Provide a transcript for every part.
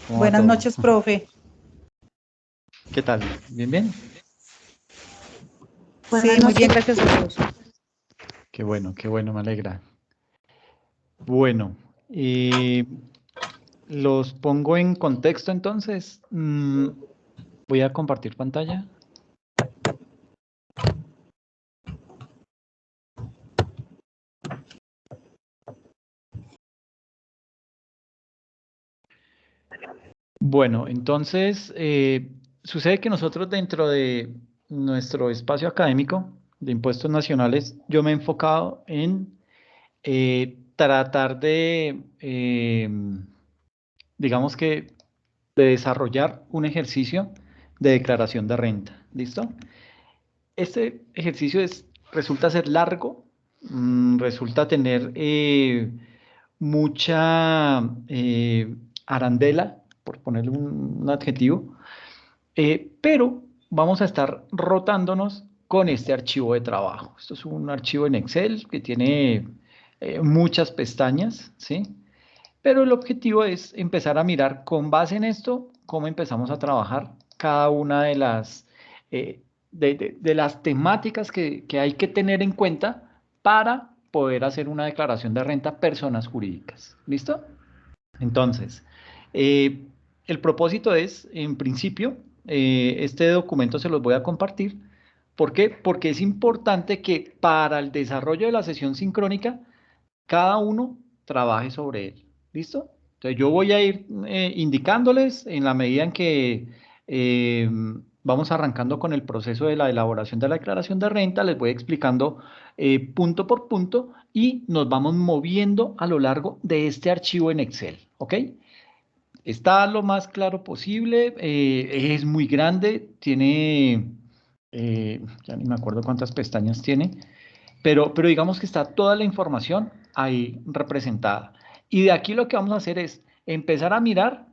¿Cómo va Buenas todo? noches, profe. ¿Qué tal? ¿Bien, bien? Sí, muy bien, gracias a Dios. Qué bueno, me alegra. Bueno, eh, los pongo en contexto entonces. Voy a compartir pantalla. Bueno, entonces, sucede que nosotros dentro de nuestro espacio académico de impuestos nacionales, yo me he enfocado en tratar de, digamos que, de desarrollar un ejercicio de declaración de renta. ¿Listo? Este ejercicio resulta ser largo, resulta tener mucha arandela, por ponerle un adjetivo, pero vamos a estar rotándonos con este archivo de trabajo. Esto es un archivo en Excel que tiene muchas pestañas, ¿sí? Pero el objetivo es empezar a mirar con base en esto cómo empezamos a trabajar cada una de eh, de las temáticas que hay que tener en cuenta para poder hacer una declaración de renta personas jurídicas. ¿Listo? Entonces, eh, el propósito es, en principio, este documento se los voy a compartir. ¿Por qué? Porque es importante que para el desarrollo de la sesión sincrónica, cada uno trabaje sobre él. ¿Listo? Entonces yo voy a ir indicándoles en la medida en que eh, vamos arrancando con el proceso de la elaboración de la declaración de renta, les voy explicando punto por punto y nos vamos moviendo a lo largo de este archivo en Excel. ¿Ok? Está lo más claro posible, es muy grande, tiene, ya ni me acuerdo cuántas pestañas tiene, pero digamos que está toda la información ahí representada. Y de aquí lo que vamos a hacer es empezar a mirar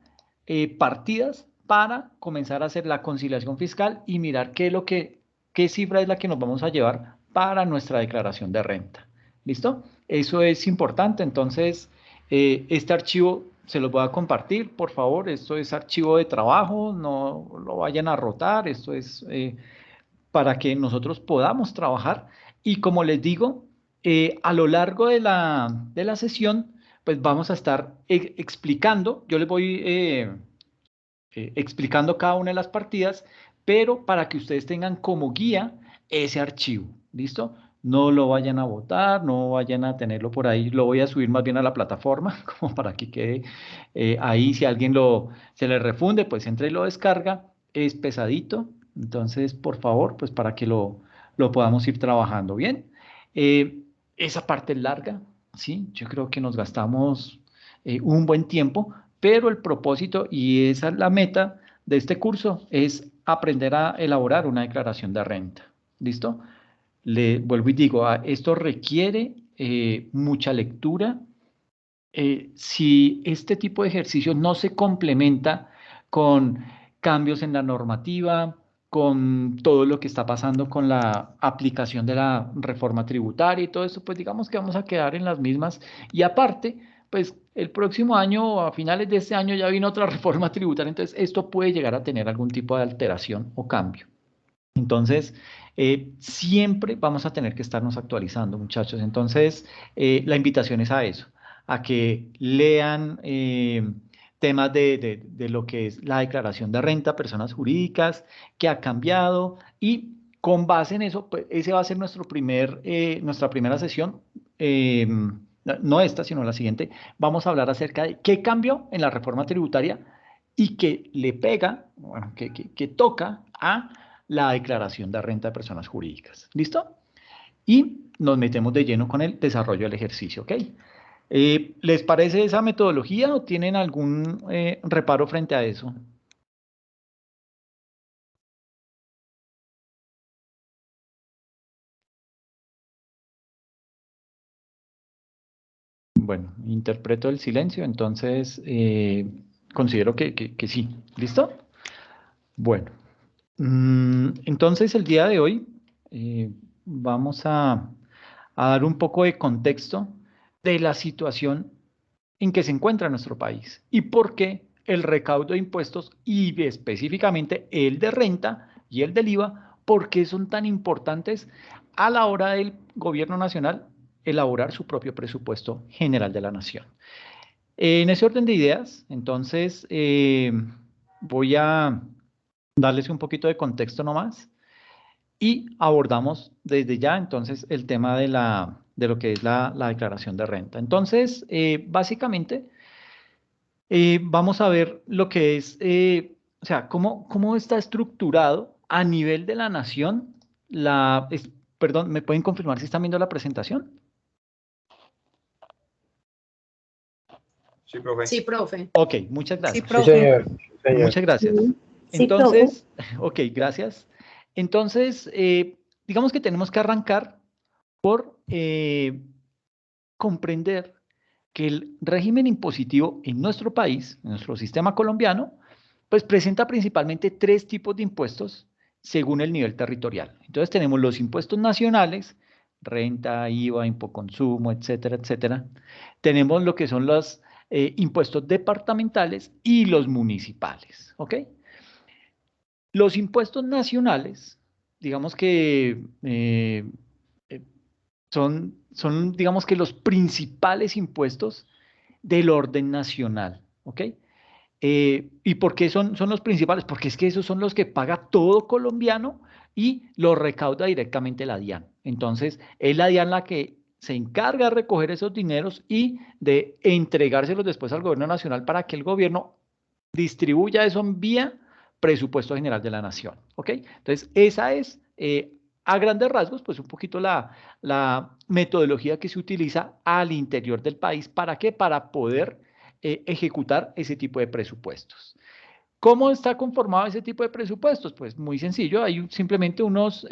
partidas para comenzar a hacer la conciliación fiscal y mirar qué cifra es la que nos vamos a llevar para nuestra declaración de renta. ¿Listo? Eso es importante. Entonces, este archivo se los voy a compartir, por favor. Esto es archivo de trabajo, no lo vayan a rotar. Esto es para que nosotros podamos trabajar. Y como les digo, a lo largo de de la sesión, pues vamos a estar explicando, yo les voy explicando cada una de las partidas, pero para que ustedes tengan como guía ese archivo, ¿listo? No lo vayan a botar, no vayan a tenerlo por ahí, lo voy a subir más bien a la plataforma, como para que quede ahí, si alguien se le refunde, pues entra y lo descarga, es pesadito, entonces por favor, pues para que lo podamos ir trabajando bien. Esa parte es larga, ¿sí? Yo creo que nos gastamos un buen tiempo, pero el propósito y esa es la meta de este curso es aprender a elaborar una declaración de renta. ¿Listo? Le vuelvo y digo, esto requiere mucha lectura. Si este tipo de ejercicio no se complementa con cambios en la normativa, con todo lo que está pasando con la aplicación de la reforma tributaria y todo eso, pues digamos que vamos a quedar en las mismas. Y aparte, pues el próximo año o a finales de este año ya viene otra reforma tributaria, entonces esto puede llegar a tener algún tipo de alteración o cambio. Entonces, siempre vamos a tener que estarnos actualizando, muchachos. Entonces, la invitación es a eso, a que lean temas de lo que es la declaración de renta, personas jurídicas, que ha cambiado y con base en eso, pues ese va a ser nuestra primera sesión. No esta, sino la siguiente. Vamos a hablar acerca de qué cambió en la reforma tributaria y que le pega, bueno, que toca a la declaración de renta de personas jurídicas. ¿Listo? Y nos metemos de lleno con el desarrollo del ejercicio, ¿ok? ¿Les parece esa metodología o tienen algún reparo frente a eso? Bueno, interpreto el silencio, entonces considero que sí. ¿Listo? Bueno, entonces el día de hoy vamos a dar un poco de contexto de la situación en que se encuentra nuestro país y por qué el recaudo de impuestos y específicamente el de renta y el del IVA, ¿por qué son tan importantes a la hora del gobierno nacional elaborar su propio presupuesto general de la nación? En ese orden de ideas, entonces, voy a darles un poquito de contexto nomás y abordamos desde ya entonces el tema de lo que es la declaración de renta. Entonces, básicamente, vamos a ver lo que es, o sea, cómo está estructurado a nivel de la nación perdón, ¿me pueden confirmar si están viendo la presentación? Sí, profe. Sí, profe. Ok, muchas Sí, gracias. Sí, profe. señor. Sí, señor. Muchas gracias. Sí, profe. Entonces, ok, gracias. Entonces, digamos que tenemos que arrancar por comprender que el régimen impositivo en nuestro país, en nuestro sistema colombiano, pues presenta principalmente tres tipos de impuestos según el nivel territorial. Entonces tenemos los impuestos nacionales, renta, IVA, impoconsumo, etcétera, etcétera. Tenemos lo que son los impuestos departamentales y los municipales, ¿ok? Los impuestos nacionales, digamos que eh, son, digamos que los principales impuestos del orden nacional, ¿ok? ¿Y por qué son los principales? Porque es que esos son los que paga todo colombiano y los recauda directamente la DIAN. Entonces, es la DIAN la que se encarga de recoger esos dineros y de entregárselos después al gobierno nacional para que el gobierno distribuya eso en vía presupuesto general de la nación, ¿ok? Entonces, esa es, a grandes rasgos, pues un poquito la metodología que se utiliza al interior del país. ¿Para qué? Para poder ejecutar ese tipo de presupuestos. ¿Cómo está conformado ese tipo de presupuestos? Pues muy sencillo, hay simplemente unos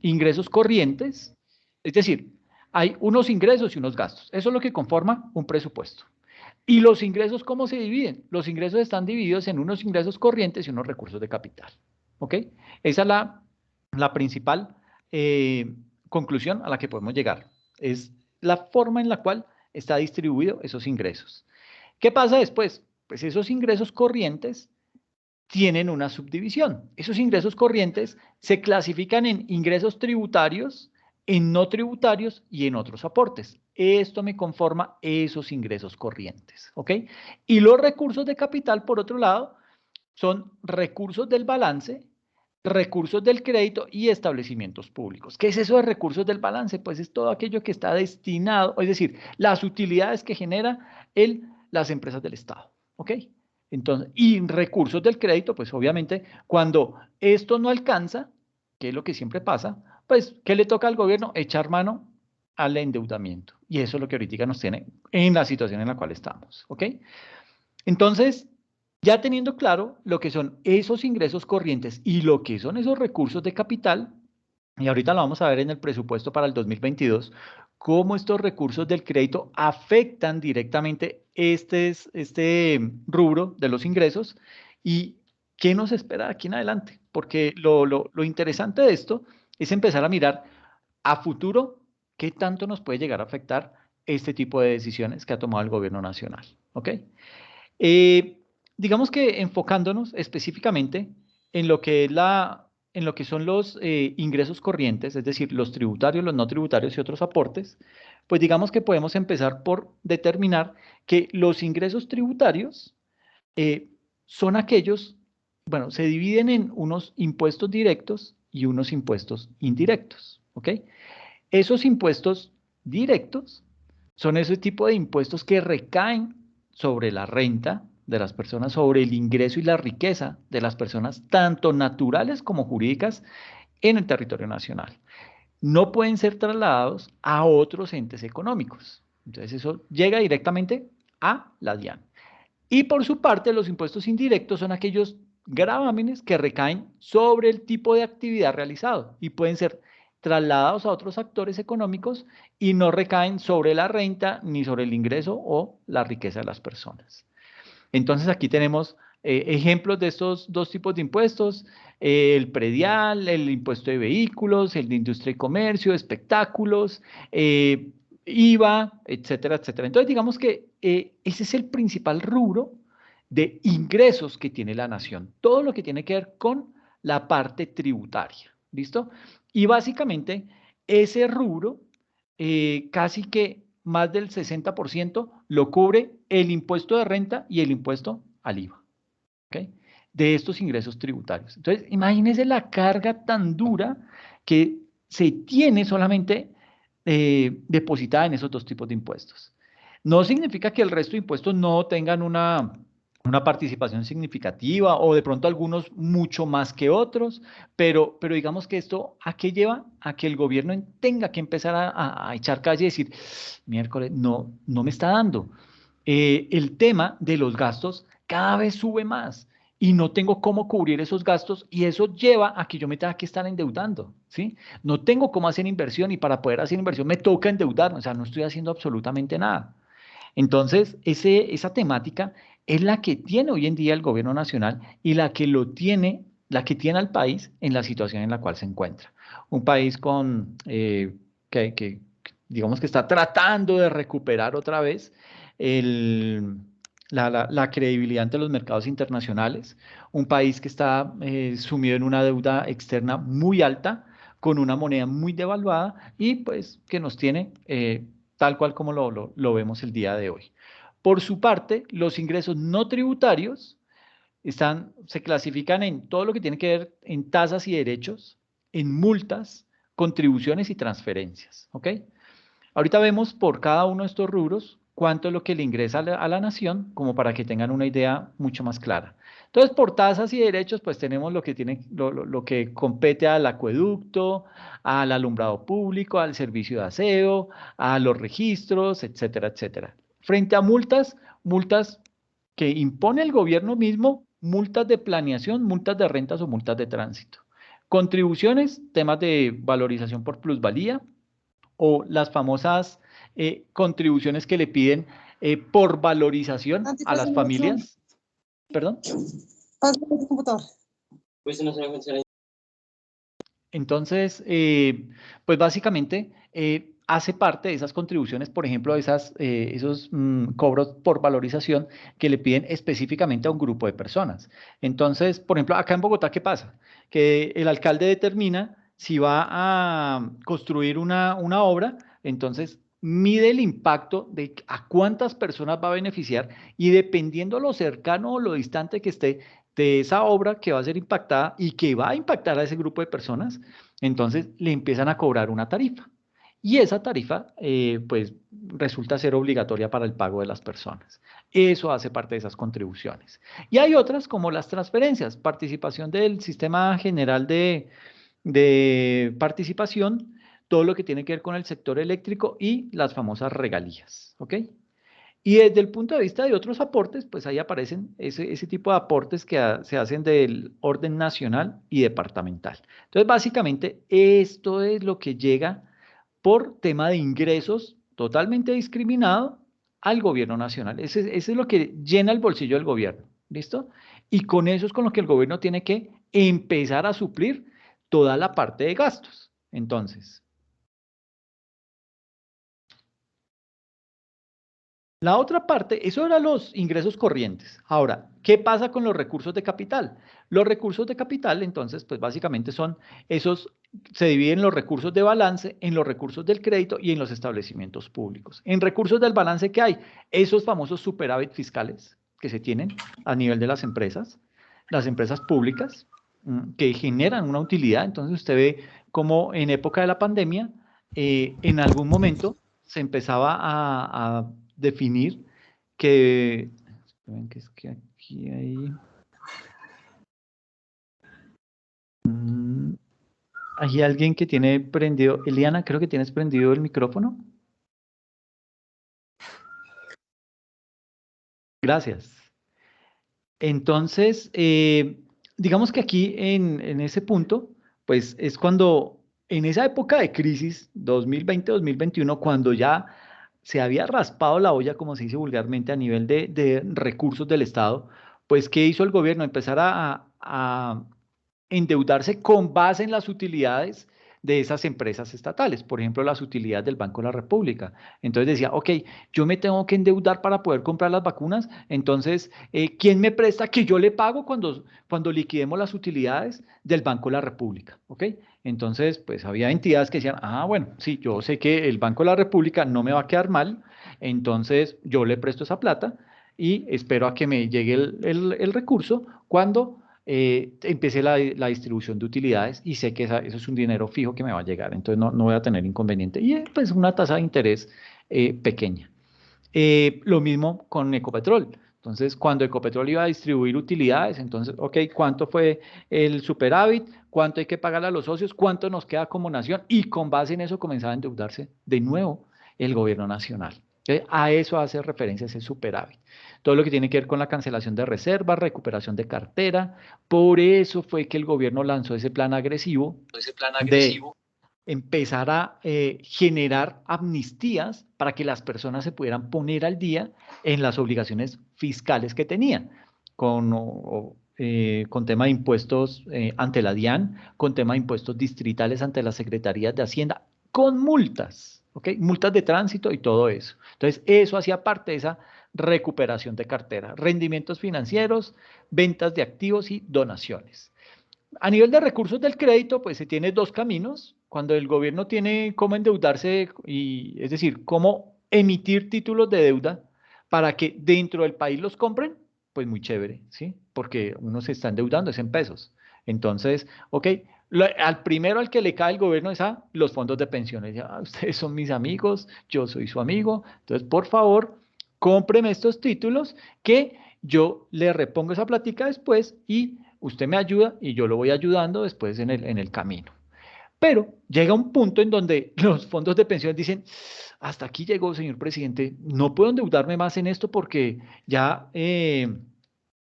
ingresos corrientes, es decir, hay unos ingresos y unos gastos. Eso es lo que conforma un presupuesto. ¿Y los ingresos cómo se dividen? Los ingresos están divididos en unos ingresos corrientes y unos recursos de capital. ¿Ok? Esa es la principal conclusión a la que podemos llegar. Es la forma en la cual está distribuido esos ingresos. ¿Qué pasa después? Pues esos ingresos corrientes tienen una subdivisión. Esos ingresos corrientes se clasifican en ingresos tributarios, en no tributarios y en otros aportes. Esto me conforma esos ingresos corrientes, ¿ok? Y los recursos de capital, por otro lado, son recursos del balance, recursos del crédito y establecimientos públicos. ¿Qué es eso de recursos del balance? Pues es todo aquello que está destinado, es decir, las utilidades que genera las empresas del Estado, ¿ok? Entonces, y recursos del crédito, pues obviamente, cuando esto no alcanza, que es lo que siempre pasa, pues, ¿qué le toca al gobierno? Echar mano al endeudamiento. Y eso es lo que ahorita nos tiene en la situación en la cual estamos, ¿ok? Entonces, ya teniendo claro lo que son esos ingresos corrientes y lo que son esos recursos de capital, y ahorita lo vamos a ver en el presupuesto para el 2022, cómo estos recursos del crédito afectan directamente este rubro de los ingresos y qué nos espera de aquí en adelante. Porque lo interesante de esto es empezar a mirar a futuro qué tanto nos puede llegar a afectar este tipo de decisiones que ha tomado el gobierno nacional. ¿Ok? Eh, digamos que enfocándonos específicamente en lo que es en lo que son los ingresos corrientes, es decir, los tributarios, los no tributarios y otros aportes, pues digamos que podemos empezar por determinar que los ingresos tributarios eh, son aquellos, bueno, se dividen en unos impuestos directos y unos impuestos indirectos, ¿ok? Esos impuestos directos son ese tipo de impuestos que recaen sobre la renta de las personas, sobre el ingreso y la riqueza de las personas, tanto naturales como jurídicas, en el territorio nacional. No pueden ser trasladados a otros entes económicos. Entonces eso llega directamente a la DIAN. Y por su parte, los impuestos indirectos son aquellos gravámenes que recaen sobre el tipo de actividad realizado y pueden ser trasladados a otros actores económicos y no recaen sobre la renta ni sobre el ingreso o la riqueza de las personas. Entonces aquí tenemos ejemplos de estos dos tipos de impuestos, el predial, el impuesto de vehículos, el de industria y comercio, espectáculos, IVA, etcétera, etcétera. Entonces digamos que ese es el principal rubro de ingresos que tiene la nación, todo lo que tiene que ver con la parte tributaria, ¿listo? Y básicamente ese rubro, casi que más del 60% lo cubre el impuesto de renta y el impuesto al IVA, ¿ok? De estos ingresos tributarios. Entonces, imagínense la carga tan dura que se tiene solamente depositada en esos dos tipos de impuestos. No significa que el resto de impuestos no tengan una participación significativa o de pronto algunos mucho más que otros, pero digamos que esto, ¿a qué lleva? A que el gobierno tenga que empezar a echar calle y decir, miércoles, no, no me está dando. El tema de los gastos cada vez sube más y no tengo cómo cubrir esos gastos y eso lleva a que yo me tenga que estar endeudando, ¿sí? No tengo cómo hacer inversión y para poder hacer inversión me toca endeudarme, o sea, no estoy haciendo absolutamente nada. Entonces, esa temática es la que tiene hoy en día el gobierno nacional y la que tiene al país en la situación en la cual se encuentra. Un país que digamos que está tratando de recuperar otra vez el, la credibilidad ante los mercados internacionales, un país que está sumido en una deuda externa muy alta, con una moneda muy devaluada y pues que nos tiene tal cual como lo vemos el día de hoy. Por su parte, los ingresos no tributarios se clasifican en todo lo que tiene que ver en tasas y derechos, en multas, contribuciones y transferencias. ¿Ok? Ahorita vemos por cada uno de estos rubros cuánto es lo que le ingresa a la nación, como para que tengan una idea mucho más clara. Entonces, por tasas y derechos, pues tenemos lo que compete al acueducto, al alumbrado público, al servicio de aseo, a los registros, etcétera, etcétera. Frente a multas, multas que impone el gobierno mismo, multas de planeación, multas de rentas o multas de tránsito. Contribuciones, temas de valorización por plusvalía, o las famosas contribuciones que le piden por valorización Santi, a las pásame el Zoom. familias. ¿Perdón? Pásame el computador. Pues no se va a funcionar. Entonces, pues básicamente hace parte de esas contribuciones, por ejemplo, esos cobros por valorización que le piden específicamente a un grupo de personas. Entonces, por ejemplo, acá en Bogotá, ¿qué pasa? Que el alcalde determina si va a construir una obra, entonces mide el impacto de a cuántas personas va a beneficiar y dependiendo lo cercano o lo distante que esté de esa obra que va a ser impactada y que va a impactar a ese grupo de personas, entonces le empiezan a cobrar una tarifa. Y esa tarifa, pues, resulta ser obligatoria para el pago de las personas. Eso hace parte de esas contribuciones. Y hay otras como las transferencias, participación del sistema general de participación, todo lo que tiene que ver con el sector eléctrico y las famosas regalías. ¿Ok? Y desde el punto de vista de otros aportes, pues ahí aparecen ese tipo de aportes que se hacen del orden nacional y departamental. Entonces, básicamente, esto es lo que llega por tema de ingresos totalmente discriminado al gobierno nacional. Ese es lo que llena el bolsillo del gobierno. ¿Listo? Y con eso es con lo que el gobierno tiene que empezar a suplir toda la parte de gastos. Entonces, la otra parte, eso eran los ingresos corrientes. Ahora, ¿qué pasa con los recursos de capital? Los recursos de capital, entonces, pues básicamente son esos, se dividen los recursos de balance en los recursos del crédito y en los establecimientos públicos. En recursos del balance, ¿qué hay? Esos famosos superávit fiscales que se tienen a nivel de las empresas públicas, que generan una utilidad. Entonces, usted ve cómo en época de la pandemia, en algún momento se empezaba a definir que, esperen que es que aquí hay alguien que tiene prendido, Eliana, creo que tienes prendido el micrófono. Gracias. Entonces, digamos que aquí en ese punto, pues es cuando, en esa época de crisis, 2020-2021, cuando ya se había raspado la olla, como se dice vulgarmente, a nivel de recursos del Estado, pues ¿qué hizo el gobierno? Empezar a endeudarse con base en las utilidades de esas empresas estatales, por ejemplo, las utilidades del Banco de la República. Entonces decía, ok, yo me tengo que endeudar para poder comprar las vacunas, entonces, ¿quién me presta que yo le pago cuando liquidemos las utilidades del Banco de la República? ¿Ok? Entonces, pues había entidades que decían, bueno, sí, yo sé que el Banco de la República no me va a quedar mal, entonces yo le presto esa plata y espero a que me llegue el recurso cuando empecé la distribución de utilidades y sé que eso es un dinero fijo que me va a llegar, entonces no voy a tener inconveniente. Y pues una tasa de interés pequeña. Lo mismo con Ecopetrol. Entonces, cuando Ecopetrol iba a distribuir utilidades, entonces, ok, ¿cuánto fue el superávit? ¿Cuánto hay que pagar a los socios? ¿Cuánto nos queda como nación? Y con base en eso comenzaba a endeudarse de nuevo el gobierno nacional. A eso hace referencia ese superávit. Todo lo que tiene que ver con la cancelación de reservas, recuperación de cartera. Por eso fue que el gobierno lanzó ese plan agresivo de empezar a generar amnistías para que las personas se pudieran poner al día en las obligaciones fiscales que tenían, con tema de impuestos ante la DIAN, con tema de impuestos distritales ante las secretarías de Hacienda, con multas, ¿ok? Multas de tránsito y todo eso. Entonces, eso hacía parte de esa recuperación de cartera, rendimientos financieros, ventas de activos y donaciones. A nivel de recursos del crédito, pues se tiene dos caminos. Cuando el gobierno tiene cómo endeudarse, es decir, cómo emitir títulos de deuda para que dentro del país los compren, pues muy chévere, ¿sí? Porque uno se está endeudando, es en pesos. Entonces, ok, al primero al que le cae el gobierno es a los fondos de pensiones. Ya, ustedes son mis amigos, yo soy su amigo, entonces por favor, cómpreme estos títulos que yo le repongo esa plática después y usted me ayuda y yo lo voy ayudando después en el camino. Pero llega un punto en donde los fondos de pensiones dicen, hasta aquí llegó, señor presidente, no puedo endeudarme más en esto porque ya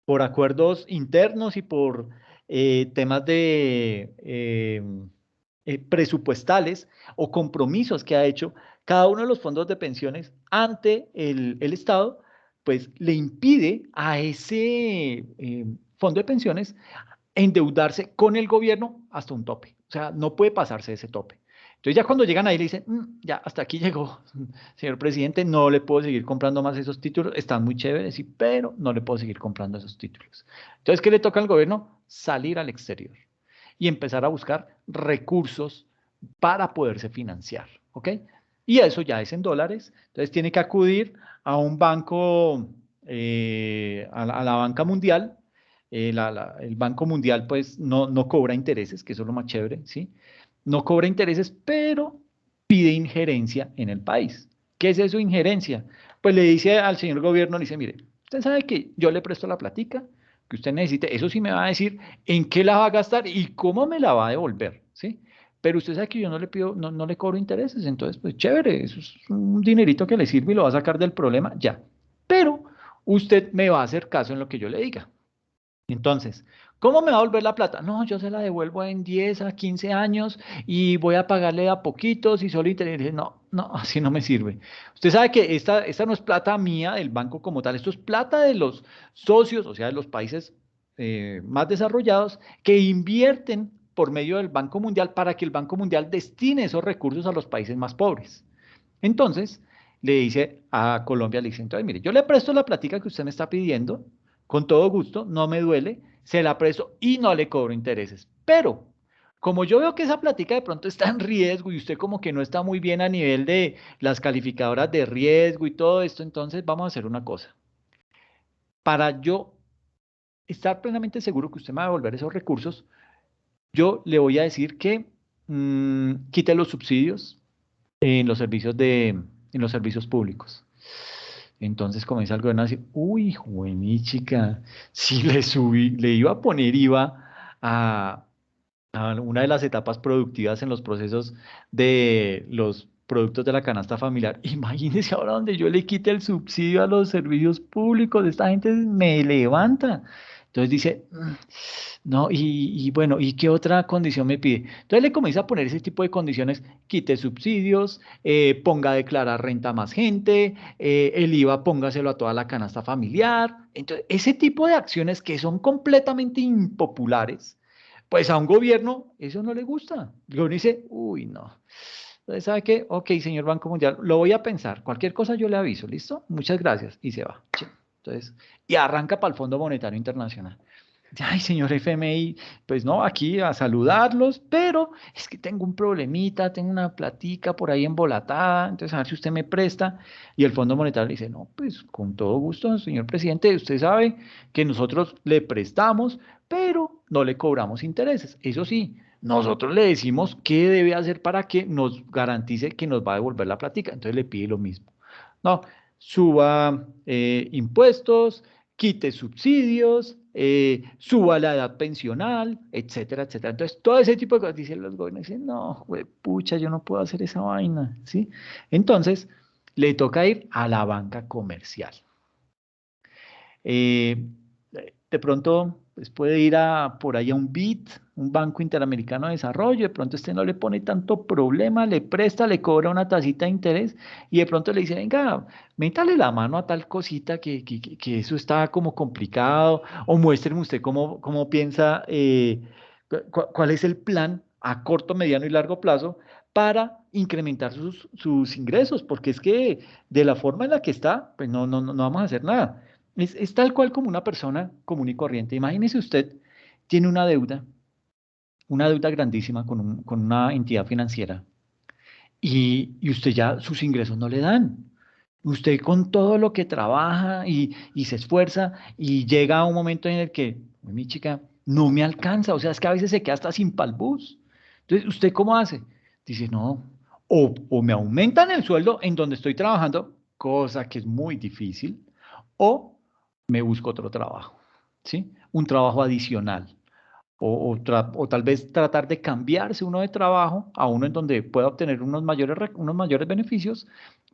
por acuerdos internos y por temas de presupuestales o compromisos que ha hecho cada uno de los fondos de pensiones ante el Estado, pues le impide a ese fondo de pensiones endeudarse con el gobierno hasta un tope. O sea, no puede pasarse ese tope. Entonces ya cuando llegan ahí le dicen, ya hasta aquí llegó, señor presidente, no le puedo seguir comprando más esos títulos, están muy chéveres, sí, pero no le puedo seguir comprando esos títulos. Entonces, ¿qué le toca al gobierno? Salir al exterior y empezar a buscar recursos para poderse financiar, ¿ok? Y eso ya es en dólares, entonces tiene que acudir a un banco, a la banca mundial. El Banco Mundial pues no cobra intereses, que eso es lo más chévere, ¿sí? No cobra intereses, pero pide injerencia en el país. ¿Qué es eso, injerencia? Pues le dice al señor gobierno, le dice, mire, usted sabe que yo le presto la platica que usted necesite, eso sí me va a decir en qué la va a gastar y cómo me la va a devolver, ¿sí? Pero usted sabe que yo no le pido, no le cobro intereses, entonces pues chévere, eso es un dinerito que le sirve y lo va a sacar del problema, ya. Pero usted me va a hacer caso en lo que yo le diga. Entonces, ¿cómo me va a volver la plata? No, yo se la devuelvo en 10 a 15 años y voy a pagarle a poquitos y solo interés. No, así no me sirve. Usted sabe que esta no es plata mía del banco como tal, esto es plata de los socios, o sea, de los países más desarrollados que invierten por medio del Banco Mundial para que el Banco Mundial destine esos recursos a los países más pobres. Entonces, le dice a Colombia, le dice, entonces, mire, yo le presto la plática que usted me está pidiendo, con todo gusto, no me duele, se la presto y no le cobro intereses. Pero, como yo veo que esa plática de pronto está en riesgo y usted como que no está muy bien a nivel de las calificadoras de riesgo y todo esto, entonces vamos a hacer una cosa. Para yo estar plenamente seguro que usted me va a devolver esos recursos, yo le voy a decir que quite los subsidios en los servicios en los servicios públicos. Entonces comienza el gobierno a decir, uy, mi chica, si le iba a poner IVA a, a una de las etapas productivas en los procesos de los productos de la canasta familiar. Imagínese ahora donde yo le quite el subsidio a los servicios públicos, esta gente me levanta. Entonces dice, no, y bueno, ¿y qué otra condición me pide? Entonces le comienza a poner ese tipo de condiciones, quite subsidios, ponga a declarar renta a más gente, el IVA póngaselo a toda la canasta familiar. Entonces, ese tipo de acciones que son completamente impopulares, Pues a un gobierno eso no le gusta. El gobierno dice, uy, no. Entonces, ¿sabe qué? Ok, señor Banco Mundial, lo voy a pensar. Cualquier cosa yo le aviso, ¿listo? Muchas gracias. Y se va. Entonces, y arranca para el Fondo Monetario Internacional. Ay, señor FMI, pues no, aquí a saludarlos, pero es que tengo un problemita, tengo una platica por ahí embolatada, entonces a ver si usted me presta. Y el Fondo Monetario le dice, no, pues con todo gusto, señor presidente, usted sabe que nosotros le prestamos, pero no le cobramos intereses. Eso sí, nosotros le decimos qué debe hacer para que nos garantice que nos va a devolver la platica. Entonces le pide lo mismo. No, suba impuestos, quite subsidios, suba la edad pensional, etcétera, etcétera. Entonces, todo ese tipo de cosas, dicen los gobiernos, dicen, no, pucha, yo no puedo hacer esa vaina, ¿sí? Entonces, le toca ir a la banca comercial. Eh, de pronto, pues puede ir por ahí a un BID, un Banco Interamericano de Desarrollo, de pronto este no le pone tanto problema, le presta, le cobra una tacita de interés y de pronto le dice, venga, métale la mano a tal cosita que eso está como complicado, o muéstreme usted cómo piensa, cuál es el plan a corto, mediano y largo plazo para incrementar sus ingresos, porque es que de la forma en la que está, pues no vamos a hacer nada. Es tal cual como una persona común y corriente. Imagínese usted, tiene una deuda grandísima con una entidad financiera y usted ya sus ingresos no le dan. Usted con todo lo que trabaja y se esfuerza y llega a un momento en el que, mi chica, no me alcanza. O sea, es que a veces se queda hasta sin palbús. Entonces, ¿usted cómo hace? Dice, no, o me aumentan el sueldo en donde estoy trabajando, cosa que es muy difícil, o me busco otro trabajo, ¿sí? Un trabajo adicional. O tal vez tratar de cambiarse uno de trabajo a uno en donde pueda obtener unos mayores beneficios,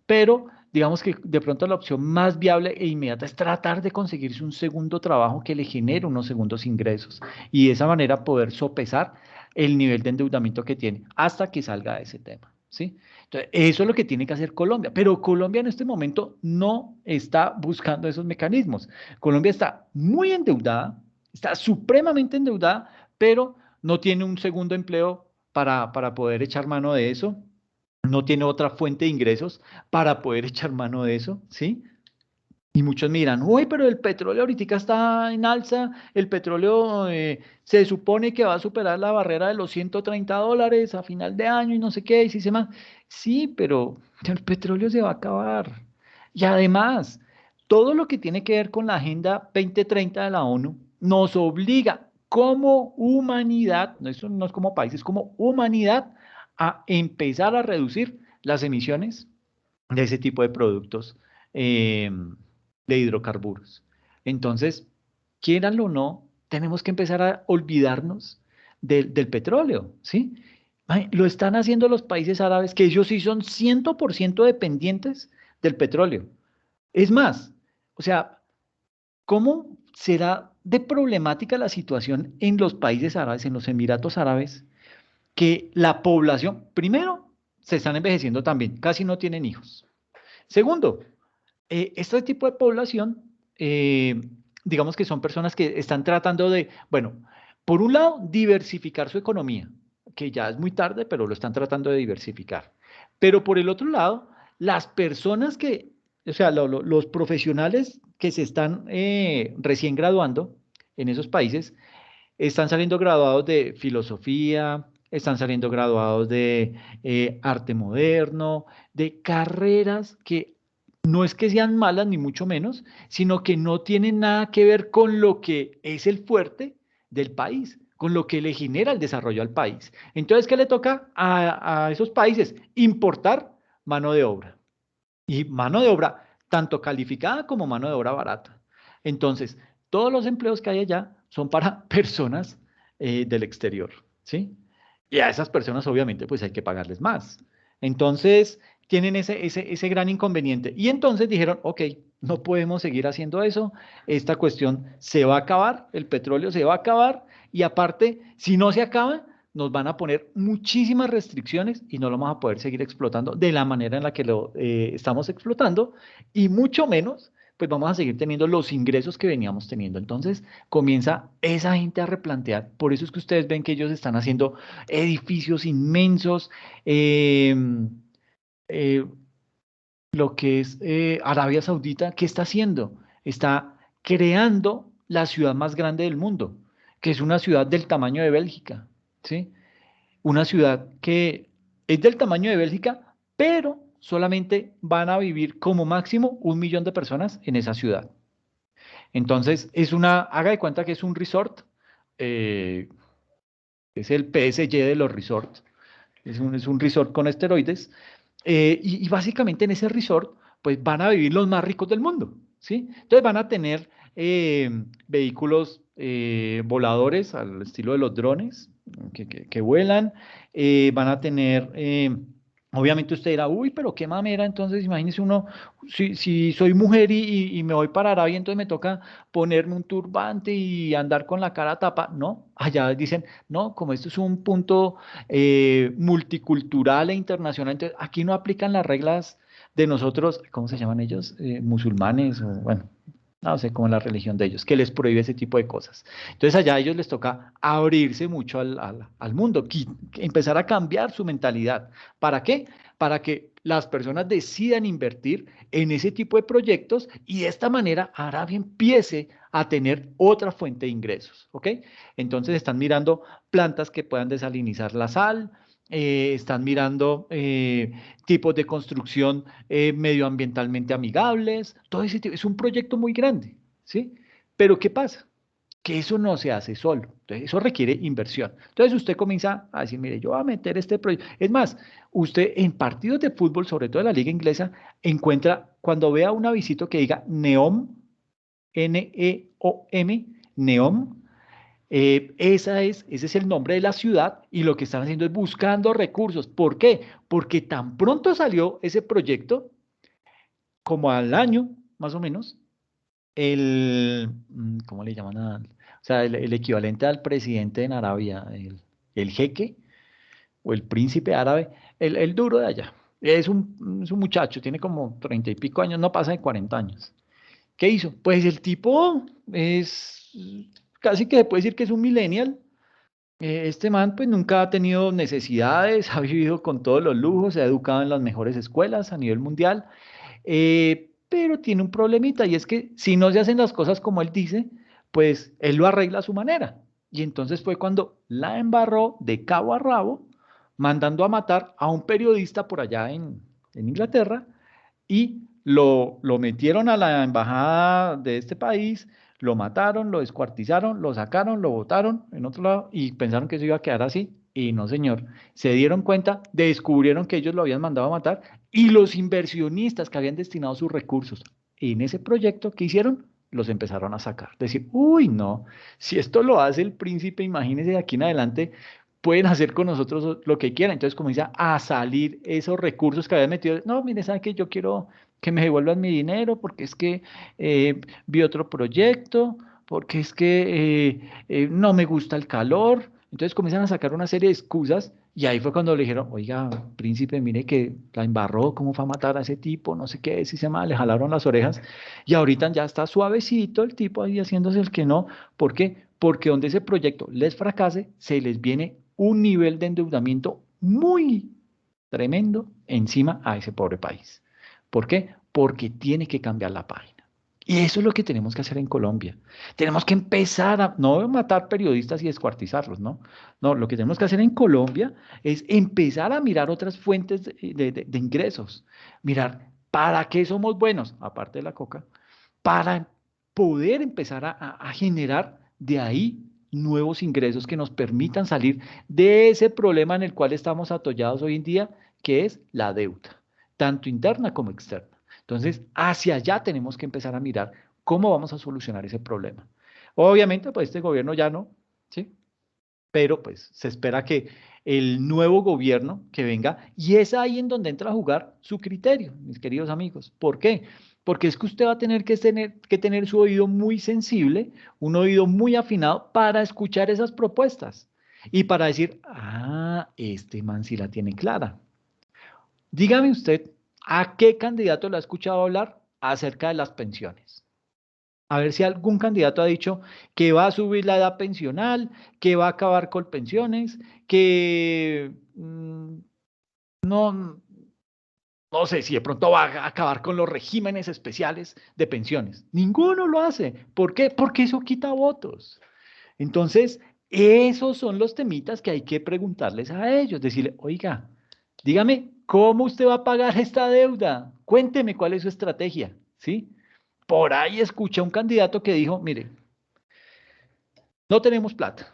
pero digamos que de pronto la opción más viable e inmediata es tratar de conseguirse un segundo trabajo que le genere unos segundos ingresos y de esa manera poder sopesar el nivel de endeudamiento que tiene hasta que salga de ese tema, ¿sí? Entonces, eso es lo que tiene que hacer Colombia, pero Colombia en este momento no está buscando esos mecanismos. Colombia está muy endeudada, está supremamente endeudada, pero no tiene un segundo empleo para poder echar mano de eso, no tiene otra fuente de ingresos para poder echar mano de eso, ¿sí? Y muchos miran, uy, pero el petróleo ahorita está en alza, el petróleo se supone que va a superar la barrera de los $130 a final de año y no sé qué, y si se más. Sí, pero el petróleo se va a acabar. Y además, todo lo que tiene que ver con la Agenda 2030 de la ONU nos obliga como humanidad, no, eso no es como país, es como humanidad, a empezar a reducir las emisiones de ese tipo de productos. eh, de hidrocarburos. Entonces, quieranlo o no, tenemos que empezar a olvidarnos del petróleo, ¿sí? Ay, lo están haciendo los países árabes, que ellos sí son 100% dependientes del petróleo. Es más, o sea, ¿cómo será de problemática la situación en los países árabes, en los Emiratos Árabes, que la población, primero, se están envejeciendo también, casi no tienen hijos? Segundo, este tipo de población, digamos que son personas que están tratando de, bueno, por un lado, diversificar su economía, que ya es muy tarde, pero lo están tratando de diversificar. Pero por el otro lado, las personas que, o sea, los profesionales que se están recién graduando en esos países, están saliendo graduados de filosofía, están saliendo graduados de arte moderno, de carreras que no es que sean malas ni mucho menos, sino que no tienen nada que ver con lo que es el fuerte del país, con lo que le genera el desarrollo al país. Entonces, ¿qué le toca a esos países? Importar mano de obra. Y mano de obra tanto calificada como mano de obra barata. Entonces, todos los empleos que hay allá son para personas del exterior, ¿sí? Y a esas personas obviamente pues hay que pagarles más. Entonces, tienen ese gran inconveniente. Y entonces dijeron, ok, no podemos seguir haciendo eso, esta cuestión se va a acabar, el petróleo se va a acabar y aparte, si no se acaba, nos van a poner muchísimas restricciones y no lo vamos a poder seguir explotando de la manera en la que lo estamos explotando y mucho menos pues vamos a seguir teniendo los ingresos que veníamos teniendo. Entonces comienza esa gente a replantear. Por eso es que ustedes ven que ellos están haciendo edificios inmensos. eh, eh, lo que es Arabia Saudita, ¿qué está haciendo? Está creando la ciudad más grande del mundo, que es una ciudad del tamaño de Bélgica, ¿sí? Una ciudad que es del tamaño de Bélgica, pero solamente van a vivir como máximo 1 millón de personas en esa ciudad. Entonces, haga de cuenta que es un resort, eh, es el PSG de los resorts, es un resort con esteroides, y básicamente en ese resort, pues van a vivir los más ricos del mundo, ¿sí? Entonces van a tener vehículos voladores al estilo de los drones que vuelan, van a tener, obviamente usted dirá, uy, pero qué mamera, entonces imagínese uno, si soy mujer y me voy para Arabia, entonces me toca ponerme un turbante y andar con la cara tapa, no, allá dicen, no, como esto es un punto multicultural e internacional. Entonces, aquí no aplican las reglas de nosotros, ¿cómo se llaman ellos? Musulmanes, o bueno, no sé, como la religión de ellos, que les prohíbe ese tipo de cosas. Entonces, allá a ellos les toca abrirse mucho al mundo, empezar a cambiar su mentalidad. ¿Para qué? Para que las personas decidan invertir en ese tipo de proyectos y de esta manera Arabia empiece a tener otra fuente de ingresos, ¿ok? Entonces están mirando plantas que puedan desalinizar la sal, están mirando tipos de construcción medioambientalmente amigables, todo ese tipo. Es un proyecto muy grande, ¿sí? Pero ¿qué pasa? Que eso no se hace solo. Entonces, eso requiere inversión. Entonces, usted comienza a decir, mire, yo voy a meter este proyecto. Es más, usted en partidos de fútbol, sobre todo de la liga inglesa, encuentra, cuando vea una visita que diga NEOM, NEOM, NEOM, ese es el nombre de la ciudad y lo que están haciendo es buscando recursos. ¿Por qué? Porque tan pronto salió ese proyecto, como al año, más o menos, ¿cómo le llaman o sea, el equivalente al presidente en Arabia, el jeque o el príncipe árabe, el duro de allá. Es un muchacho, tiene como 30 y pico años, no pasa de 40 años. ¿Qué hizo? Pues el tipo es casi que se puede decir que es un millennial. Este man pues nunca ha tenido necesidades, ha vivido con todos los lujos, se ha educado en las mejores escuelas a nivel mundial, pero tiene un problemita y es que si no se hacen las cosas como él dice, pues él lo arregla a su manera. Y entonces fue cuando la embarró de cabo a rabo, mandando a matar a un periodista por allá en Inglaterra y lo metieron a la embajada de este país, lo mataron, lo descuartizaron, lo sacaron, lo botaron en otro lado y pensaron que eso iba a quedar así. Y no, señor. Se dieron cuenta, descubrieron que ellos lo habían mandado a matar y los inversionistas que habían destinado sus recursos en ese proyecto, ¿qué hicieron? Los empezaron a sacar. Decir, uy, no, si esto lo hace el príncipe, imagínense de aquí en adelante, pueden hacer con nosotros lo que quieran. Entonces comienza a salir esos recursos que habían metido. No, mire, ¿saben qué? Yo quiero que me devuelvan mi dinero porque es que vi otro proyecto, porque es que no me gusta el calor. Entonces comienzan a sacar una serie de excusas y ahí fue cuando le dijeron, oiga, príncipe, mire que la embarró, ¿cómo fue a matar a ese tipo? No sé qué, si se llama, le jalaron las orejas y ahorita ya está suavecito el tipo ahí haciéndose el que no. ¿Por qué? Porque donde ese proyecto les fracase, se les viene un nivel de endeudamiento muy tremendo encima a ese pobre país. ¿Por qué? Porque tiene que cambiar la página. Y eso es lo que tenemos que hacer en Colombia. Tenemos que empezar a, no matar periodistas y descuartizarlos, ¿no? No, lo que tenemos que hacer en Colombia es empezar a mirar otras fuentes de ingresos. Mirar, ¿para qué somos buenos? Aparte de la coca, para poder empezar a generar de ahí nuevos ingresos que nos permitan salir de ese problema en el cual estamos atollados hoy en día, que es la deuda, tanto interna como externa. Entonces, hacia allá tenemos que empezar a mirar cómo vamos a solucionar ese problema. Obviamente, pues este gobierno ya no, ¿sí? Pero pues se espera que el nuevo gobierno que venga, y es ahí en donde entra a jugar su criterio, mis queridos amigos. ¿Por qué? Porque es que usted va a tener que tener su oído muy sensible, un oído muy afinado para escuchar esas propuestas y para decir, este man sí la tiene clara. Dígame usted, ¿a qué candidato le ha escuchado hablar? acerca de las pensiones. A ver si algún candidato ha dicho que va a subir la edad pensional, que va a acabar con pensiones, que no sé si de pronto va a acabar con los regímenes especiales de pensiones. Ninguno lo hace. ¿Por qué? Porque eso quita votos. Entonces, esos son los temitas que hay que preguntarles a ellos. Decirle, oiga, dígame, ¿cómo usted va a pagar esta deuda? Cuénteme cuál es su estrategia, ¿sí? Por ahí escuché a un candidato que dijo, mire, no tenemos plata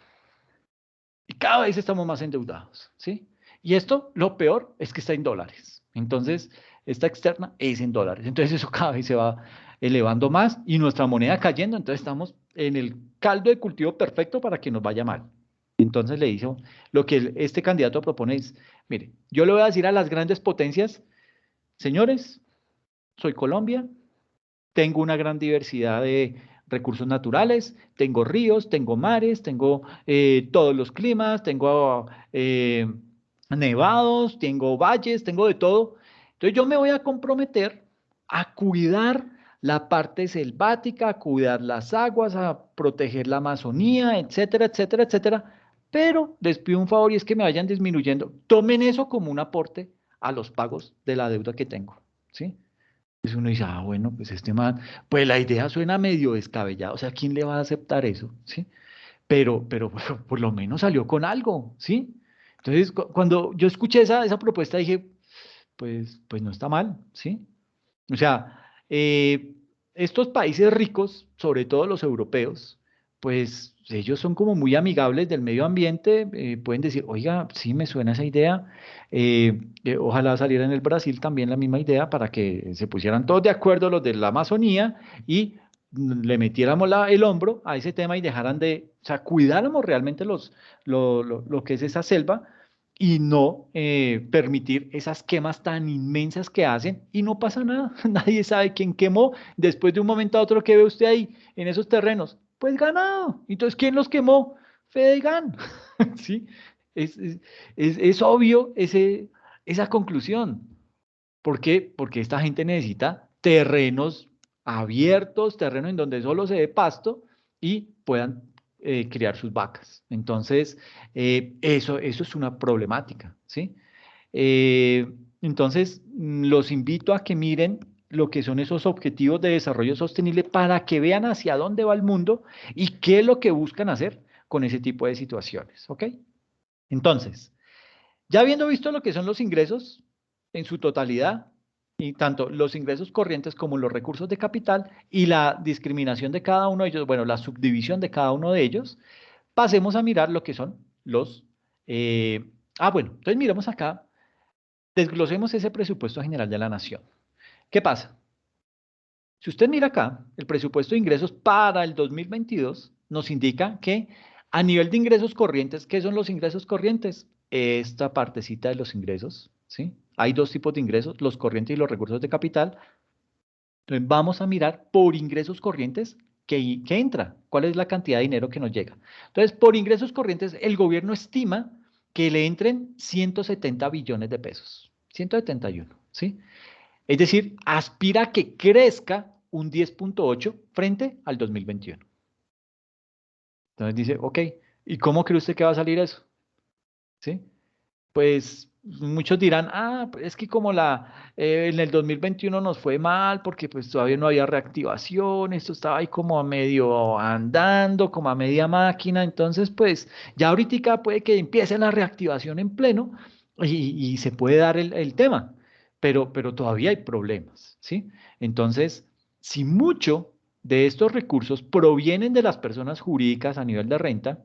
y cada vez estamos más endeudados, ¿sí? Y esto, lo peor es que está en dólares. Entonces, esta externa es en dólares. Entonces, eso cada vez se va elevando más y nuestra moneda cayendo. Entonces, estamos en el caldo de cultivo perfecto para que nos vaya mal. Entonces, le hizo lo que este candidato propone es, mire, yo le voy a decir a las grandes potencias, señores, soy Colombia, tengo una gran diversidad de recursos naturales, tengo ríos, tengo mares, tengo todos los climas, tengo nevados, tengo valles, tengo de todo. Entonces yo me voy a comprometer a cuidar la parte selvática, a cuidar las aguas, a proteger la Amazonía, etcétera, etcétera, etcétera. Pero les pido un favor y es que me vayan disminuyendo. Tomen eso como un aporte a los pagos de la deuda que tengo, ¿sí? Pues uno dice, ah, bueno, pues este man, pues la idea suena medio descabellada, o sea, ¿quién le va a aceptar eso? ¿Sí? Pero por lo menos salió con algo, ¿sí? Entonces, cuando yo escuché esa propuesta, dije, pues no está mal, ¿sí? O sea, estos países ricos, sobre todo los europeos, pues ellos son como muy amigables del medio ambiente, pueden decir, oiga, sí me suena esa idea, ojalá saliera en el Brasil también la misma idea para que se pusieran todos de acuerdo los de la Amazonía y le metiéramos el hombro a ese tema y dejaran de, o sea, cuidáramos realmente lo que es esa selva y no permitir esas quemas tan inmensas que hacen y no pasa nada. Nadie sabe quién quemó. Después de un momento a otro que ve usted ahí en esos terrenos, pues ganado. Entonces, ¿quién los quemó? Fedegan. ¿Sí? Es obvio esa conclusión. ¿Por qué? Porque esta gente necesita terrenos abiertos, terrenos en donde solo se dé pasto y puedan criar sus vacas. Entonces, eso es una problemática, ¿sí? Entonces, los invito a que miren lo que son esos objetivos de desarrollo sostenible para que vean hacia dónde va el mundo y qué es lo que buscan hacer con ese tipo de situaciones, ¿ok? Entonces, ya habiendo visto lo que son los ingresos en su totalidad, y tanto los ingresos corrientes como los recursos de capital y la discriminación de cada uno de ellos, bueno, la subdivisión de cada uno de ellos, pasemos a mirar lo que son los... bueno, entonces miremos acá, desglosemos ese presupuesto general de la nación. ¿Qué pasa? Si usted mira acá, el presupuesto de ingresos para el 2022 nos indica que a nivel de ingresos corrientes, ¿qué son los ingresos corrientes? Esta partecita de los ingresos, ¿sí? Hay dos tipos de ingresos, los corrientes y los recursos de capital. Entonces vamos a mirar por ingresos corrientes qué entra, cuál es la cantidad de dinero que nos llega. Entonces, por ingresos corrientes, el gobierno estima que le entren 170 billones de pesos, 171, ¿sí? Es decir, aspira a que crezca un 10.8 frente al 2021. Entonces dice, ok, ¿y cómo cree usted que va a salir eso? ¿Sí? Pues muchos dirán, pues es que como en el 2021 nos fue mal porque pues todavía no había reactivación, esto estaba ahí como a medio andando, como a media máquina, entonces pues ya ahorita puede que empiece la reactivación en pleno y se puede dar el tema, pero todavía hay problemas, ¿sí? Entonces, si mucho de estos recursos provienen de las personas jurídicas a nivel de renta,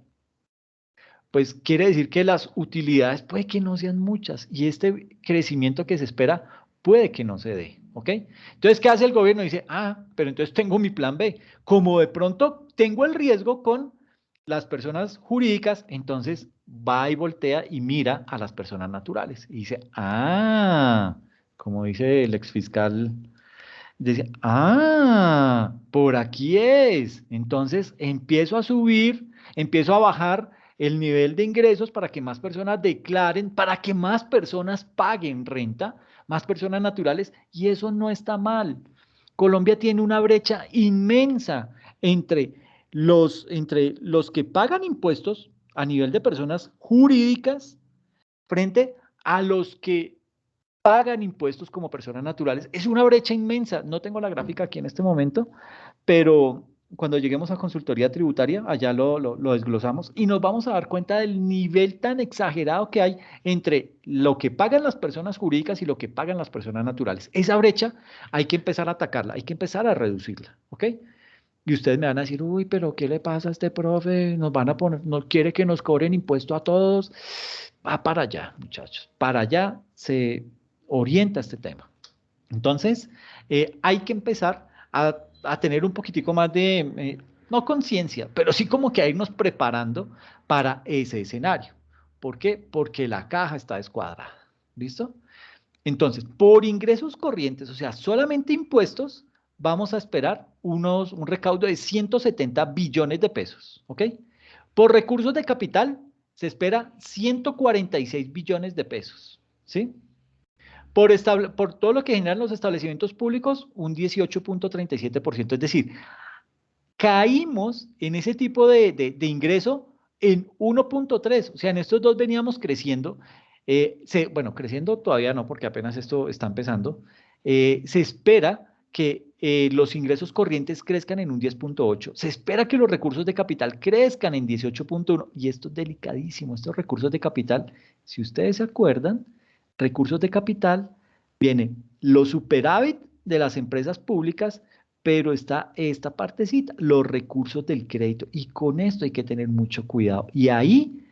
pues quiere decir que las utilidades puede que no sean muchas y este crecimiento que se espera puede que no se dé, ¿ok? Entonces, ¿qué hace el gobierno? Dice, pero entonces tengo mi plan B. Como de pronto tengo el riesgo con las personas jurídicas, entonces va y voltea y mira a las personas naturales y dice, como dice el exfiscal, dice, por aquí es. Entonces empiezo a subir, empiezo a bajar el nivel de ingresos para que más personas declaren, para que más personas paguen renta, más personas naturales, y eso no está mal. Colombia tiene una brecha inmensa entre los que pagan impuestos a nivel de personas jurídicas frente a los que pagan impuestos como personas naturales. Es una brecha inmensa. No tengo la gráfica aquí en este momento, pero cuando lleguemos a consultoría tributaria, allá lo desglosamos y nos vamos a dar cuenta del nivel tan exagerado que hay entre lo que pagan las personas jurídicas y lo que pagan las personas naturales. Esa brecha hay que empezar a atacarla, hay que empezar a reducirla, ¿ok? Y ustedes me van a decir, uy, pero ¿qué le pasa a este profe? Nos van a poner, no quiere que nos cobren impuesto a todos. Va para allá, muchachos. Para allá se orienta este tema. Entonces, hay que empezar a tener un poquitico más de, no conciencia, pero sí como que a irnos preparando para ese escenario. ¿Por qué? Porque la caja está descuadrada. ¿Listo? Entonces, por ingresos corrientes, o sea, solamente impuestos, vamos a esperar un recaudo de 170 billones de pesos, ¿ok? Por recursos de capital, se espera 146 billones de pesos, ¿sí? Por todo lo que generan los establecimientos públicos, un 18.37%, es decir, caímos en ese tipo de ingreso en 1.3, o sea, en estos dos veníamos creciendo, bueno, creciendo todavía no, porque apenas esto está empezando, se espera que los ingresos corrientes crezcan en un 10.8, se espera que los recursos de capital crezcan en 18.1, y esto es delicadísimo, estos recursos de capital, si ustedes se acuerdan, recursos de capital, vienen los superávit de las empresas públicas, pero está esta partecita, los recursos del crédito, y con esto hay que tener mucho cuidado. Y ahí,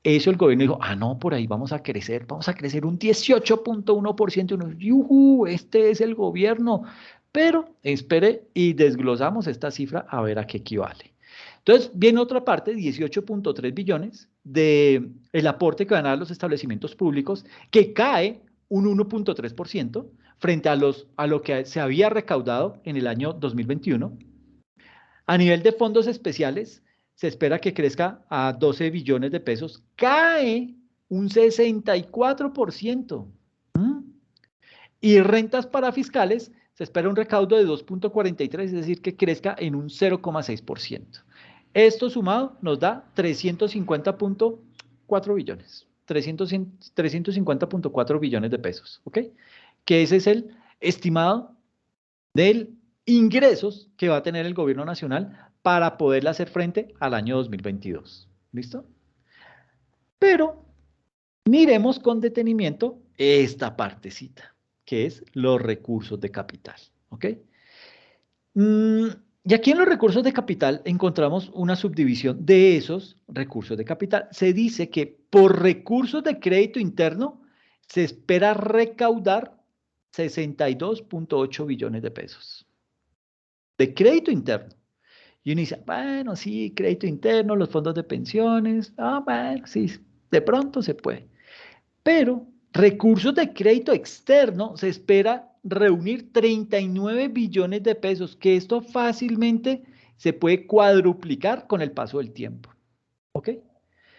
eso el gobierno dijo, ah, no, por ahí vamos a crecer un 18.1%, y uno, ¡yujú! Este es el gobierno, pero espere y desglosamos esta cifra a ver a qué equivale. Entonces, viene otra parte, 18.3 billones de el aporte que van a dar los establecimientos públicos, que cae un 1.3% frente a lo que se había recaudado en el año 2021. A nivel de fondos especiales, se espera que crezca a 12 billones de pesos, cae un 64%. Y rentas para fiscales, se espera un recaudo de 2.43, es decir, que crezca en un 0.6%. Esto sumado nos da 350.4 billones, 350.4 billones de pesos, ¿ok? Que ese es el estimado del ingresos que va a tener el gobierno nacional para poderle hacer frente al año 2022. ¿Listo? Pero miremos con detenimiento esta partecita, que es los recursos de capital. ¿Ok? Y aquí en los recursos de capital encontramos una subdivisión de esos recursos de capital. Se dice que por recursos de crédito interno se espera recaudar 62.8 billones de pesos de crédito interno. Y uno dice, bueno, sí, crédito interno, los fondos de pensiones, bueno, sí, de pronto se puede. Pero recursos de crédito externo se espera reunir 39 billones de pesos, que esto fácilmente se puede cuadruplicar con el paso del tiempo. ¿Ok?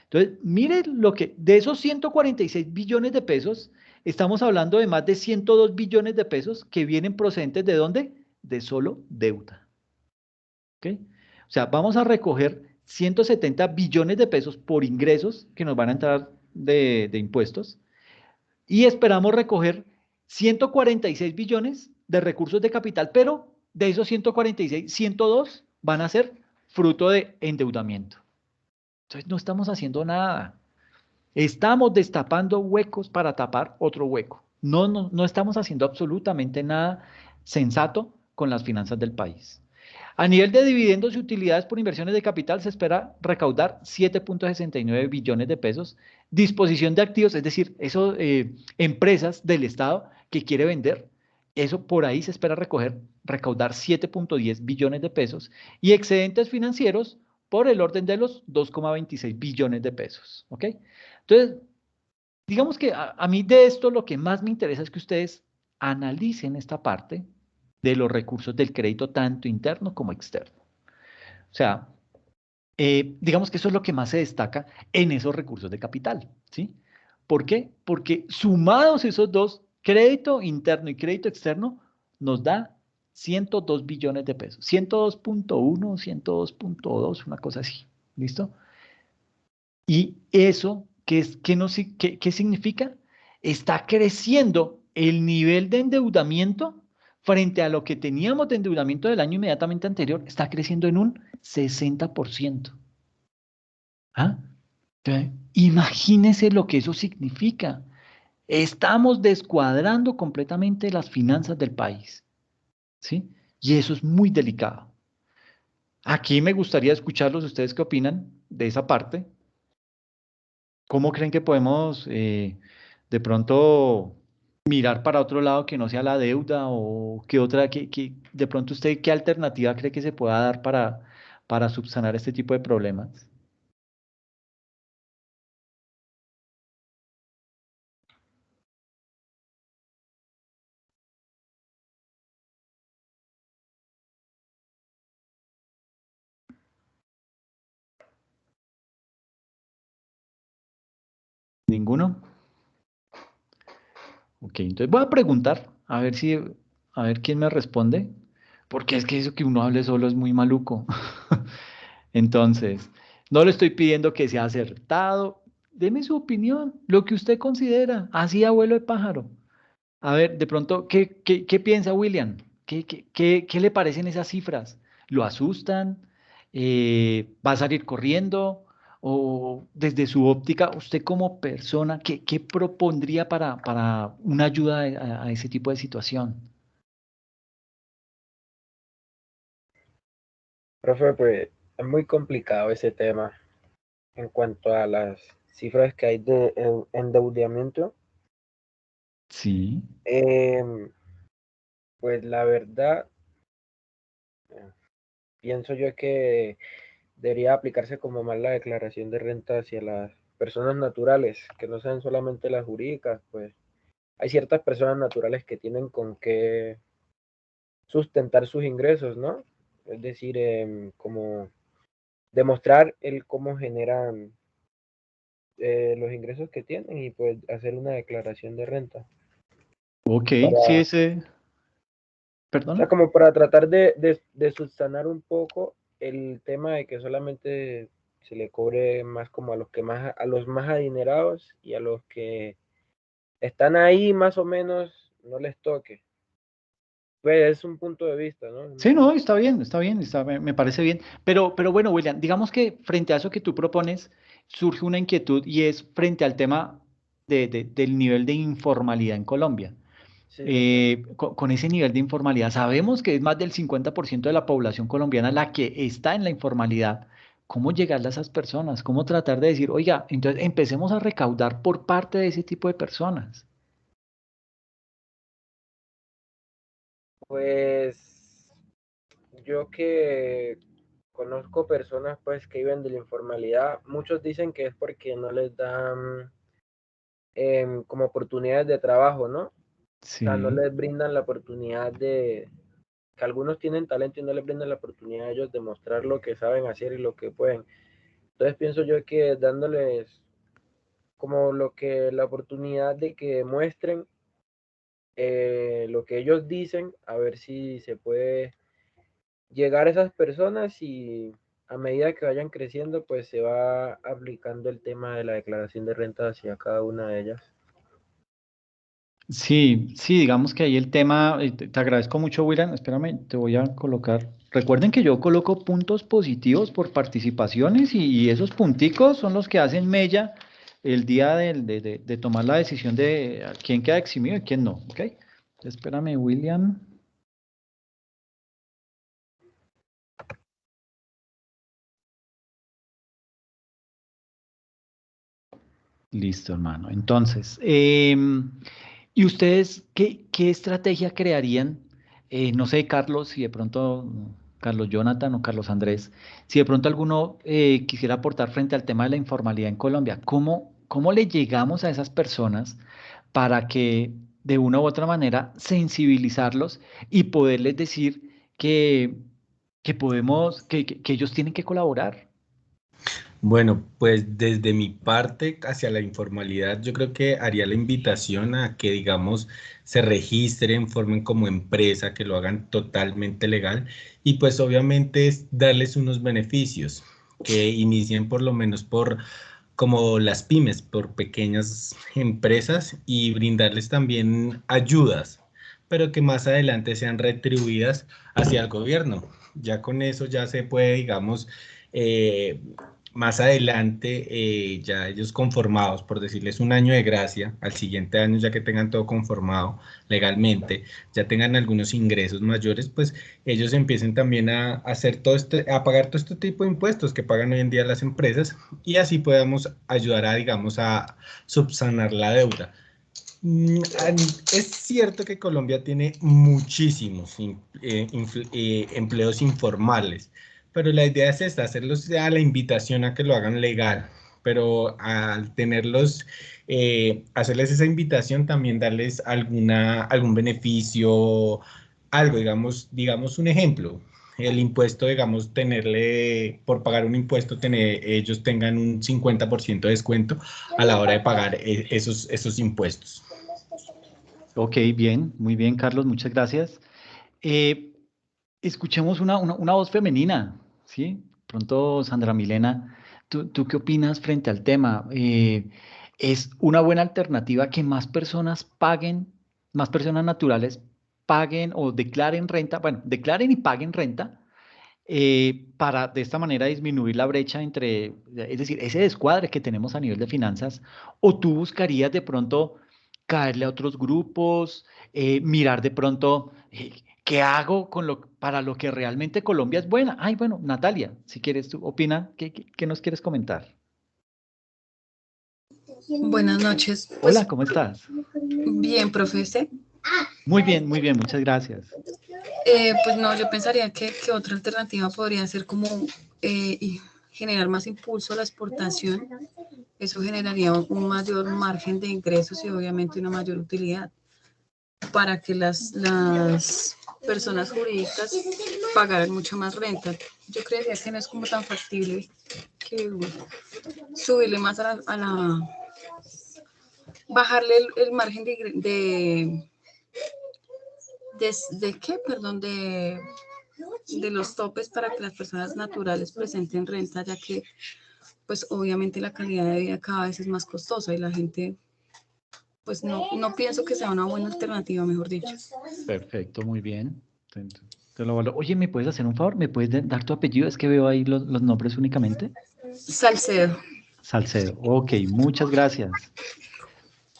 Entonces, miren lo que, de esos 146 billones de pesos, estamos hablando de más de 102 billones de pesos que vienen procedentes ¿de dónde? De solo deuda. ¿Ok? O sea, vamos a recoger 170 billones de pesos por ingresos que nos van a entrar de impuestos y esperamos recoger 146 billones de recursos de capital, pero de esos 146, 102 van a ser fruto de endeudamiento. Entonces no estamos haciendo nada. Estamos destapando huecos para tapar otro hueco. No estamos haciendo absolutamente nada sensato con las finanzas del país. A nivel de dividendos y utilidades por inversiones de capital, se espera recaudar 7.69 billones de pesos. Disposición de activos, es decir, eso, empresas del Estado que quiere vender, eso por ahí se espera recaudar 7.10 billones de pesos. Y excedentes financieros por el orden de los 2.26 billones de pesos. ¿Ok? Entonces, digamos que a mí de esto lo que más me interesa es que ustedes analicen esta parte de los recursos del crédito, tanto interno como externo. O sea, digamos que eso es lo que más se destaca en esos recursos de capital, ¿sí? ¿Por qué? Porque sumados esos dos, crédito interno y crédito externo, nos da 102 billones de pesos. 102.1, 102.2, una cosa así. ¿Listo? Y eso, ¿qué significa? Está creciendo el nivel de endeudamiento frente a lo que teníamos de endeudamiento del año inmediatamente anterior, está creciendo en un 60%. ¿Ah? Imagínese lo que eso significa. Estamos descuadrando completamente las finanzas del país, ¿sí? Y eso es muy delicado. Aquí me gustaría escucharlos, ¿ustedes qué opinan de esa parte? ¿Cómo creen que podemos de pronto mirar para otro lado que no sea la deuda o qué otra, de pronto usted qué alternativa cree que se pueda dar para subsanar este tipo de problemas? ¿Ninguno? Ok, entonces voy a preguntar, a ver quién me responde, porque es que eso que uno hable solo es muy maluco. Entonces, no le estoy pidiendo que sea acertado, deme su opinión, lo que usted considera, así abuelo de pájaro. A ver, de pronto, ¿qué piensa William? ¿Qué le parecen esas cifras? ¿Lo asustan? ¿Va a salir corriendo? O desde su óptica, usted como persona, ¿qué propondría para una ayuda a ese tipo de situación? Profe, pues es muy complicado ese tema en cuanto a las cifras que hay de endeudamiento. Sí, Pues la verdad, pienso yo que debería aplicarse como más la declaración de renta hacia las personas naturales, que no sean solamente las jurídicas, pues hay ciertas personas naturales que tienen con qué sustentar sus ingresos, ¿no? Es decir, como demostrar el cómo generan los ingresos que tienen y pues hacer una declaración de renta. ok, sí, Para, o sea, perdón. como para tratar de subsanar un poco el tema de que solamente se le cobre más como a los que más, a los más adinerados y a los que están ahí más o menos no les toque. Pues es un punto de vista, ¿no? Sí, no, está bien, me parece bien. Pero bueno, William, digamos que frente a eso que tú propones, surge una inquietud y es frente al tema del nivel de informalidad en Colombia. Sí, señor. Con ese nivel de informalidad, sabemos que es más del 50% de la población colombiana la que está en la informalidad. ¿Cómo llegarle a esas personas? ¿Cómo tratar de decir, oiga, entonces empecemos a recaudar por parte de ese tipo de personas? Pues yo que conozco personas pues que viven de la informalidad, muchos dicen que es porque no les dan como oportunidades de trabajo, ¿no? O sea, no Sí, les brindan la oportunidad de, que algunos tienen talento y no les brindan la oportunidad a ellos de mostrar lo que saben hacer y lo que pueden. Entonces pienso yo que dándoles como lo que la oportunidad de que muestren lo que ellos dicen, a ver si se puede llegar a esas personas y a medida que vayan creciendo, pues se va aplicando el tema de la declaración de renta hacia cada una de ellas. sí, sí, digamos que ahí el tema, te agradezco mucho, William. Espérame, te voy a colocar. Recuerden que yo coloco puntos positivos por participaciones y esos punticos son los que hacen mella el día de tomar la decisión de quién queda eximido y quién no, ¿ok? Espérame, William. Listo, hermano. Entonces, ¿y ustedes qué estrategia crearían? No sé, Carlos, si de pronto Carlos Jonathan o Carlos Andrés, si de pronto alguno quisiera aportar frente al tema de la informalidad en Colombia, ¿cómo le llegamos a esas personas para que de una u otra manera sensibilizarlos y poderles decir que podemos, que ellos tienen que colaborar? Bueno, pues desde mi parte hacia la informalidad, yo creo que haría la invitación a que, digamos, se registren, formen como empresa, que lo hagan totalmente legal y pues obviamente es darles unos beneficios, que inicien por lo menos por como las pymes, por pequeñas empresas y brindarles también ayudas, pero que más adelante sean retribuidas hacia el gobierno. Ya con eso ya se puede, digamos, eh, más adelante, ya ellos conformados, por decirles un año de gracia, al siguiente año ya que tengan todo conformado legalmente, ya tengan algunos ingresos mayores, pues ellos empiecen también a hacer todo a pagar todo este tipo de impuestos que pagan hoy en día las empresas y así podamos ayudar a, digamos, a subsanar la deuda. Es cierto que Colombia tiene muchísimos empleos informales, pero la idea es esta, hacerlos a la invitación a que lo hagan legal, pero al tenerlos, hacerles esa invitación también darles algún beneficio, algo, digamos un ejemplo. El impuesto, digamos, por pagar un impuesto, ellos tengan un 50% de descuento a la hora de pagar esos impuestos. Ok, bien, muy bien, Carlos, muchas gracias. Eh, Escuchemos una voz femenina, ¿sí? Pronto, Sandra Milena, ¿tú qué opinas frente al tema? ¿Es una buena alternativa que más personas paguen, más personas naturales paguen o declaren renta, bueno, declaren y paguen renta para de esta manera disminuir la brecha entre, es decir, ese descuadre que tenemos a nivel de finanzas, o tú buscarías de pronto caerle a otros grupos, mirar de pronto qué hago para lo que realmente Colombia es buena? Ay, bueno, Natalia, si quieres, tú opina, ¿qué nos quieres comentar? Buenas noches. Hola, Pues ¿cómo estás? bien, profe. Muy bien, muchas gracias. Pues no, yo pensaría que otra alternativa podría ser como generar más impulso a la exportación. Eso generaría un mayor margen de ingresos y obviamente una mayor utilidad para que las personas jurídicas pagaran mucho más renta. Yo creería que no es como tan factible que subirle más bajarle el margen ¿de qué? Perdón, de los topes para que las personas naturales presenten renta, ya que pues obviamente la calidad de vida cada vez es más costosa y la gente pues no pienso que sea una buena alternativa, mejor dicho. Perfecto, muy bien. Te lo valoro. Oye, ¿me puedes hacer un favor? ¿Me puedes dar tu apellido? Es que veo ahí los nombres únicamente. Salcedo. Salcedo. Ok, muchas gracias.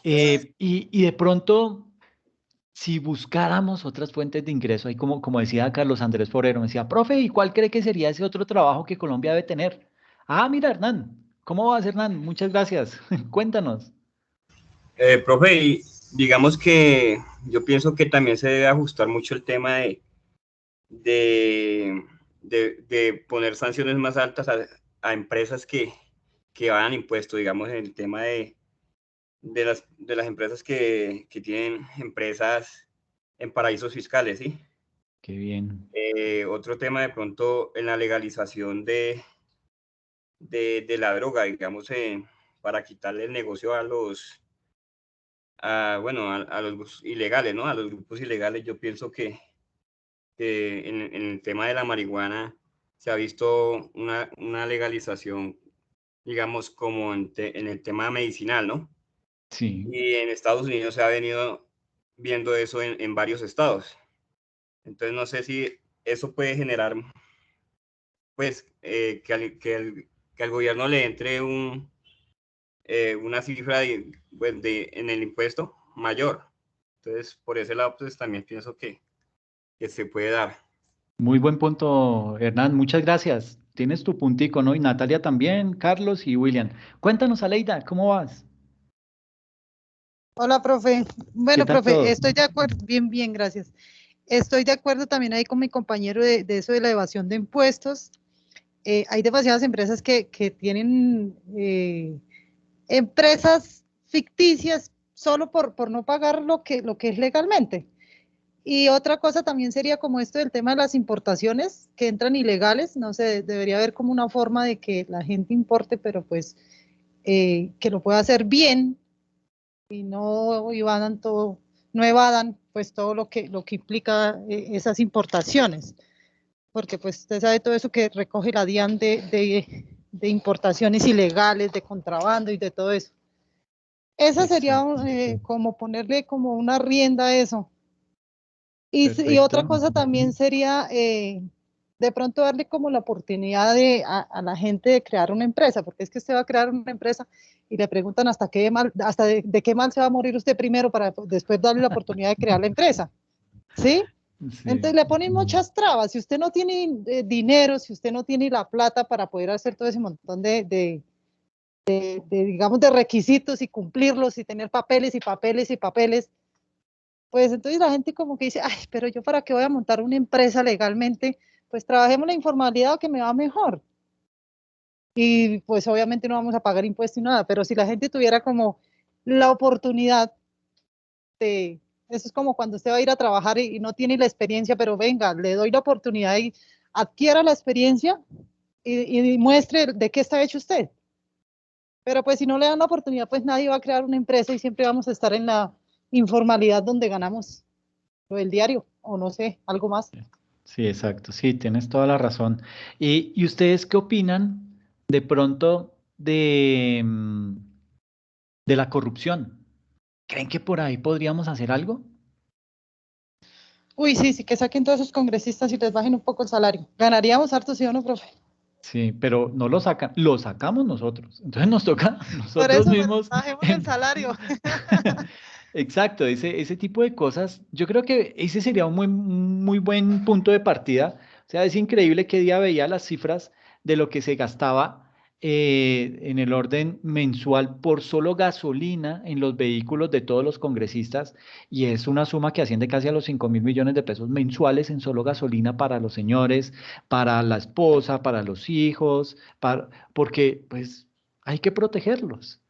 Y de pronto, si buscáramos otras fuentes de ingreso, ahí como decía Carlos Andrés Forero, me decía, profe, ¿y cuál cree que sería ese otro trabajo que Colombia debe tener? Ah, mira, Hernán. ¿Cómo vas, Hernán? Muchas gracias. Cuéntanos. Profe, y digamos que yo pienso que también se debe ajustar mucho el tema de poner sanciones más altas a empresas que van impuestos, digamos, en el tema de las empresas que tienen empresas en paraísos fiscales, ¿sí? Qué bien. Otro tema de pronto en la legalización de la droga, digamos, para quitarle el negocio a los ilegales, ¿no? A los grupos ilegales, yo pienso que en el tema de la marihuana se ha visto una legalización, digamos, como en el tema medicinal, ¿no? Sí. Y en Estados Unidos se ha venido viendo eso en varios estados. Entonces, no sé si eso puede generar, pues, que al gobierno le entre una cifra pues, en el impuesto mayor. Entonces, por ese lado, pues también pienso que se puede dar. Muy buen punto, Hernán. Muchas gracias. Tienes tu puntico, ¿no? Y Natalia también, Carlos y William. Cuéntanos, Aleida, ¿cómo vas? Hola, profe. ¿Qué Bueno, tal profe, todo? estoy de acuerdo. Bien, bien, gracias. Estoy de acuerdo también ahí con mi compañero de eso de la evasión de impuestos. Hay demasiadas empresas que tienen empresas ficticias solo por no pagar lo que es legalmente. Y otra cosa también sería como esto del tema de las importaciones que entran ilegales, no sé, debería haber como una forma de que la gente importe, pero pues que lo pueda hacer bien y no evadan todo, no evadan pues todo lo que implica esas importaciones, porque pues usted sabe todo eso que recoge la DIAN de importaciones ilegales, de contrabando y de todo eso. Esa sería como ponerle como una rienda a eso. Y otra cosa también sería de pronto darle como la oportunidad a la gente de crear una empresa, porque es que usted va a crear una empresa y le preguntan hasta de qué mal se va a morir usted primero para después darle la oportunidad de crear la empresa. ¿Sí? Entonces le ponen muchas trabas. Si usted no tiene dinero, si usted no tiene la plata para poder hacer todo ese montón digamos, de requisitos y cumplirlos y tener papeles y papeles y papeles, pues entonces la gente como que dice, ay, pero yo para qué voy a montar una empresa legalmente, pues trabajemos la informalidad que me va mejor. Y pues obviamente no vamos a pagar impuestos y nada, pero si la gente tuviera como la oportunidad de, eso es como cuando usted va a ir a trabajar y no tiene la experiencia, pero venga, le doy la oportunidad y adquiera la experiencia y muestre de qué está hecho usted. Pero pues si no le dan la oportunidad, pues nadie va a crear una empresa y siempre vamos a estar en la informalidad donde ganamos lo del diario, o no sé, algo más. Sí, exacto, sí, tienes toda la razón. ¿Y ustedes qué opinan de pronto de la corrupción? ¿Creen que por ahí podríamos hacer algo? Uy, sí, que saquen todos esos congresistas y les bajen un poco el salario. Ganaríamos harto, ¿sí o no, profe? Sí, pero no lo sacan, lo sacamos nosotros. Entonces nos toca Por nosotros eso, pues, mismos. bajemos el salario. Exacto, ese tipo de cosas, yo creo que ese sería un muy buen punto de partida. O sea, es increíble que día veía las cifras de lo que se gastaba en el orden mensual por solo gasolina en los vehículos de todos los congresistas, y es una suma que asciende casi a los 5.000 millones de pesos mensuales en solo gasolina para los señores, para la esposa, para los hijos, porque pues hay que protegerlos.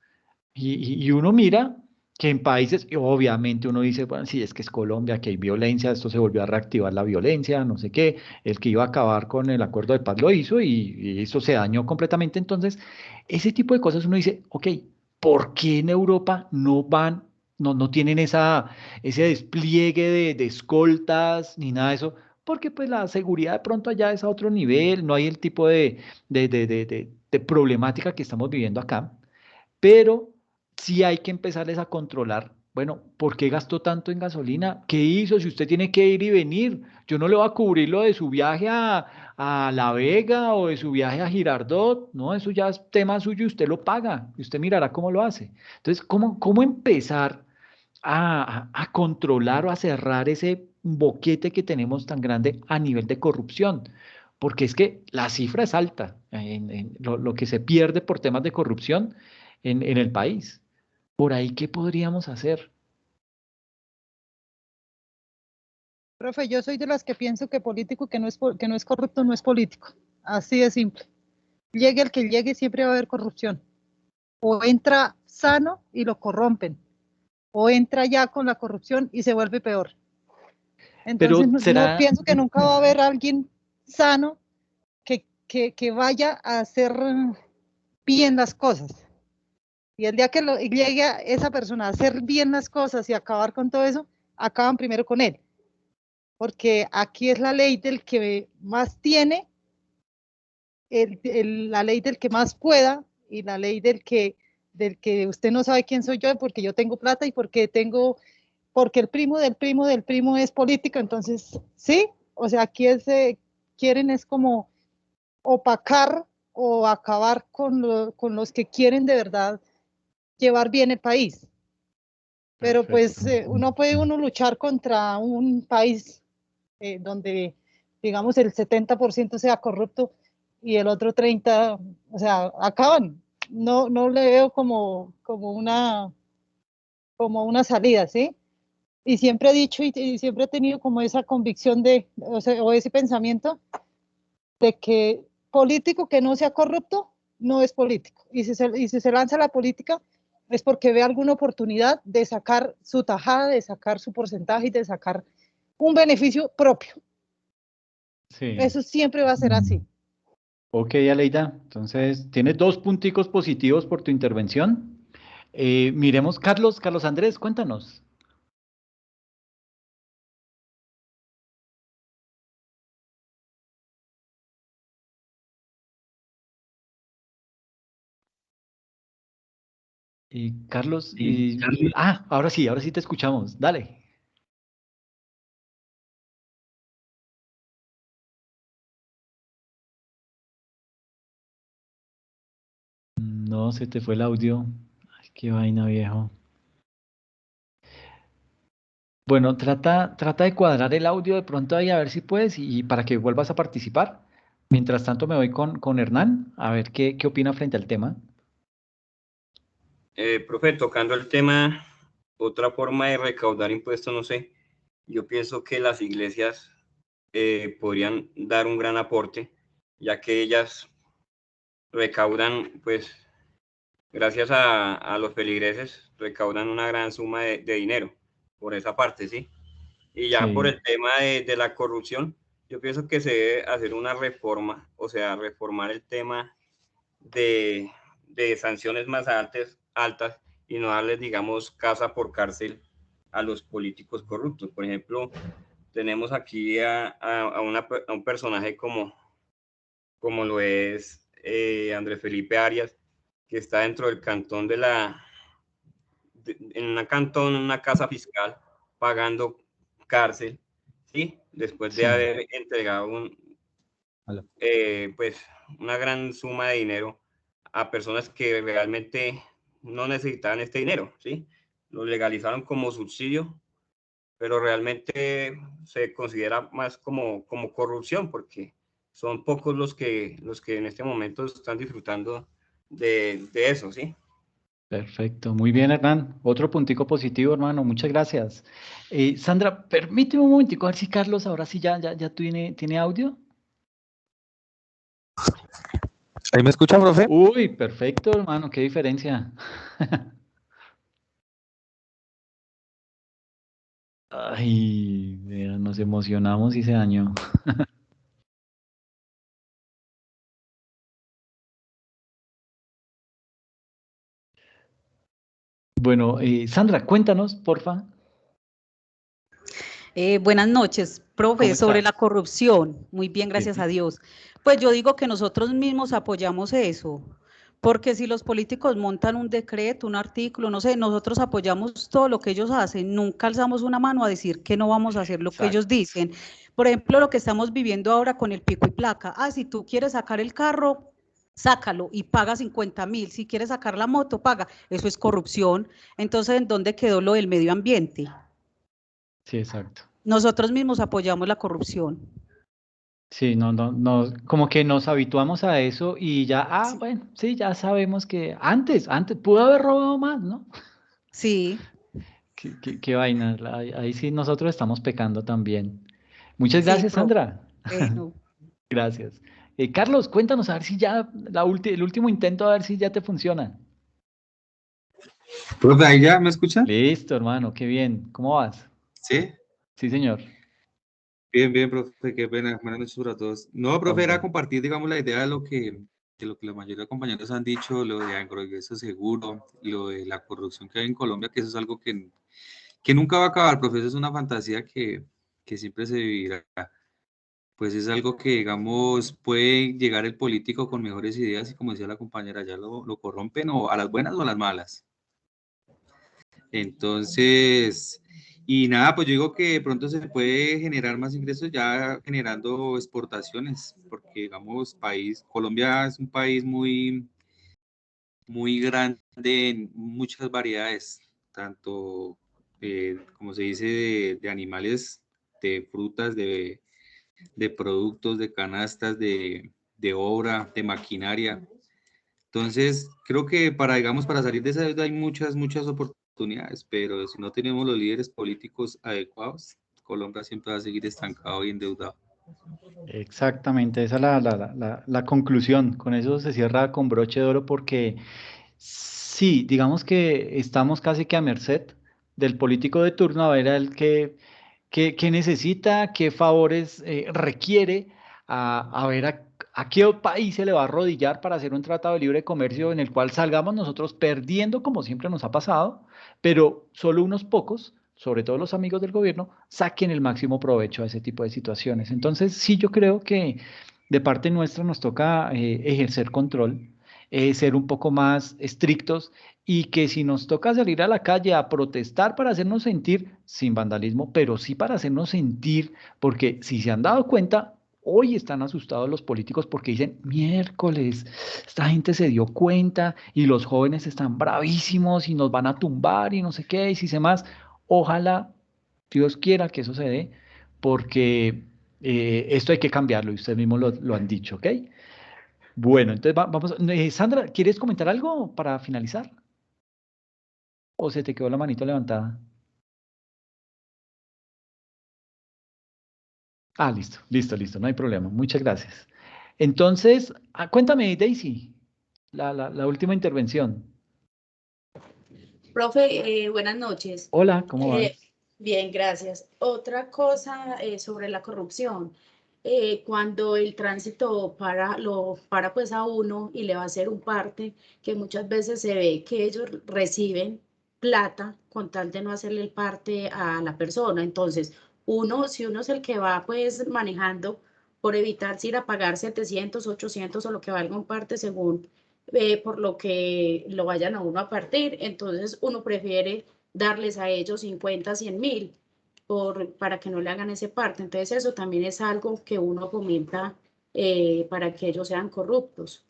Y uno mira que en países, y obviamente uno dice, bueno, sí, es que es Colombia, que hay violencia, esto se volvió a reactivar la violencia, no sé qué, el que iba a acabar con el acuerdo de paz lo hizo y eso se dañó completamente. Entonces, ese tipo de cosas uno dice, ok, ¿por qué en Europa no van, no tienen ese despliegue de escoltas ni nada de eso? Porque pues la seguridad de pronto allá es a otro nivel, no hay el tipo de problemática que estamos viviendo acá, pero sí hay que empezarles a controlar. Bueno, ¿por qué gastó tanto en gasolina? ¿Qué hizo? Si usted tiene que ir y venir, yo no le voy a cubrir lo de su viaje a La Vega o de su viaje a Girardot, no, eso ya es tema suyo y usted lo paga y usted mirará cómo lo hace. Entonces, ¿cómo empezar a controlar o a cerrar ese boquete que tenemos tan grande a nivel de corrupción? Porque es que la cifra es alta en lo que se pierde por temas de corrupción en el país. Por ahí, ¿qué podríamos hacer? Profe, yo soy de las que pienso que político que no es corrupto no es político. Así de simple. Llegue el que llegue, siempre va a haber corrupción. O entra sano y lo corrompen, o entra ya con la corrupción y se vuelve peor. Entonces, Pero no será, pienso que nunca va a haber alguien sano que vaya a hacer bien las cosas. Y el día que llegue a esa persona a hacer bien las cosas y acabar con todo eso, acaban primero con él. Porque aquí es la ley del que más tiene, la ley del que más pueda y la ley del que usted no sabe quién soy yo porque yo tengo plata y porque el primo del primo del primo es político. Entonces, sí, o sea, aquí quieren es como opacar o acabar con los que quieren de verdad llevar bien el país. Pero pues perfecto. uno puede luchar contra un país donde, digamos, el 70% sea corrupto y el otro 30%, o sea, acaban. No le veo como una salida, ¿sí? Y siempre he dicho y siempre he tenido como esa convicción o ese pensamiento de que político que no sea corrupto no es político. Y si se lanza a la política es porque ve alguna oportunidad de sacar su tajada, de sacar su porcentaje y de sacar un beneficio propio. Sí. Eso siempre va a ser así. Ok, Aleida, entonces tienes 2 punticos positivos por tu intervención. Miremos, Carlos Andrés, cuéntanos. Carlos, ahora sí te escuchamos, dale. No, se te fue el audio. Ay, qué vaina, viejo. Bueno, trata de cuadrar el audio de pronto ahí a ver si puedes y para que vuelvas a participar. Mientras tanto me voy con Hernán a ver qué opina frente al tema. Profe, tocando el tema, otra forma de recaudar impuestos, no sé, yo pienso que las iglesias podrían dar un gran aporte, ya que ellas recaudan, pues, gracias a los feligreses, recaudan una gran suma de dinero por esa parte, ¿sí? Y ya por Sí, el tema de la corrupción, yo pienso que se debe hacer una reforma, o sea, reformar el tema de sanciones más altas y no darles, digamos, casa por cárcel a los políticos corruptos. Por ejemplo, tenemos aquí a un personaje como lo es Andrés Felipe Arias, que está dentro del cantón en una cantón, una casa fiscal, pagando cárcel, ¿sí? Después de sí. haber entregado Hola. pues una gran suma de dinero a personas que realmente no necesitaban este dinero, ¿sí? Lo legalizaron como subsidio, pero realmente se considera más como corrupción porque son pocos los que en este momento están disfrutando de eso, ¿sí? Perfecto, muy bien, Hernán. Otro puntico positivo, hermano, muchas gracias. Sandra, permíteme un momentico a ver si Carlos ahora sí ya tiene audio. ¿Ahí me escucha, profe? Uy, perfecto, hermano, qué diferencia. Ay, vea, nos emocionamos y se dañó. Bueno, Sandra, cuéntanos, porfa. Buenas noches, ¿Cómo profe, sobre la estás? corrupción. Muy bien, gracias a Dios. Pues yo digo que nosotros mismos apoyamos eso, porque si los políticos montan un decreto, un artículo, no sé, nosotros apoyamos todo lo que ellos hacen, nunca alzamos una mano a decir que no vamos a hacer lo que ellos Exacto. dicen. Por ejemplo, lo que estamos viviendo ahora con el pico y placa. Si tú quieres sacar el carro, sácalo y paga 50.000. Si quieres sacar la moto, paga. Eso es corrupción. Entonces, ¿en dónde quedó lo del medio ambiente? Sí, exacto. Nosotros mismos apoyamos la corrupción. Sí, no, como que nos habituamos a eso y ya, Sí. bueno, sí, ya sabemos que antes pudo haber robado más, ¿no? Sí. Qué vaina, ahí sí nosotros estamos pecando también. Muchas Sí, gracias, profe. Sandra. Bueno. Gracias. Carlos, cuéntanos a ver si ya el último intento, a ver si ya te funciona. Profe, ¿ahí ya me escucha? Listo, hermano, qué bien. ¿Cómo vas? Sí. Sí, señor. Bien, profe, qué pena. Buenas noches para todos. No, profe, era Hombre. compartir, digamos, la idea de lo que la mayoría de compañeros han dicho, lo de agroingreso seguro, lo de la corrupción que hay en Colombia, que eso es algo que nunca va a acabar, profe, eso es una fantasía que siempre se vivirá. Pues es algo que, digamos, puede llegar el político con mejores ideas y como decía la compañera, ya lo corrompen o a las buenas o a las malas. Entonces, y nada, pues yo digo que de pronto se puede generar más ingresos ya generando exportaciones, porque digamos, Colombia es un país muy grande en muchas variedades, tanto, como se dice, de animales, de frutas, de productos, de canastas, de obra, de maquinaria. Entonces, creo que para salir de esa deuda hay muchas oportunidades, pero si no tenemos los líderes políticos adecuados, Colombia siempre va a seguir estancado y endeudado. Exactamente, esa es la conclusión. Con eso se cierra con broche de oro porque sí, digamos que estamos casi que a merced del político de turno a ver el que qué necesita, qué favores requiere, a ver a qué país se le va a arrodillar para hacer un tratado de libre comercio en el cual salgamos nosotros perdiendo, como siempre nos ha pasado, pero solo unos pocos, sobre todo los amigos del gobierno, saquen el máximo provecho a ese tipo de situaciones. Entonces, sí, yo creo que de parte nuestra nos toca ejercer control, ser un poco más estrictos y que si nos toca salir a la calle a protestar para hacernos sentir, sin vandalismo, pero sí para hacernos sentir, porque si se han dado cuenta, hoy están asustados los políticos porque dicen, miércoles, esta gente se dio cuenta y los jóvenes están bravísimos y nos van a tumbar y no sé qué, y si sé más. Ojalá Dios quiera que eso se dé, porque esto hay que cambiarlo y ustedes mismos lo han dicho, ¿ok? Bueno, entonces vamos. Sandra, ¿quieres comentar algo para finalizar? ¿O se te quedó la manito levantada? Ah, listo, listo, listo, no hay problema. Muchas gracias. Entonces, cuéntame, Daisy, la última intervención. Profe, buenas noches. Hola, ¿cómo vas? Bien, gracias. Otra cosa sobre la corrupción. Cuando el tránsito lo para pues a uno y le va a hacer un parte, que muchas veces se ve que ellos reciben plata con tal de no hacerle el parte a la persona. Entonces, si uno es el que va pues manejando por evitar ir a pagar 700, 800 o lo que valga un parte según por lo que lo vayan a uno a partir, entonces uno prefiere darles a ellos 50, 100.000 para que no le hagan ese parte. Entonces eso también es algo que uno fomenta para que ellos sean corruptos.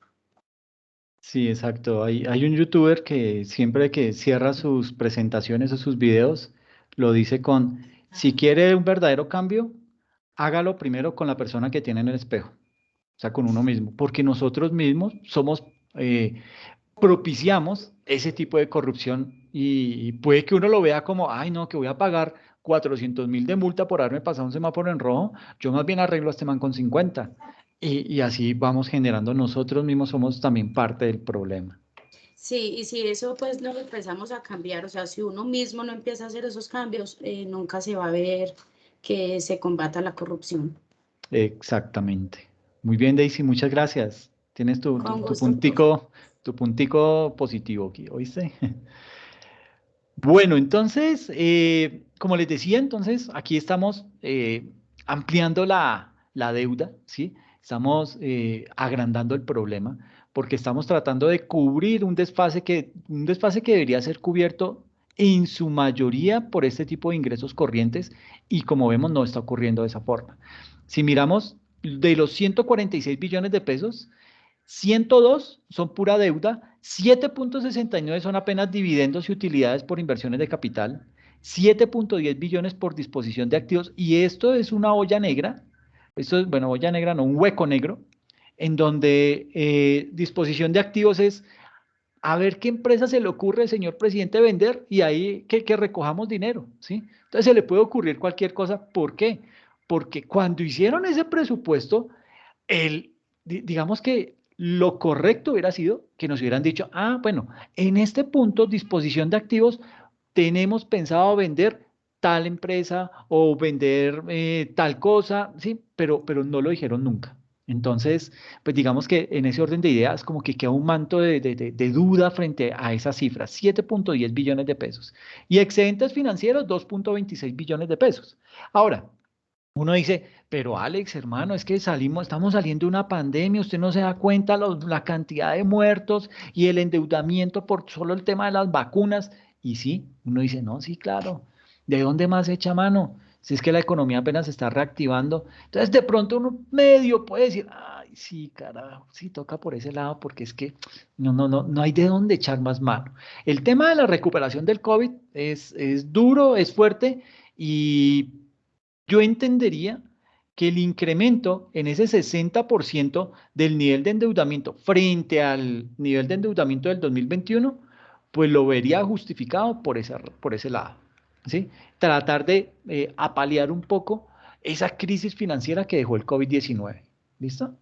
Sí, exacto. Hay un youtuber que siempre que cierra sus presentaciones o sus videos, lo dice con, si quiere un verdadero cambio, hágalo primero con la persona que tiene en el espejo, o sea, con uno mismo, porque nosotros mismos propiciamos ese tipo de corrupción y puede que uno lo vea como, ay, no, que voy a pagar 400.000 de multa por haberme pasado un semáforo en rojo, yo más bien arreglo a este man con 50. Y así vamos generando, nosotros mismos somos también parte del problema. Sí, y si eso pues no lo empezamos a cambiar, o sea, si uno mismo no empieza a hacer esos cambios, nunca se va a ver que se combata la corrupción. Exactamente. Muy bien, Daisy, muchas gracias. Tienes Con gusto, profe. tu puntico positivo aquí, ¿oíste? Bueno, entonces, como les decía, entonces aquí estamos ampliando la deuda, ¿sí? Estamos agrandando el problema porque estamos tratando de cubrir un desfase que debería ser cubierto en su mayoría por este tipo de ingresos corrientes y como vemos no está ocurriendo de esa forma. Si miramos de los 146 billones de pesos, 102 son pura deuda, 7.69 son apenas dividendos y utilidades por inversiones de capital, 7.10 billones por disposición de activos, y esto es una olla negra, esto es, bueno, olla negra no, un hueco negro, en donde disposición de activos es a ver qué empresa se le ocurre al señor presidente vender y ahí que recojamos dinero, ¿sí? Entonces se le puede ocurrir cualquier cosa, ¿por qué? Porque cuando hicieron ese presupuesto, digamos que lo correcto hubiera sido que nos hubieran dicho, bueno, en este punto, disposición de activos, tenemos pensado vender tal empresa o vender tal cosa, ¿sí? Pero no lo dijeron nunca. Entonces, pues digamos que en ese orden de ideas como que queda un manto de duda frente a esas cifras, 7.10 billones de pesos. Y excedentes financieros, 2.26 billones de pesos. Ahora, uno dice, pero Alex, hermano, es que estamos saliendo de una pandemia, usted no se da cuenta la cantidad de muertos y el endeudamiento por solo el tema de las vacunas. Y sí, uno dice, no, sí, claro, ¿de dónde más echa mano? Si es que la economía apenas se está reactivando. Entonces, de pronto uno medio puede decir, ay, sí, carajo, sí, toca por ese lado, porque es que no hay de dónde echar más mano. El tema de la recuperación del COVID es duro, es fuerte y yo entendería que el incremento en ese 60% del nivel de endeudamiento frente al nivel de endeudamiento del 2021, pues lo vería justificado por ese lado, ¿sí? Tratar de apalear un poco esa crisis financiera que dejó el COVID-19. ¿Listo?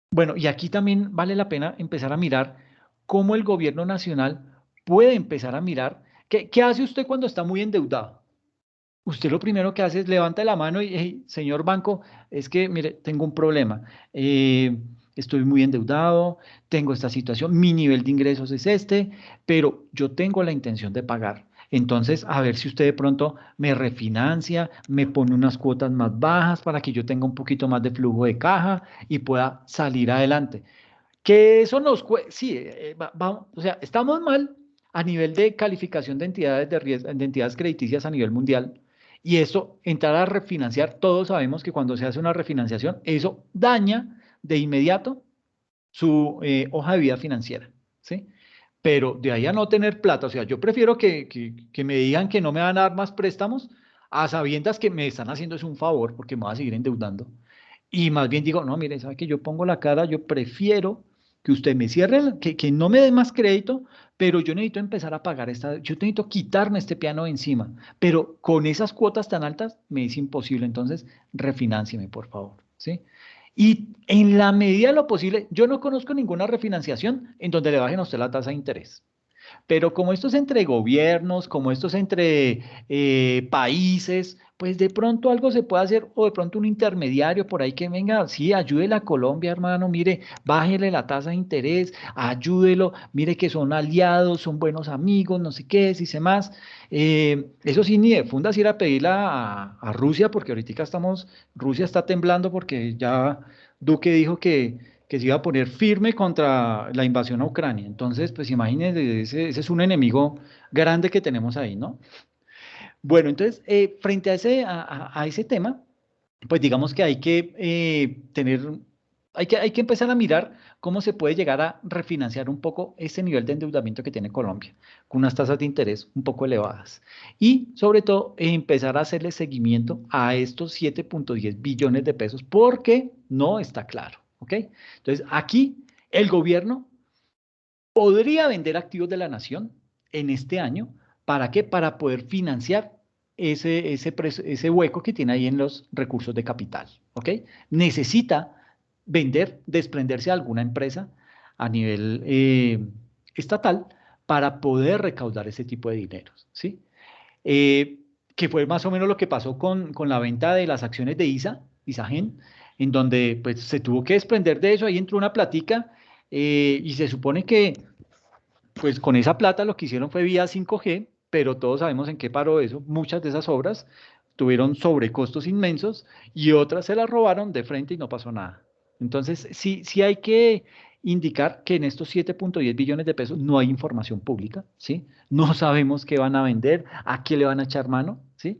Bueno, y aquí también vale la pena empezar a mirar cómo el gobierno nacional puede empezar a mirar ¿Qué hace usted cuando está muy endeudado? Usted lo primero que hace es levanta la mano y, hey, señor banco, es que, mire, tengo un problema. Estoy muy endeudado, tengo esta situación, mi nivel de ingresos es este, pero yo tengo la intención de pagar. Entonces, a ver si usted de pronto me refinancia, me pone unas cuotas más bajas para que yo tenga un poquito más de flujo de caja y pueda salir adelante. Que eso nos sí, o sea, estamos mal a nivel de calificación de entidades de riesgo, de entidades crediticias a nivel mundial. Y eso, entrar a refinanciar, todos sabemos que cuando se hace una refinanciación, eso daña de inmediato su hoja de vida financiera, ¿sí? Pero de ahí a no tener plata, o sea, yo prefiero que me digan que no me van a dar más préstamos a sabiendas que me están haciendo es un favor porque me voy a seguir endeudando. Y más bien digo, no, mire, sabe que yo pongo la cara, yo prefiero que usted me cierre, que no me dé más crédito, pero yo necesito empezar a pagar yo necesito quitarme este piano de encima, pero con esas cuotas tan altas me es imposible, entonces refináncieme, por favor, ¿sí? Y en la medida de lo posible, yo no conozco ninguna refinanciación en donde le bajen a usted la tasa de interés. Pero como esto es entre gobiernos, como esto es entre países, pues de pronto algo se puede hacer o de pronto un intermediario por ahí que venga, sí, ayúdele a Colombia, hermano, mire, bájele la tasa de interés, ayúdelo, mire que son aliados, son buenos amigos, no sé qué, si sé más. Eso sí, ni de fundas ir a pedirla a Rusia, porque ahorita Rusia está temblando porque ya Duque dijo que se iba a poner firme contra la invasión a Ucrania. Entonces, pues imagínense, ese es un enemigo grande que tenemos ahí, ¿no? Bueno, entonces, frente a ese tema, pues digamos que hay que hay que empezar a mirar cómo se puede llegar a refinanciar un poco ese nivel de endeudamiento que tiene Colombia, con unas tasas de interés un poco elevadas. Y sobre todo, empezar a hacerle seguimiento a estos 7.10 billones de pesos, porque no está claro, ¿ok? Entonces, aquí el gobierno podría vender activos de la nación en este año. ¿Para qué? Para poder financiar ese hueco que tiene ahí en los recursos de capital, ¿ok? Necesita vender, desprenderse de alguna empresa a nivel estatal para poder recaudar ese tipo de dineros, ¿sí? Que fue más o menos lo que pasó con la venta de las acciones de Isagen, en donde pues se tuvo que desprender de eso, ahí entró una platica y se supone que pues con esa plata lo que hicieron fue vía 5G, pero todos sabemos en qué paró eso. Muchas de esas obras tuvieron sobrecostos inmensos y otras se las robaron de frente y no pasó nada. Entonces, sí hay que indicar que en estos 7.10 billones de pesos no hay información pública, ¿sí? No sabemos qué van a vender, a qué le van a echar mano, ¿sí?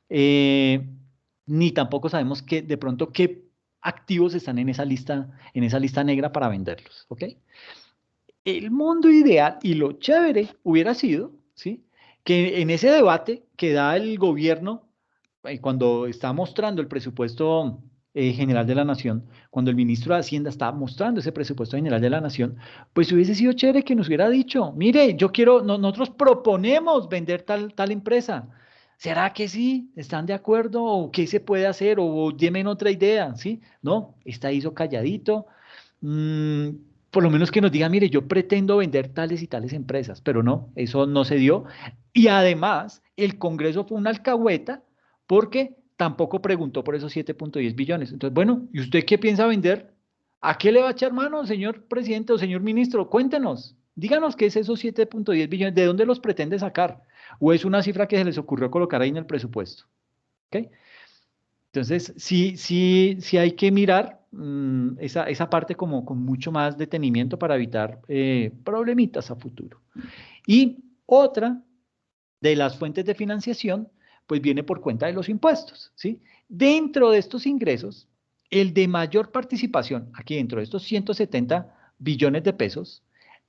Ni tampoco sabemos de pronto qué activos están en esa lista negra para venderlos, ¿ok? El mundo ideal y lo chévere hubiera sido, ¿sí? Que en ese debate que da el gobierno, cuando está mostrando el presupuesto general de la nación, cuando el ministro de Hacienda está mostrando ese presupuesto general de la nación, pues hubiese sido chévere que nos hubiera dicho, mire, nosotros proponemos vender tal empresa. ¿Será que sí? ¿Están de acuerdo? ¿O qué se puede hacer? ¿O denme otra idea? ¿Sí? No, está hizo calladito. Mm, por lo menos que nos diga, mire, yo pretendo vender tales y tales empresas, pero no, eso no se dio. Y además, el Congreso fue una alcahueta porque tampoco preguntó por esos 7.10 billones. Entonces, bueno, ¿y usted qué piensa vender? ¿A qué le va a echar mano, señor presidente o señor ministro? Cuéntenos, díganos qué es esos 7.10 billones, ¿de dónde los pretende sacar? ¿O es una cifra que se les ocurrió colocar ahí en el presupuesto? ¿Ok? Entonces, sí hay que mirar esa parte como con mucho más detenimiento para evitar problemitas a futuro. Y otra de las fuentes de financiación, pues viene por cuenta de los impuestos, ¿sí? Dentro de estos ingresos, el de mayor participación, aquí dentro de estos 170 billones de pesos,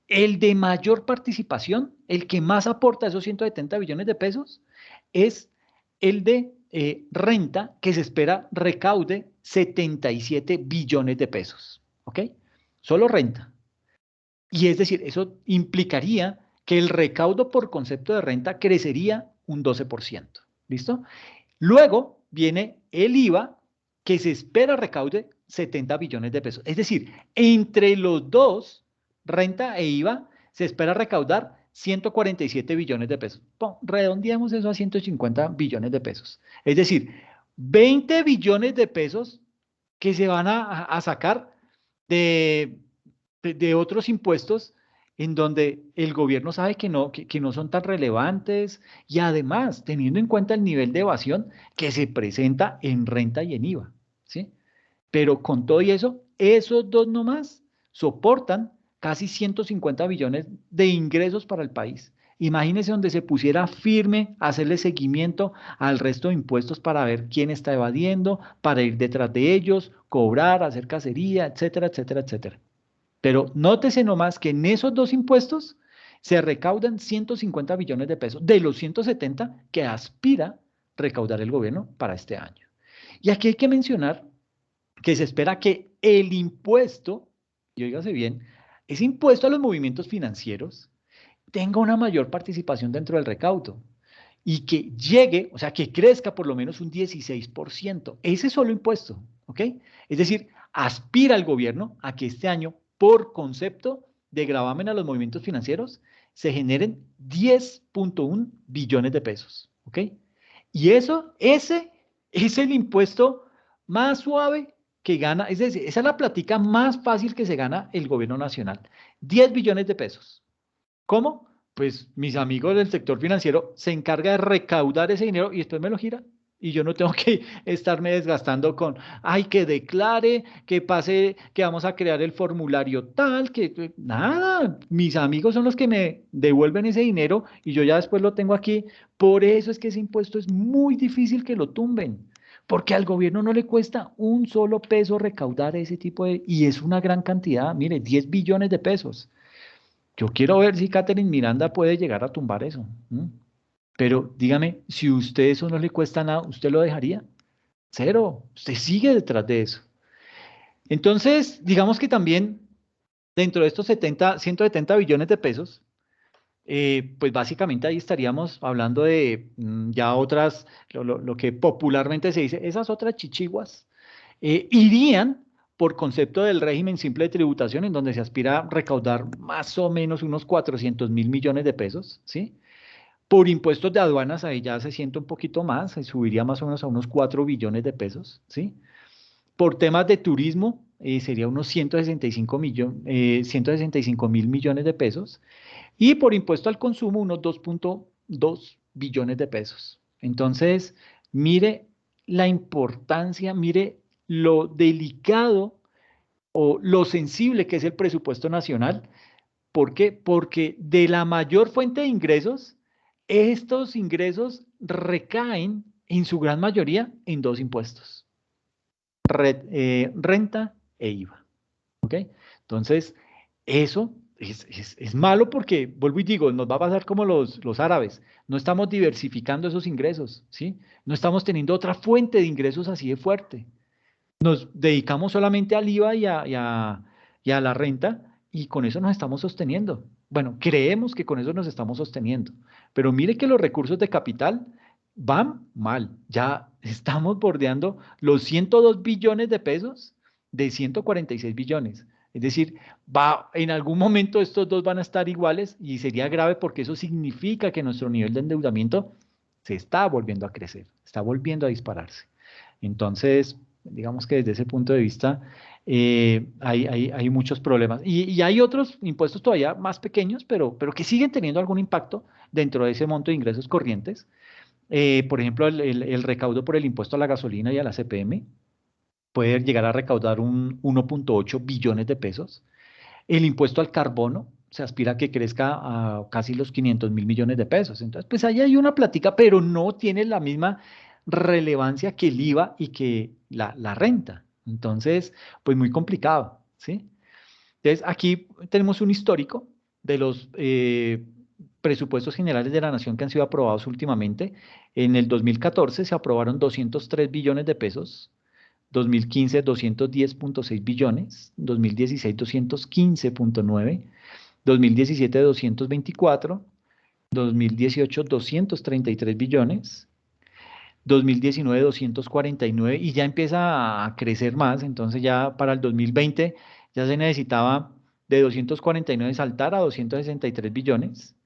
el de mayor participación, el que más aporta esos 170 billones de pesos, es el de renta, que se espera recaude 77 billones de pesos, ¿ok? Solo renta. Y es decir, eso implicaría que el recaudo por concepto de renta crecería un 12%, ¿listo? Luego viene el IVA, que se espera recaude 70 billones de pesos. Es decir, entre los dos, renta e IVA, se espera recaudar 147 billones de pesos. Redondeamos eso a 150 billones de pesos. Es decir, 20 billones de pesos que se van a sacar de otros impuestos en donde el gobierno sabe que no son tan relevantes y además teniendo en cuenta el nivel de evasión que se presenta en renta y en IVA, ¿sí? Pero con todo y eso, esos dos nomás soportan casi 150 billones de ingresos para el país. Imagínense donde se pusiera firme a hacerle seguimiento al resto de impuestos para ver quién está evadiendo, para ir detrás de ellos, cobrar, hacer cacería, etcétera, etcétera, etcétera. Pero nótese nomás que en esos dos impuestos se recaudan 150 billones de pesos de los 170 que aspira recaudar el gobierno para este año. Y aquí hay que mencionar que se espera que el impuesto, y óigase bien, ese impuesto a los movimientos financieros tenga una mayor participación dentro del recaudo y que llegue, o sea, que crezca por lo menos un 16%. Ese solo impuesto, ¿ok? Es decir, aspira el gobierno a que este año, por concepto de gravamen a los movimientos financieros, se generen 10.1 billones de pesos, ¿ok? Y ese es el impuesto más suave que gana, es decir, esa es la plática más fácil que se gana el gobierno nacional, 10 billones de pesos. ¿Cómo? Pues mis amigos del sector financiero se encarga de recaudar ese dinero y después me lo gira. Y yo no tengo que estarme desgastando con, ay, que declare, que pase, que vamos a crear el formulario tal, que nada, mis amigos son los que me devuelven ese dinero y yo ya después lo tengo aquí. Por eso es que ese impuesto es muy difícil que lo tumben, porque al gobierno no le cuesta un solo peso recaudar ese tipo de, y es una gran cantidad, mire, 10 billones de pesos. Yo quiero ver si Catherine Miranda puede llegar a tumbar eso. Pero dígame, si a usted eso no le cuesta nada, ¿usted lo dejaría? Cero. Usted sigue detrás de eso. Entonces, digamos que también dentro de estos 170 billones de pesos, pues básicamente ahí estaríamos hablando de ya otras, lo que popularmente se dice, esas otras chichiguas, irían por concepto del régimen simple de tributación, en donde se aspira a recaudar más o menos unos 400.000 millones de pesos, ¿sí? Por impuestos de aduanas, ahí ya se siente un poquito más, se subiría más o menos a unos 4 billones de pesos, ¿sí? Por temas de turismo, sería unos 165 mil millones de pesos. Y por impuesto al consumo, unos 2.2 billones de pesos. Entonces, mire la importancia, mire lo delicado o lo sensible que es el presupuesto nacional. ¿Por qué? Porque de la mayor fuente de ingresos, estos ingresos recaen en su gran mayoría en dos impuestos, renta e IVA. ¿Ok? Entonces, eso es malo porque, vuelvo y digo, nos va a pasar como los árabes. No estamos diversificando esos ingresos, ¿sí? No estamos teniendo otra fuente de ingresos así de fuerte. Nos dedicamos solamente al IVA y a la renta y con eso nos estamos sosteniendo. Bueno, creemos que con eso nos estamos sosteniendo, pero mire que los recursos de capital van mal. Ya estamos bordeando los 102 billones de pesos de 146 billones. Es decir, en algún momento estos dos van a estar iguales y sería grave porque eso significa que nuestro nivel de endeudamiento se está volviendo a crecer, está volviendo a dispararse. Entonces, digamos que desde ese punto de vista hay muchos problemas. Y hay otros impuestos todavía más pequeños, pero que siguen teniendo algún impacto dentro de ese monto de ingresos corrientes. Por ejemplo, el recaudo por el impuesto a la gasolina y a la CPM puede llegar a recaudar un 1.8 billones de pesos. El impuesto al carbono se aspira a que crezca a casi los 500.000 millones de pesos. Entonces, pues ahí hay una plática, pero no tiene la misma relevancia que el IVA y que la renta. Entonces, pues muy complicado, ¿sí? Entonces, aquí tenemos un histórico de los presupuestos generales de la nación que han sido aprobados últimamente. En el 2014 se aprobaron 203 billones de pesos, 2015 210.6 billones, 2016 215.9, 2017 224, 2018 233 billones, 2019 249 y ya empieza a crecer más, entonces ya para el 2020 ya se necesitaba de 249 saltar a 263 billones,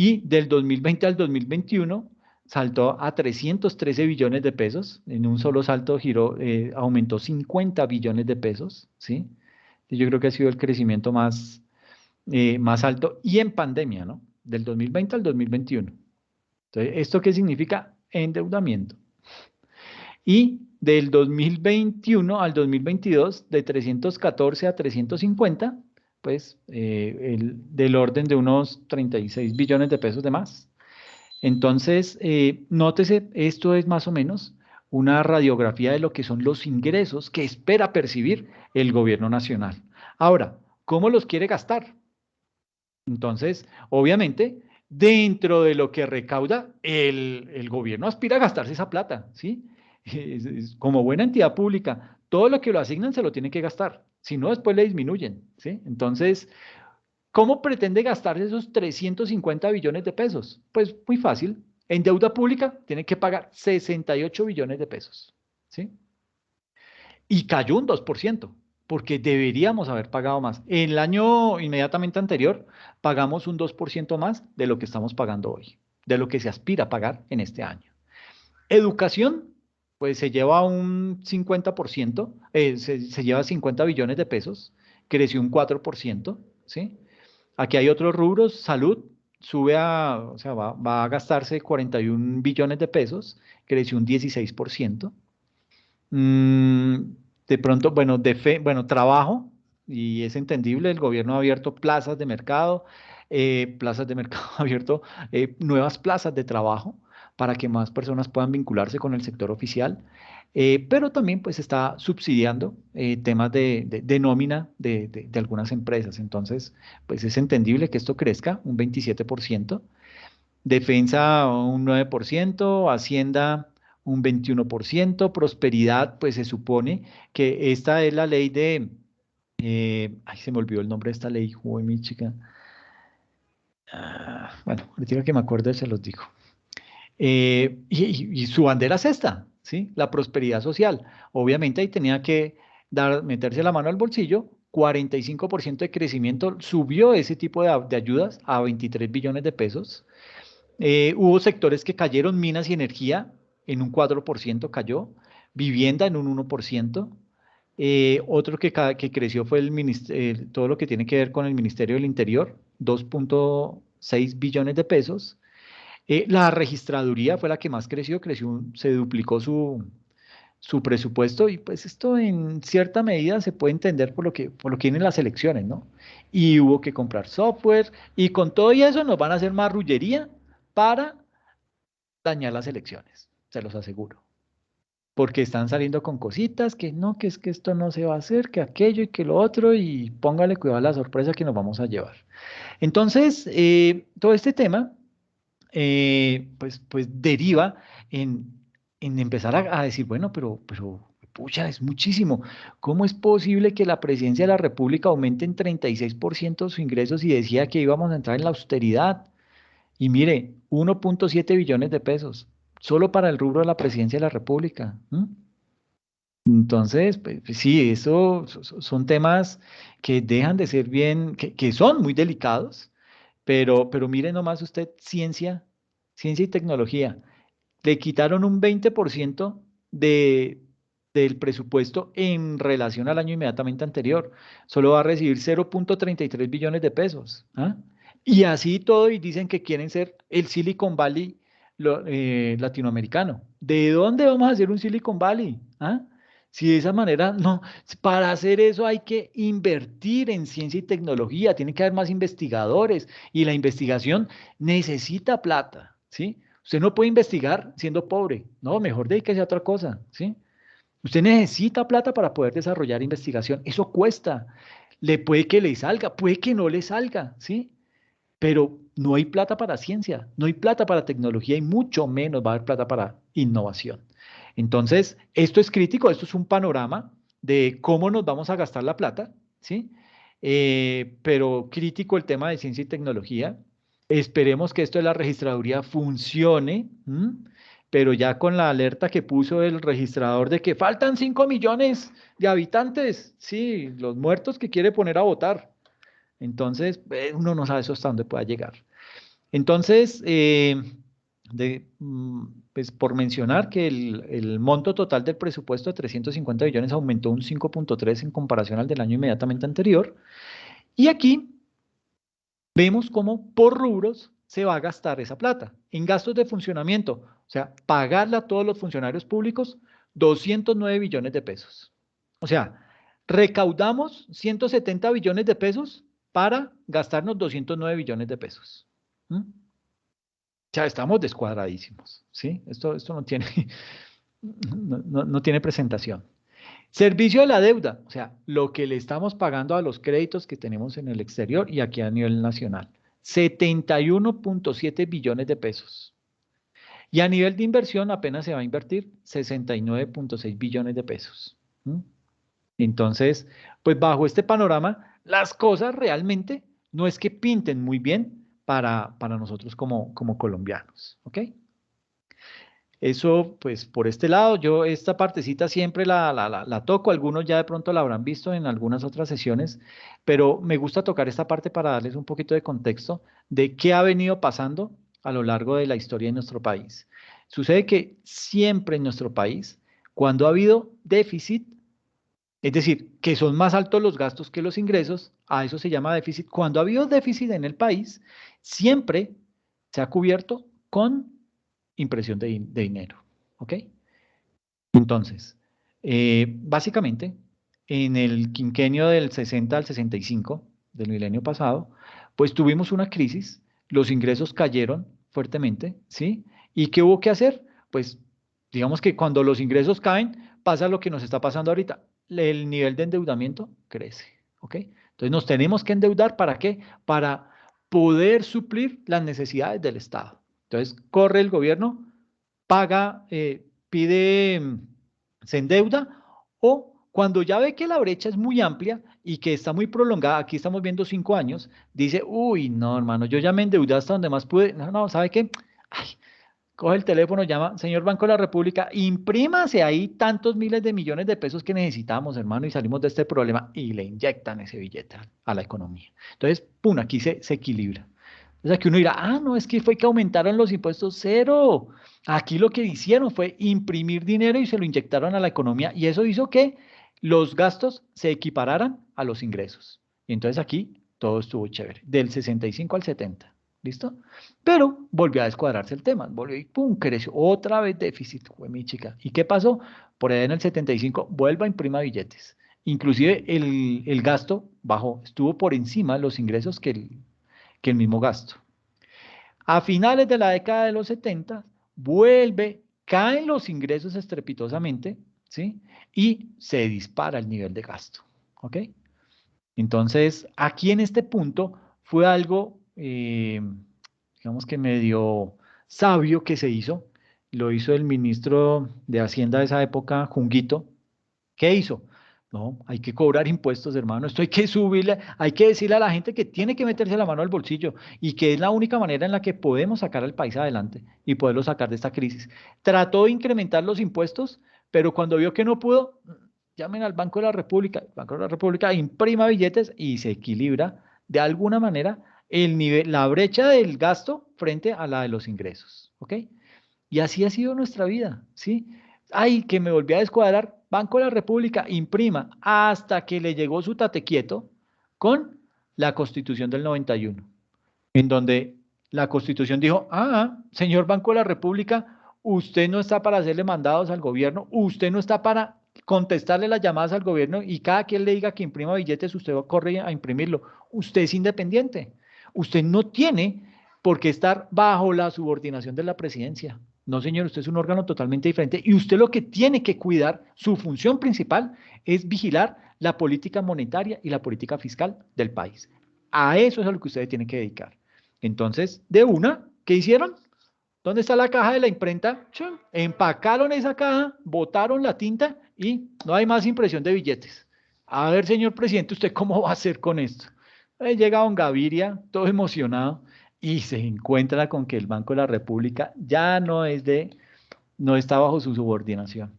y del 2020 al 2021 saltó a 313 billones de pesos, en un solo salto giró, aumentó 50 billones de pesos, ¿sí? Yo creo que ha sido el crecimiento más alto, y en pandemia, ¿no? Del 2020 al 2021. Entonces, ¿esto qué significa? Endeudamiento. Y del 2021 al 2022, de 314 a 350, pues del orden de unos 36 billones de pesos de más. Entonces, nótese, esto es más o menos una radiografía de lo que son los ingresos que espera percibir el gobierno nacional. Ahora, ¿cómo los quiere gastar? Entonces, obviamente, dentro de lo que recauda, el gobierno aspira a gastarse esa plata, ¿sí? Como buena entidad pública, todo lo que lo asignan se lo tiene que gastar, si no, después le disminuyen, ¿sí? Entonces, ¿cómo pretende gastarse esos 350 billones de pesos? Pues muy fácil, en deuda pública tiene que pagar 68 billones de pesos, ¿sí? Y cayó un 2%, porque deberíamos haber pagado más. En el año inmediatamente anterior pagamos un 2% más de lo que estamos pagando hoy, de lo que se aspira a pagar en este año. Educación, pues se lleva un 50%, se lleva 50 billones de pesos, creció un 4%, ¿sí? Aquí hay otros rubros, salud, o sea, va a gastarse 41 billones de pesos, creció un 16%. De pronto, bueno, trabajo, y es entendible, el gobierno ha abierto plazas de mercado, ha abierto nuevas plazas de trabajo para que más personas puedan vincularse con el sector oficial, pero también pues está subsidiando temas de nómina de algunas empresas. Entonces, pues es entendible que esto crezca un 27%, defensa un 9%, Hacienda un 21%, prosperidad, pues se supone que esta es la ley ay, se me olvidó el nombre de esta ley, joder, mi chica. Bueno, ahorita que me acuerdo se los digo. Y su bandera es esta, ¿sí? La prosperidad social. Obviamente ahí tenía que meterse la mano al bolsillo. 45% de crecimiento, subió ese tipo de ayudas a 23 billones de pesos. Hubo sectores que cayeron, minas y energía en un 4% cayó, vivienda en un 1%. Otro que creció fue todo lo que tiene que ver con el Ministerio del Interior, 2.6 billones de pesos. La registraduría fue la que más creció, se duplicó su presupuesto, y pues esto en cierta medida se puede entender por lo que vienen las elecciones, ¿no? Y hubo que comprar software, y con todo y eso nos van a hacer marrullería para dañar las elecciones, se los aseguro. Porque están saliendo con cositas que no, que es que esto no se va a hacer, que aquello y que lo otro, y póngale cuidado a la sorpresa que nos vamos a llevar. Entonces, todo este tema, pues deriva en empezar a decir, bueno, pero, pucha, es muchísimo. ¿Cómo es posible que la presidencia de la República aumente en 36% sus ingresos y decía que íbamos a entrar en la austeridad? Y mire, 1.7 billones de pesos, solo para el rubro de la presidencia de la República. Entonces, pues, sí, eso son temas que dejan de ser bien, que son muy delicados, pero mire nomás usted, ciencia y tecnología. Le quitaron un 20% del presupuesto en relación al año inmediatamente anterior. Solo va a recibir 0.33 billones de pesos. Y así todo, y dicen que quieren ser el Silicon Valley latinoamericano. ¿De dónde vamos a hacer un Silicon Valley? Si de esa manera, no, para hacer eso hay que invertir en ciencia y tecnología, tiene que haber más investigadores, y la investigación necesita plata, ¿sí? Usted no puede investigar siendo pobre, no, mejor dedíquese a otra cosa, ¿sí? Usted necesita plata para poder desarrollar investigación, eso cuesta, puede que le salga, puede que no le salga, ¿sí? Pero no hay plata para ciencia, no hay plata para tecnología, y mucho menos va a haber plata para innovación. Entonces, esto es crítico, esto es un panorama de cómo nos vamos a gastar la plata, ¿sí? Pero crítico el tema de ciencia y tecnología. Esperemos que esto de la registraduría funcione, pero ya con la alerta que puso el registrador de que faltan 5 millones de habitantes, sí, los muertos que quiere poner a votar. Entonces, uno no sabe eso hasta dónde pueda llegar. Entonces, pues por mencionar que el monto total del presupuesto de 350 billones aumentó un 5.3 en comparación al del año inmediatamente anterior. Y aquí vemos cómo por rubros se va a gastar esa plata. En gastos de funcionamiento, o sea, pagarle a todos los funcionarios públicos, 209 billones de pesos. O sea, recaudamos 170 billones de pesos para gastarnos 209 billones de pesos. ¿Mm? O sea, estamos descuadradísimos, ¿sí? Esto no tiene, no tiene presentación. Servicio de la deuda, o sea, lo que le estamos pagando a los créditos que tenemos en el exterior y aquí a nivel nacional. 71.7 billones de pesos. Y a nivel de inversión apenas se va a invertir 69.6 billones de pesos. ¿Mm? Entonces, pues bajo este panorama, las cosas realmente no es que pinten muy bien para nosotros como colombianos, ¿ok? Eso, pues por este lado, yo esta partecita siempre la toco, algunos ya de pronto la habrán visto en algunas otras sesiones, pero me gusta tocar esta parte para darles un poquito de contexto de qué ha venido pasando a lo largo de la historia de nuestro país. Sucede que siempre en nuestro país, cuando ha habido déficit, es decir, que son más altos los gastos que los ingresos, a eso se llama déficit. Cuando ha habido déficit en el país, siempre se ha cubierto con impresión de dinero, ¿ok? Entonces, básicamente, en el quinquenio del 60 al 65 del milenio pasado, pues tuvimos una crisis, los ingresos cayeron fuertemente, ¿sí? ¿Y qué hubo que hacer? Pues digamos que cuando los ingresos caen, pasa lo que nos está pasando ahorita, el nivel de endeudamiento crece, ¿ok? Entonces nos tenemos que endeudar, ¿para qué? Para poder suplir las necesidades del Estado. Entonces corre el gobierno, paga, pide, se endeuda, o cuando ya ve que la brecha es muy amplia y que está muy prolongada, aquí estamos viendo 5 años, dice, uy, no, hermano, yo ya me endeudé hasta donde más pude, no, ¿sabe qué? Ay, coge el teléfono, llama, señor Banco de la República, imprímase ahí tantos miles de millones de pesos que necesitamos, hermano, y salimos de este problema, y le inyectan ese billete a la economía. Entonces, pum, aquí se equilibra. O sea, que uno dirá, no, es que fue que aumentaron los impuestos, cero. Aquí lo que hicieron fue imprimir dinero y se lo inyectaron a la economía y eso hizo que los gastos se equipararan a los ingresos. Y entonces aquí todo estuvo chévere, del 65 al 70, ¿listo? Pero volvió a descuadrarse el tema, volvió y pum, creció otra vez déficit, fue mi chica. ¿Y qué pasó? Por ahí en el 75, vuelva a imprimir billetes. Inclusive el gasto bajó, estuvo por encima de los ingresos que el mismo gasto. A finales de la década de los 70, caen los ingresos estrepitosamente, ¿sí? Y se dispara el nivel de gasto, ¿ok? Entonces, aquí en este punto fue algo, digamos que medio sabio que se hizo. Lo hizo el ministro de Hacienda de esa época, Junguito. ¿Qué hizo? No, hay que cobrar impuestos, hermano. Esto hay que subirle, hay que decirle a la gente que tiene que meterse la mano al bolsillo y que es la única manera en la que podemos sacar al país adelante y poderlo sacar de esta crisis. Trató de incrementar los impuestos, pero cuando vio que no pudo, llamen al Banco de la República. El Banco de la República imprima billetes y se equilibra de alguna manera el nivel, la brecha del gasto frente a la de los ingresos. ¿Ok? Y así ha sido nuestra vida, ¿sí? Ay, que me volví a descuadrar. Banco de la República imprima hasta que le llegó su tate quieto con la Constitución del 91, en donde la Constitución dijo, señor Banco de la República, usted no está para hacerle mandados al gobierno, usted no está para contestarle las llamadas al gobierno y cada quien le diga que imprima billetes, usted corre a imprimirlo. Usted es independiente. Usted no tiene por qué estar bajo la subordinación de la presidencia. No, señor, usted es un órgano totalmente diferente y usted lo que tiene que cuidar, su función principal es vigilar la política monetaria y la política fiscal del país. A eso es a lo que usted tiene que dedicar. Entonces, de una, ¿qué hicieron? ¿Dónde está la caja de la imprenta? ¡Chum! Empacaron esa caja, botaron la tinta y no hay más impresión de billetes. A ver, señor presidente, ¿usted cómo va a hacer con esto? Llega don Gaviria, todo emocionado, y se encuentra con que el Banco de la República ya no está bajo su subordinación.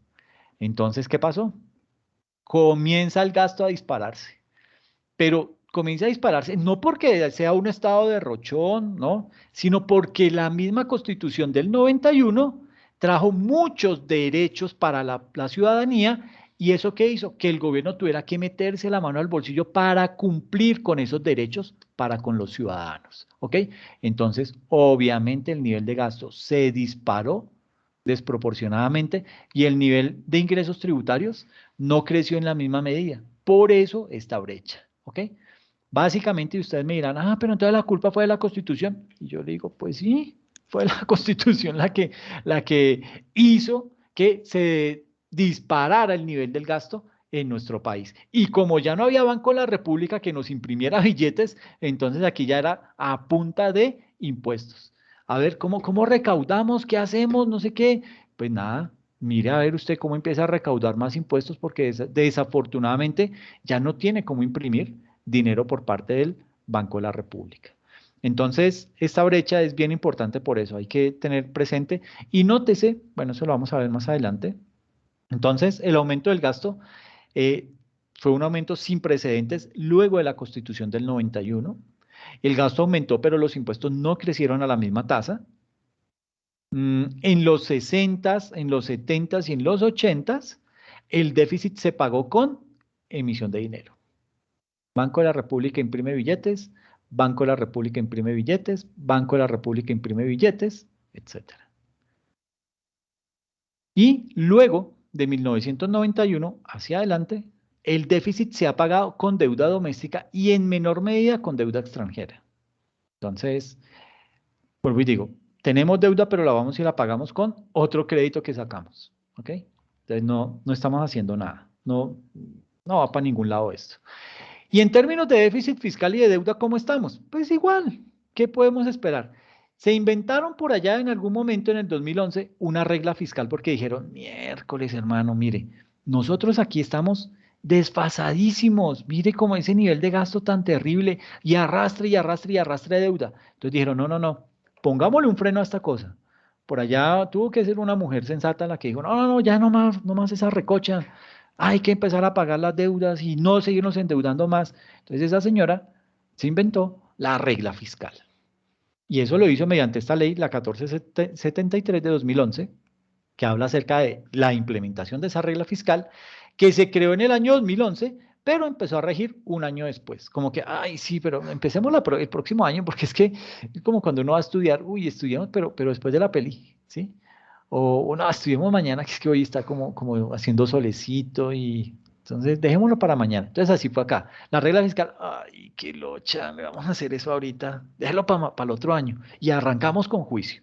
Entonces, ¿qué pasó? Comienza el gasto a dispararse. Pero comienza a dispararse, no porque sea un estado derrochón, ¿no? Sino porque la misma Constitución del 91 trajo muchos derechos para la ciudadanía. ¿Y eso qué hizo? Que el gobierno tuviera que meterse la mano al bolsillo para cumplir con esos derechos para con los ciudadanos, ¿ok? Entonces, obviamente el nivel de gasto se disparó desproporcionadamente y el nivel de ingresos tributarios no creció en la misma medida. Por eso esta brecha, ¿ok? Básicamente ustedes me dirán, pero entonces la culpa fue de la Constitución. Y yo le digo, pues sí, fue la Constitución la que hizo que se disparara el nivel del gasto en nuestro país. Y como ya no había Banco de la República que nos imprimiera billetes, entonces aquí ya era a punta de impuestos. A ver, ¿cómo recaudamos? ¿Qué hacemos? No sé qué. Pues nada, mire a ver usted cómo empieza a recaudar más impuestos porque desafortunadamente ya no tiene cómo imprimir dinero por parte del Banco de la República. Entonces, esta brecha es bien importante por eso, hay que tener presente y nótese, bueno, eso lo vamos a ver más adelante. Entonces, el aumento del gasto fue un aumento sin precedentes luego de la Constitución del 91. El gasto aumentó, pero los impuestos no crecieron a la misma tasa. En los 60s, en los 70s y en los 80s, el déficit se pagó con emisión de dinero. Banco de la República imprime billetes, Banco de la República imprime billetes, Banco de la República imprime billetes, etc. Y luego de 1991 hacia adelante, el déficit se ha pagado con deuda doméstica y en menor medida con deuda extranjera. Entonces, vuelvo y digo, tenemos deuda, pero la vamos y la pagamos con otro crédito que sacamos. ¿Ok? Entonces, no estamos haciendo nada. No va para ningún lado esto. Y en términos de déficit fiscal y de deuda, ¿cómo estamos? Pues igual, ¿qué podemos esperar? Se inventaron por allá en algún momento en el 2011 una regla fiscal porque dijeron, miércoles hermano, mire, nosotros aquí estamos desfasadísimos, mire cómo ese nivel de gasto tan terrible y arrastre y arrastre y arrastre de deuda. Entonces dijeron, no, pongámosle un freno a esta cosa. Por allá tuvo que ser una mujer sensata la que dijo, no, ya no más esa recocha. Hay que empezar a pagar las deudas y no seguirnos endeudando más. Entonces esa señora se inventó la regla fiscal. Y eso lo hizo mediante esta ley, la 1473 de 2011, que habla acerca de la implementación de esa regla fiscal, que se creó en el año 2011, pero empezó a regir un año después. Como que, sí, pero empecemos el próximo año, porque es que es como cuando uno va a estudiar, estudiamos, pero después de la peli, ¿sí? O no, estudiemos mañana, que es que hoy está como haciendo solecito y entonces dejémoslo para mañana. Entonces así fue acá. La regla fiscal, qué locha, le vamos a hacer eso ahorita, déjalo para el otro año y arrancamos con juicio.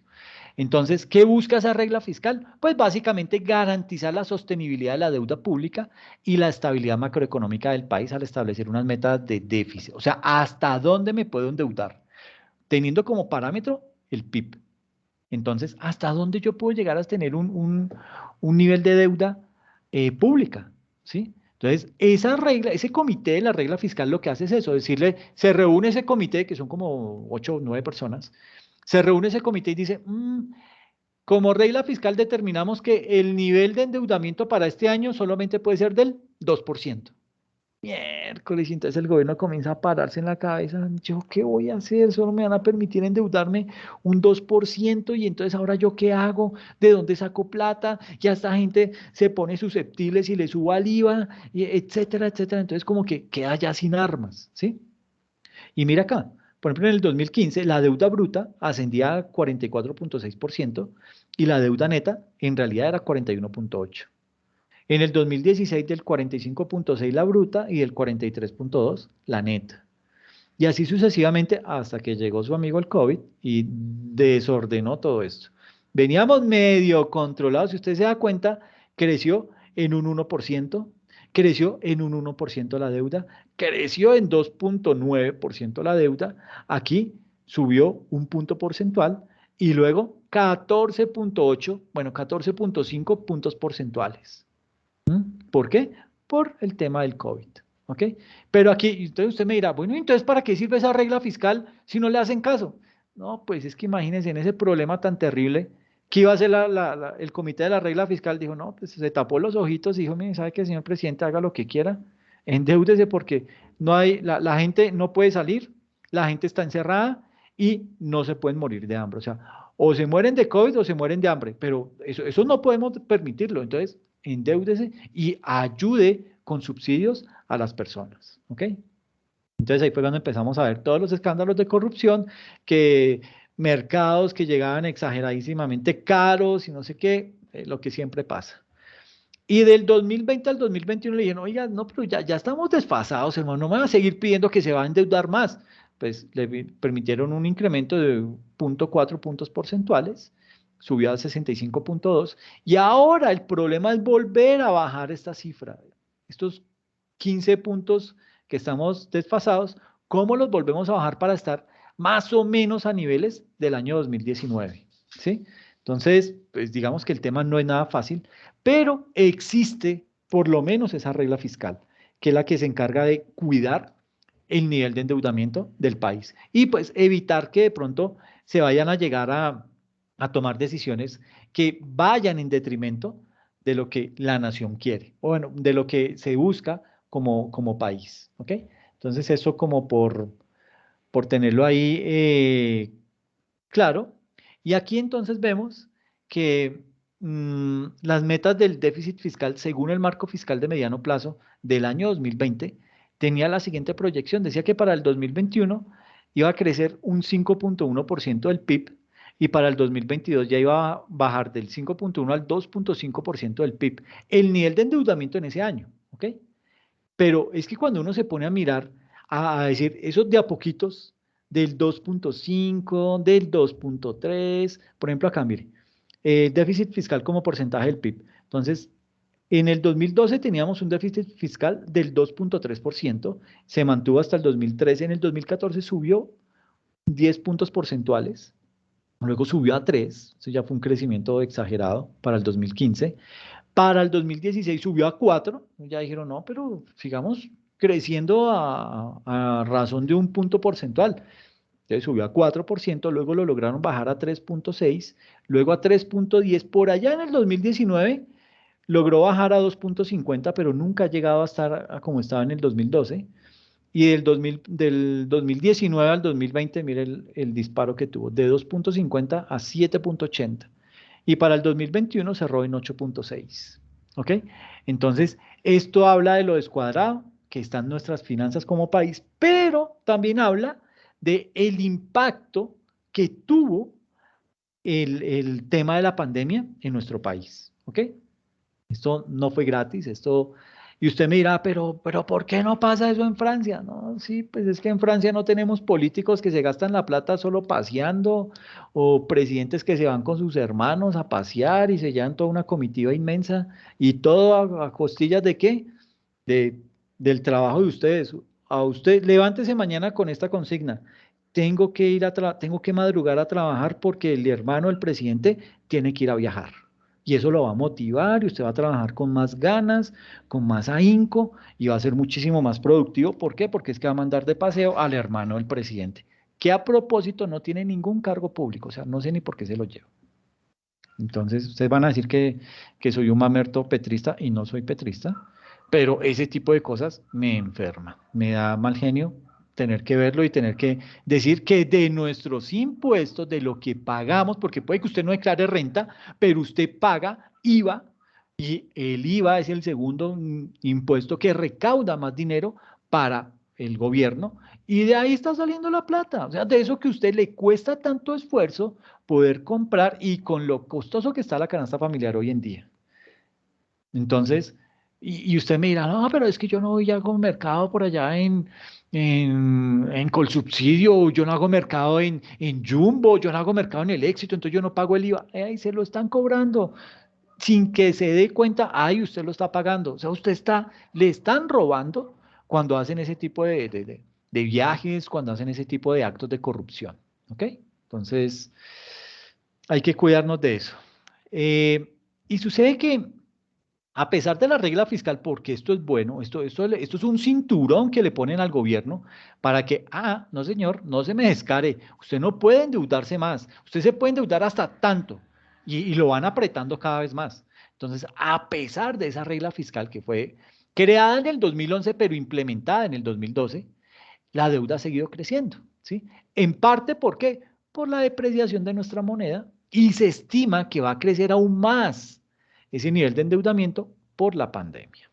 Entonces, ¿qué busca esa regla fiscal? Pues básicamente garantizar la sostenibilidad de la deuda pública y la estabilidad macroeconómica del país al establecer unas metas de déficit. O sea, ¿hasta dónde me puedo endeudar? Teniendo como parámetro el PIB. Entonces, ¿hasta dónde yo puedo llegar a tener un nivel de deuda pública? ¿Sí? Entonces, esa regla, ese comité de la regla fiscal lo que hace es eso, decirle, se reúne ese comité, que son como 8 o 9 personas, se reúne ese comité y dice, como regla fiscal determinamos que el nivel de endeudamiento para este año solamente puede ser del 2%. Miércoles, y entonces el gobierno comienza a pararse en la cabeza, ¿yo qué voy a hacer? Solo me van a permitir endeudarme un 2% y entonces ahora ¿yo qué hago? ¿De dónde saco plata? Ya esta gente se pone susceptible si le subo al IVA, etcétera, etcétera. Entonces como que queda ya sin armas, ¿sí? Y mira acá, por ejemplo en el 2015 la deuda bruta ascendía a 44.6% y la deuda neta en realidad era 41.8%. En el 2016 del 45.6 la bruta y del 43.2 la neta. Y así sucesivamente hasta que llegó su amigo el COVID y desordenó todo esto. Veníamos medio controlados, si usted se da cuenta, creció en un 1%, creció en un 1% la deuda, creció en 2.9% la deuda, aquí subió un punto porcentual y luego 14.8, bueno, 14.5 puntos porcentuales. ¿Por qué? Por el tema del COVID, ¿ok? Pero aquí, entonces usted me dirá, bueno, entonces ¿para qué sirve esa regla fiscal si no le hacen caso? No, pues es que imagínense en ese problema tan terrible, ¿qué iba a hacer el comité de la regla fiscal? Dijo, no, pues se tapó los ojitos y dijo, mire, ¿sabe qué, señor presidente? Haga lo que quiera, endeúdese porque no hay, la gente no puede salir, la gente está encerrada y no se pueden morir de hambre. O sea, o se mueren de COVID o se mueren de hambre, pero eso no podemos permitirlo. Entonces, endeúdese y ayude con subsidios a las personas, ¿ok? Entonces ahí fue cuando empezamos a ver todos los escándalos de corrupción, que mercados que llegaban exageradísimamente caros y no sé qué, lo que siempre pasa. Y del 2020 al 2021 le dijeron, oiga, no, pero ya estamos desfasados, hermano, no me va a seguir pidiendo que se va a endeudar más. Pues le permitieron un incremento de 0.4 puntos porcentuales, subió a 65.2, y ahora el problema es volver a bajar esta cifra. Estos 15 puntos que estamos desfasados, ¿cómo los volvemos a bajar para estar más o menos a niveles del año 2019? ¿Sí? Entonces, pues digamos que el tema no es nada fácil, pero existe por lo menos esa regla fiscal, que es la que se encarga de cuidar el nivel de endeudamiento del país y pues evitar que de pronto se vayan a llegar a tomar decisiones que vayan en detrimento de lo que la nación quiere, o bueno, de lo que se busca como país, ¿ok? Entonces eso como por tenerlo ahí claro. Y aquí entonces vemos que las metas del déficit fiscal, según el marco fiscal de mediano plazo del año 2020, tenía la siguiente proyección. Decía que para el 2021 iba a crecer un 5.1% del PIB y para el 2022 ya iba a bajar del 5.1 al 2.5% del PIB. El nivel de endeudamiento en ese año, ¿ok? Pero es que cuando uno se pone a mirar, a decir, esos de a poquitos, del 2.5, del 2.3, por ejemplo acá, mire, déficit fiscal como porcentaje del PIB. Entonces, en el 2012 teníamos un déficit fiscal del 2.3%, se mantuvo hasta el 2013, en el 2014 subió 10 puntos porcentuales, luego subió a 3, eso ya fue un crecimiento exagerado para el 2015, para el 2016 subió a 4, ya dijeron, no, pero sigamos creciendo a razón de un punto porcentual. Entonces subió a 4%, luego lo lograron bajar a 3.6, luego a 3.10, por allá en el 2019 logró bajar a 2.50, pero nunca ha llegado a estar a como estaba en el 2012. Y del 2019 al 2020, mire el disparo que tuvo, de 2.50 a 7.80. Y para el 2021 cerró en 8.6. ¿Ok? Entonces, esto habla de lo descuadrado que están nuestras finanzas como país, pero también habla de el impacto que tuvo el tema de la pandemia en nuestro país. ¿Ok? Esto no fue gratis, esto... Y usted me dirá, pero ¿por qué no pasa eso en Francia? No, sí, pues es que en Francia no tenemos políticos que se gastan la plata solo paseando o presidentes que se van con sus hermanos a pasear y se llevan toda una comitiva inmensa y todo a costillas ¿de qué? Del trabajo de ustedes. A usted, levántese mañana con esta consigna. Tengo que madrugar a trabajar porque el hermano del presidente tiene que ir a viajar. Y eso lo va a motivar y usted va a trabajar con más ganas, con más ahínco y va a ser muchísimo más productivo. ¿Por qué? Porque es que va a mandar de paseo al hermano del presidente, que a propósito no tiene ningún cargo público, o sea, no sé ni por qué se lo lleva. Entonces, ustedes van a decir que soy un mamerto petrista y no soy petrista, pero ese tipo de cosas me enferma, me da mal genio tener que verlo y tener que decir que de nuestros impuestos, de lo que pagamos, porque puede que usted no declare renta, pero usted paga IVA y el IVA es el segundo impuesto que recauda más dinero para el gobierno y de ahí está saliendo la plata, o sea, de eso que a usted le cuesta tanto esfuerzo poder comprar y con lo costoso que está la canasta familiar hoy en día. Entonces, y usted me dirá, no, pero es que yo no voy a hago mercado por allá en Colsubsidio, yo no hago mercado en Jumbo, yo no hago mercado en El Éxito, entonces yo no pago el IVA. Ahí se lo están cobrando sin que se dé cuenta, ay, usted lo está pagando. O sea, le están robando cuando hacen ese tipo de viajes, cuando hacen ese tipo de actos de corrupción. ¿Ok? Entonces, hay que cuidarnos de eso. Y sucede que a pesar de la regla fiscal, porque esto es bueno, esto es un cinturón que le ponen al gobierno para que, no señor, no se me descare, usted no puede endeudarse más, usted se puede endeudar hasta tanto y lo van apretando cada vez más. Entonces, a pesar de esa regla fiscal que fue creada en el 2011, pero implementada en el 2012, la deuda ha seguido creciendo, ¿sí? En parte, ¿por qué? Por la depreciación de nuestra moneda, y se estima que va a crecer aún más ese nivel de endeudamiento por la pandemia.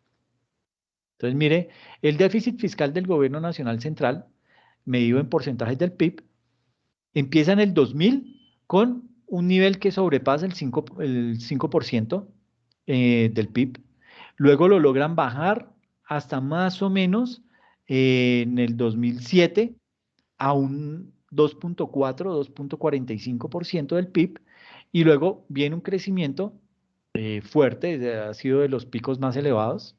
Entonces, mire, el déficit fiscal del Gobierno Nacional Central, medido en porcentajes del PIB, empieza en el 2000 con un nivel que sobrepasa el 5% del PIB. Luego lo logran bajar hasta más o menos en el 2007 a un 2.4, 2.45% del PIB, y luego viene un crecimiento fuerte, ha sido de los picos más elevados,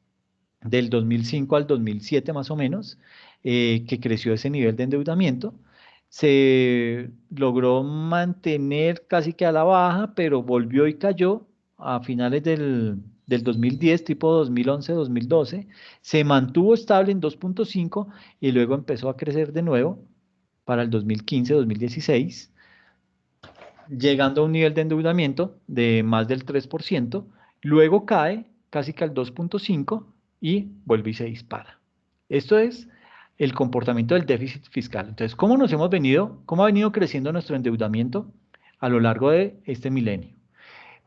del 2005 al 2007 más o menos, que creció ese nivel de endeudamiento. Se logró mantener casi que a la baja, pero volvió y cayó a finales del 2010, tipo 2011, 2012. Se mantuvo estable en 2.5 y luego empezó a crecer de nuevo para el 2015, 2016, llegando a un nivel de endeudamiento de más del 3%, luego cae casi que al 2.5 y vuelve y se dispara. Esto es el comportamiento del déficit fiscal. Entonces, ¿cómo ha venido creciendo nuestro endeudamiento a lo largo de este milenio?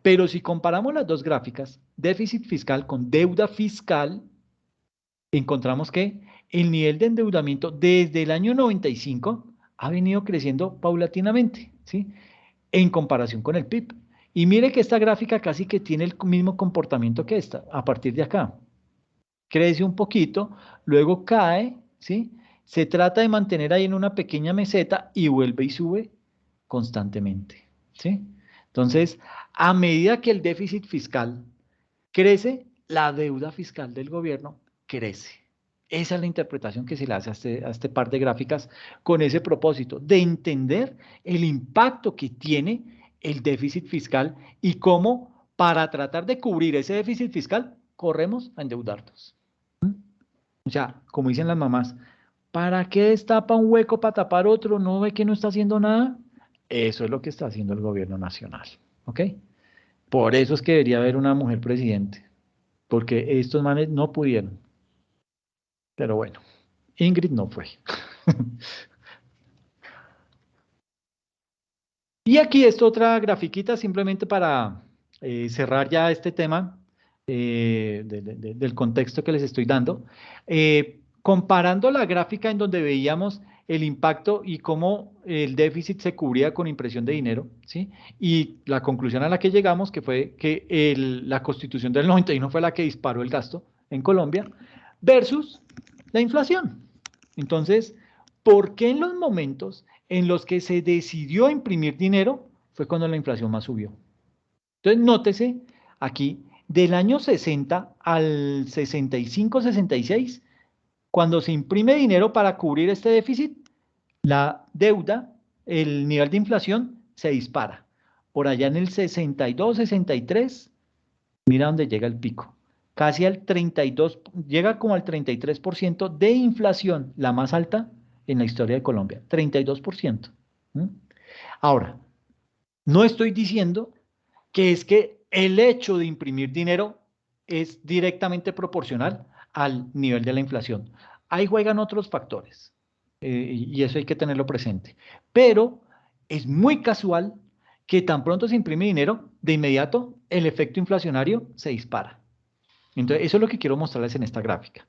Pero si comparamos las dos gráficas, déficit fiscal con deuda fiscal, encontramos que el nivel de endeudamiento desde el año 95 ha venido creciendo paulatinamente, ¿sí? En comparación con el PIB. Y mire que esta gráfica casi que tiene el mismo comportamiento que esta, a partir de acá. Crece un poquito, luego cae, ¿sí? Se trata de mantener ahí en una pequeña meseta y vuelve y sube constantemente, ¿sí? Entonces, a medida que el déficit fiscal crece, la deuda fiscal del gobierno crece. Esa es la interpretación que se le hace a este par de gráficas con ese propósito de entender el impacto que tiene el déficit fiscal y cómo para tratar de cubrir ese déficit fiscal corremos a endeudarnos. O sea, como dicen las mamás, ¿para qué destapa un hueco para tapar otro? ¿No ve que no está haciendo nada? Eso es lo que está haciendo el gobierno nacional, ¿ok? Por eso es que debería haber una mujer presidente, porque estos manes no pudieron. Pero bueno, Ingrid no fue. Y aquí está otra grafiquita simplemente para cerrar ya este tema del contexto que les estoy dando. Comparando la gráfica en donde veíamos el impacto y cómo el déficit se cubría con impresión de dinero, ¿sí? Y la conclusión a la que llegamos, que fue que la Constitución del 91 fue la que disparó el gasto en Colombia, versus la inflación. Entonces, ¿por qué en los momentos en los que se decidió imprimir dinero fue cuando la inflación más subió? Entonces, nótese aquí, del año 60 al 65, 66, cuando se imprime dinero para cubrir este déficit, la deuda, el nivel de inflación se dispara. Por allá en el 62, 63, mira dónde llega el pico. Casi al 32, llega como al 33% de inflación, la más alta en la historia de Colombia, 32%. Ahora, no estoy diciendo que es que el hecho de imprimir dinero es directamente proporcional al nivel de la inflación. Ahí juegan otros factores y eso hay que tenerlo presente. Pero es muy casual que tan pronto se imprime dinero, de inmediato el efecto inflacionario se dispara. Entonces, eso es lo que quiero mostrarles en esta gráfica.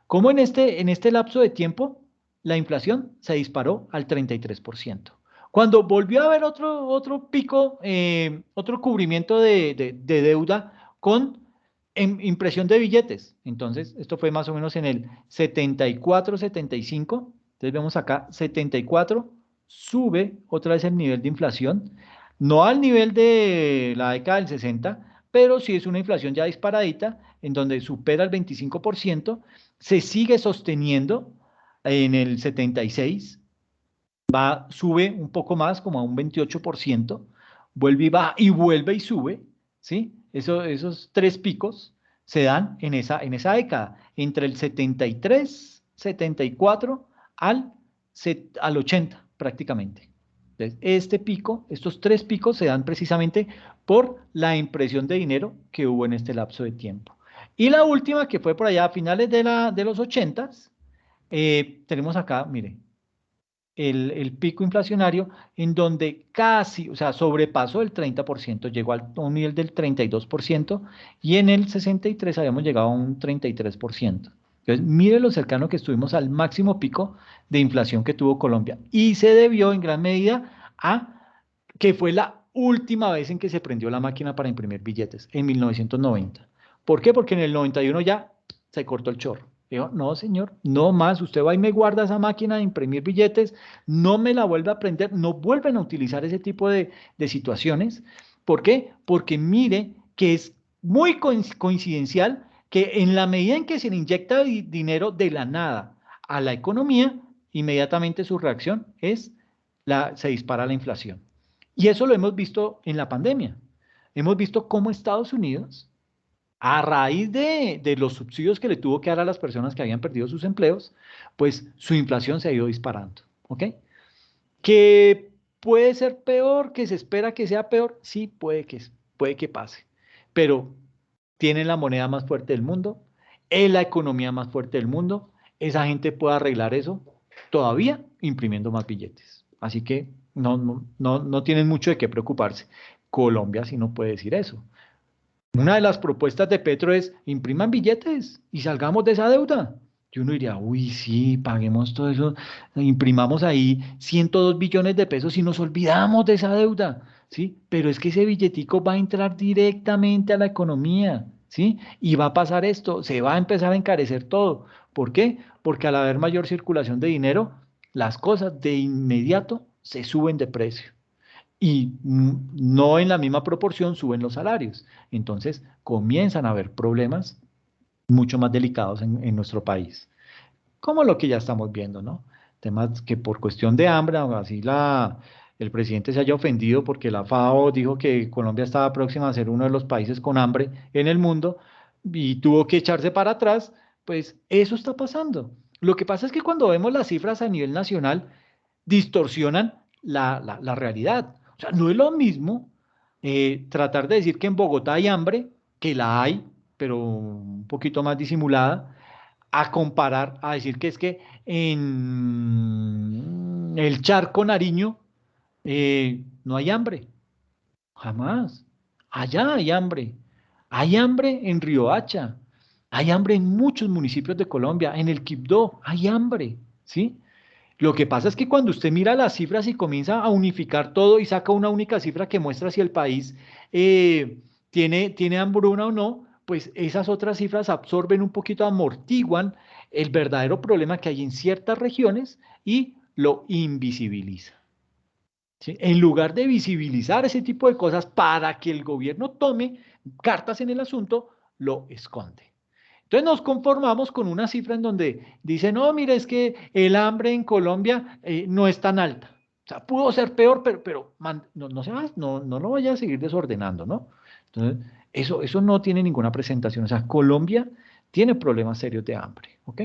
Cómo en este lapso de tiempo la inflación se disparó al 33%. Cuando volvió a haber otro pico, otro cubrimiento de deuda con impresión de billetes. Entonces, esto fue más o menos en el 74, 75. Entonces, vemos acá, 74, sube otra vez el nivel de inflación. No al nivel de la década del 60, pero sí es una inflación ya disparadita, en donde supera el 25%, se sigue sosteniendo en el 76, sube un poco más, como a un 28%, vuelve y baja y vuelve y sube, ¿sí? Esos tres picos se dan en esa década, entre el 73, 74 al 80 prácticamente. Entonces, estos tres picos se dan precisamente por la impresión de dinero que hubo en este lapso de tiempo. Y la última, que fue por allá a finales de los 80s, tenemos acá, mire, el pico inflacionario en donde casi, o sea, sobrepasó el 30%, llegó a un nivel del 32% y en el 63 habíamos llegado a un 33%. Entonces, mire lo cercano que estuvimos al máximo pico de inflación que tuvo Colombia y se debió en gran medida a que fue la última vez en que se prendió la máquina para imprimir billetes, en 1990. ¿Por qué? Porque en el 91 ya se cortó el chorro. Dijo, no, señor, no más, usted va y me guarda esa máquina de imprimir billetes, no me la vuelve a prender, no vuelven a utilizar ese tipo de situaciones. ¿Por qué? Porque mire que es muy coincidencial que en la medida en que se le inyecta dinero de la nada a la economía, inmediatamente su reacción es se dispara la inflación. Y eso lo hemos visto en la pandemia. Hemos visto cómo Estados Unidos, a raíz de los subsidios que le tuvo que dar a las personas que habían perdido sus empleos, pues su inflación se ha ido disparando, ¿ok? ¿Que puede ser peor, que se espera que sea peor? Sí, puede que pase, pero tienen la moneda más fuerte del mundo, es la economía más fuerte del mundo, esa gente puede arreglar eso todavía imprimiendo más billetes. Así que no tienen mucho de qué preocuparse. Colombia sí no puede decir eso. Una de las propuestas de Petro es impriman billetes y salgamos de esa deuda. Y uno diría, uy, sí, paguemos todo eso, imprimamos ahí 102 billones de pesos y nos olvidamos de esa deuda, ¿sí? Pero es que ese billetico va a entrar directamente a la economía, ¿sí? Y va a pasar esto, se va a empezar a encarecer todo. ¿Por qué? Porque al haber mayor circulación de dinero, las cosas de inmediato se suben de precio y no en la misma proporción suben los salarios. Entonces comienzan a haber problemas mucho más delicados en nuestro país, como lo que ya estamos viendo, ¿no? Temas que por cuestión de hambre, así el presidente se haya ofendido porque la FAO dijo que Colombia estaba próxima a ser uno de los países con hambre en el mundo y tuvo que echarse para atrás, pues eso está pasando. Lo que pasa es que cuando vemos las cifras a nivel nacional, distorsionan la realidad. O sea, no es lo mismo tratar de decir que en Bogotá hay hambre, que la hay, pero un poquito más disimulada, a comparar, a decir que es que en el Charco Nariño no hay hambre. Jamás. Allá hay hambre. Hay hambre en Riohacha. Hay hambre en muchos municipios de Colombia. En el Quibdó hay hambre. ¿Sí? Lo que pasa es que cuando usted mira las cifras y comienza a unificar todo y saca una única cifra que muestra si el país tiene hambruna o no, pues esas otras cifras absorben un poquito, amortiguan el verdadero problema que hay en ciertas regiones y lo invisibiliza. ¿Sí? En lugar de visibilizar ese tipo de cosas para que el gobierno tome cartas en el asunto, lo esconde. Entonces nos conformamos con una cifra en donde dice, no, mire, es que el hambre en Colombia no es tan alta. O sea, pudo ser peor, pero no lo vaya a seguir desordenando, ¿no? Entonces, eso no tiene ninguna presentación. O sea, Colombia tiene problemas serios de hambre, ¿ok?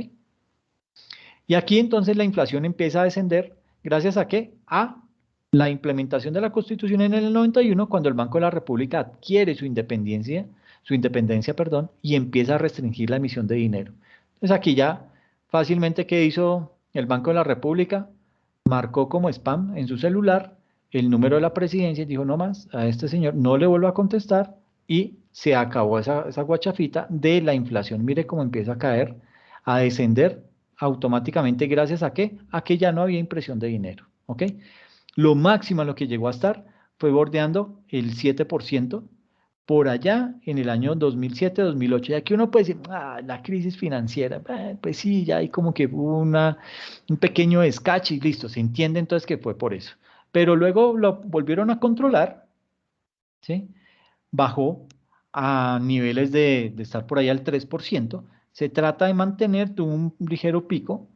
Y aquí entonces la inflación empieza a descender, ¿gracias a qué? A la implementación de la Constitución en el 91, cuando el Banco de la República adquiere su independencia, y empieza a restringir la emisión de dinero. Entonces aquí ya fácilmente, ¿qué hizo el Banco de la República? Marcó como spam en su celular el número de la presidencia y dijo, no más, a este señor no le vuelvo a contestar y se acabó esa guachafita de la inflación. Mire cómo empieza a caer, a descender automáticamente, ¿gracias a qué? A que ya no había impresión de dinero, ¿ok? Lo máximo a lo que llegó a estar fue bordeando el 7%, por allá en el año 2007, 2008. Y aquí uno puede decir, la crisis financiera, pues sí, ya hay como que hubo un pequeño escache y listo, se entiende entonces que fue por eso. Pero luego lo volvieron a controlar, ¿sí? Bajó a niveles de estar por allá al 3%. Se trata de mantener, tuvo un ligero pico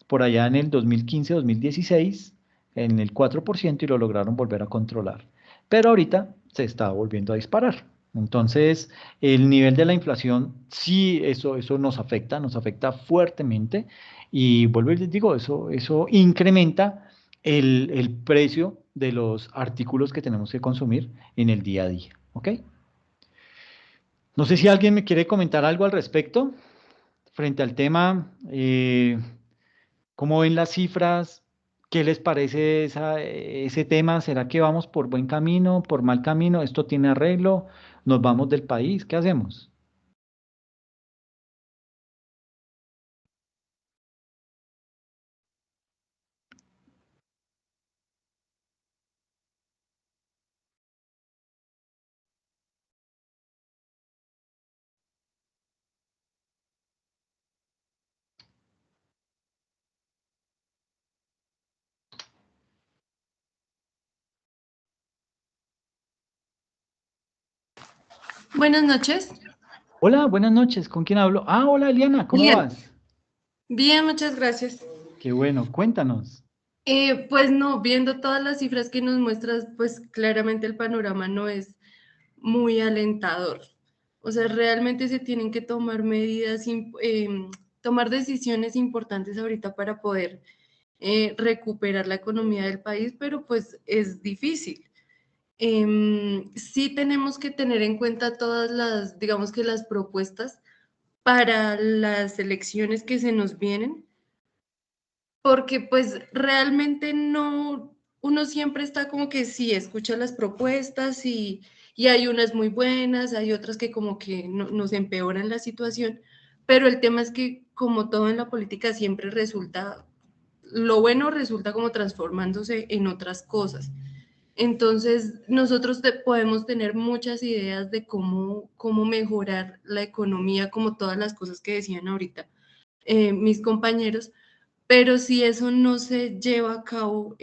por allá en el 2015, 2016, en el 4% y lo lograron volver a controlar. Pero ahorita se está volviendo a disparar. Entonces, el nivel de la inflación, sí, eso nos afecta fuertemente y vuelvo y les digo, eso incrementa el precio de los artículos que tenemos que consumir en el día a día, ¿ok? No sé si alguien me quiere comentar algo al respecto frente al tema. ¿Cómo ven las cifras? ¿Qué les parece ese tema? ¿Será que vamos por buen camino, por mal camino? ¿Esto tiene arreglo? ¿Nos vamos del país? ¿Qué hacemos? Buenas noches. Hola, buenas noches. ¿Con quién hablo? Ah, hola, Eliana, ¿cómo Bien, vas? bien, muchas gracias. Qué bueno, cuéntanos. Pues no, viendo todas las cifras que nos muestras, pues claramente el panorama no es muy alentador. O sea, realmente se tienen que tomar medidas, tomar decisiones importantes ahorita para poder recuperar la economía del país, pero pues es difícil. Sí tenemos que tener en cuenta todas las, digamos que las propuestas para las elecciones que se nos vienen, porque pues realmente no, uno siempre está como que sí, escucha las propuestas y hay unas muy buenas, hay otras que como que nos empeoran la situación, pero el tema es que como todo en la política siempre resulta, lo bueno resulta como transformándose en otras cosas. Entonces, nosotros podemos tener muchas ideas de cómo mejorar la economía, como todas las cosas que decían ahorita mis compañeros, pero si eso no se lleva a cabo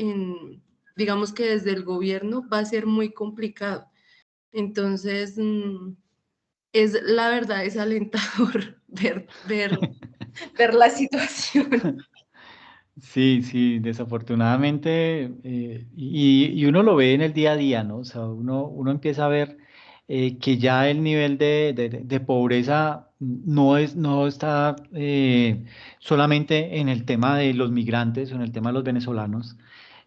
digamos que desde el gobierno, va a ser muy complicado. Entonces, la verdad, es alentador ver la situación. Sí, sí, desafortunadamente, y uno lo ve en el día a día, ¿no? O sea, uno empieza a ver que ya el nivel de pobreza no está solamente en el tema de los migrantes o en el tema de los venezolanos,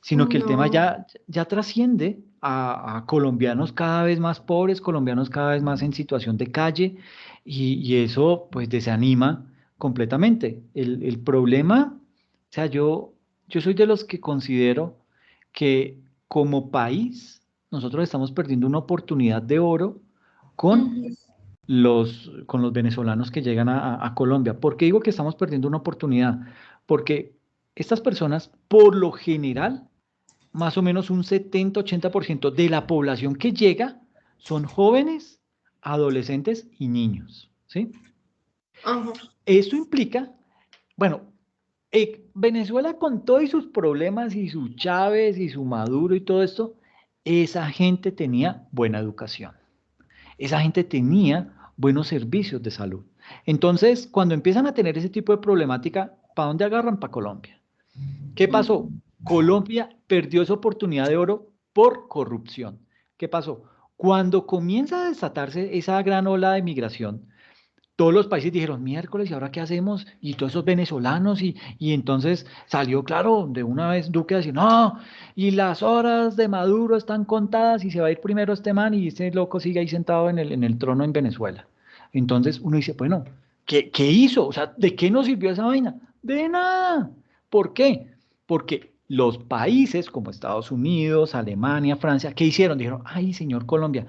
sino que el tema No, ya trasciende a colombianos cada vez más pobres, colombianos cada vez más en situación de calle, y eso pues desanima completamente. El problema, o sea, yo soy de los que considero que como país nosotros estamos perdiendo una oportunidad de oro con ujú, con los venezolanos que llegan a Colombia. ¿Por qué digo que estamos perdiendo una oportunidad? Porque estas personas, por lo general, más o menos un 70-80% de la población que llega son jóvenes, adolescentes y niños, ¿sí? ajá. Esto implica, bueno, Venezuela con todos sus problemas y su Chávez y su Maduro y todo esto, esa gente tenía buena educación, esa gente tenía buenos servicios de salud. Entonces, cuando empiezan a tener ese tipo de problemática, ¿para dónde agarran? Para Colombia. ¿Qué pasó? Colombia perdió esa oportunidad de oro por corrupción. ¿Qué pasó? Cuando comienza a desatarse esa gran ola de migración, todos los países dijeron, miércoles, ¿y ahora qué hacemos? Y todos esos venezolanos, y entonces salió, claro, de una vez Duque a decir, no, y las horas de Maduro están contadas y se va a ir primero este man y este loco sigue ahí sentado en el trono en Venezuela. Entonces uno dice, bueno, ¿qué hizo? O sea, ¿de qué nos sirvió esa vaina? De nada. ¿Por qué? Porque los países como Estados Unidos, Alemania, Francia, ¿qué hicieron? Dijeron, ay, señor Colombia.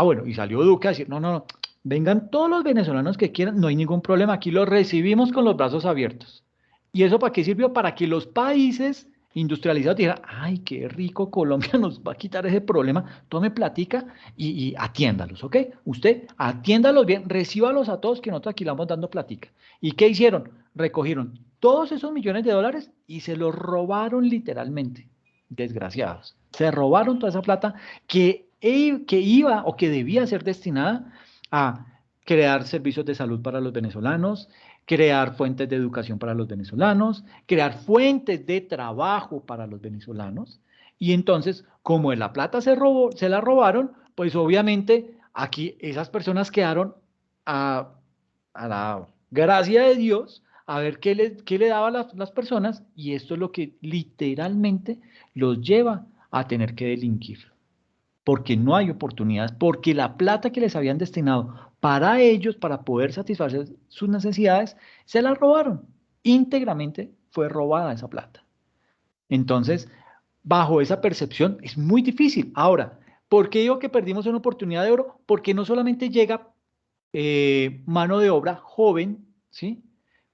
Bueno, y salió Duque a decir, no, no, no, vengan todos los venezolanos que quieran, no hay ningún problema, aquí los recibimos con los brazos abiertos. ¿Y eso para qué sirvió? Para que los países industrializados dijeran, ay, qué rico, Colombia nos va a quitar ese problema, tome platica y atiéndalos, ¿ok? Usted atiéndalos bien, recíbalos a todos que nosotros aquí le vamos dando platica. ¿Y qué hicieron? Recogieron todos esos millones de dólares y se los robaron literalmente, desgraciados. Se robaron toda esa plata que iba o que debía ser destinada a crear servicios de salud para los venezolanos, crear fuentes de educación para los venezolanos, crear fuentes de trabajo para los venezolanos. Y entonces, como la plata se la robaron, pues obviamente aquí esas personas quedaron a, a la gracia de Dios a ver qué le daba a las personas, y esto es lo que literalmente los lleva a tener que delinquir porque no hay oportunidades, porque la plata que les habían destinado para ellos, para poder satisfacer sus necesidades, se la robaron. Íntegramente fue robada esa plata. Entonces, bajo esa percepción es muy difícil. Ahora, ¿por qué digo que perdimos una oportunidad de oro? Porque no solamente llega mano de obra joven, ¿sí?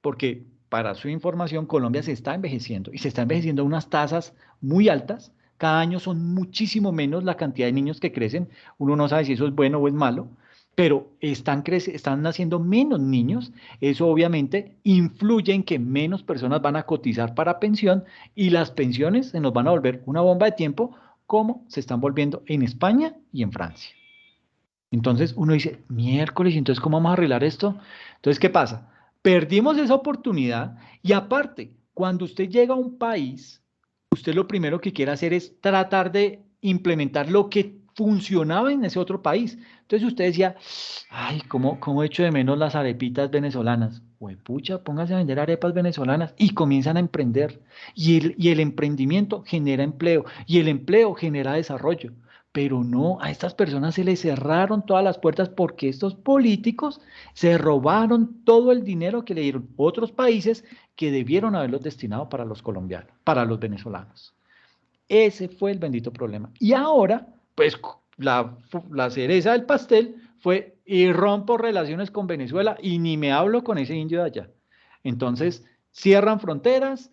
Porque para su información, Colombia se está envejeciendo y se está envejeciendo a unas tasas muy altas. Cada año son muchísimo menos la cantidad de niños que crecen. Uno no sabe si eso es bueno o es malo, pero están naciendo menos niños. Eso obviamente influye en que menos personas van a cotizar para pensión y las pensiones se nos van a volver una bomba de tiempo como se están volviendo en España y en Francia. Entonces uno dice, miércoles, ¿y entonces cómo vamos a arreglar esto? Entonces, ¿qué pasa? Perdimos esa oportunidad y aparte, cuando usted llega a un país, usted lo primero que quiere hacer es tratar de implementar lo que funcionaba en ese otro país. Entonces usted decía, ay, ¿cómo echo de menos las arepitas venezolanas? Pucha, póngase a vender arepas venezolanas y comienzan a emprender. Y el emprendimiento genera empleo y el empleo genera desarrollo. Pero no, a estas personas se les cerraron todas las puertas porque estos políticos se robaron todo el dinero que le dieron otros países que debieron haberlos destinado para los colombianos, para los venezolanos. Ese fue el bendito problema. Y ahora, pues la cereza del pastel fue y rompo relaciones con Venezuela y ni me hablo con ese indio de allá. Entonces, cierran fronteras,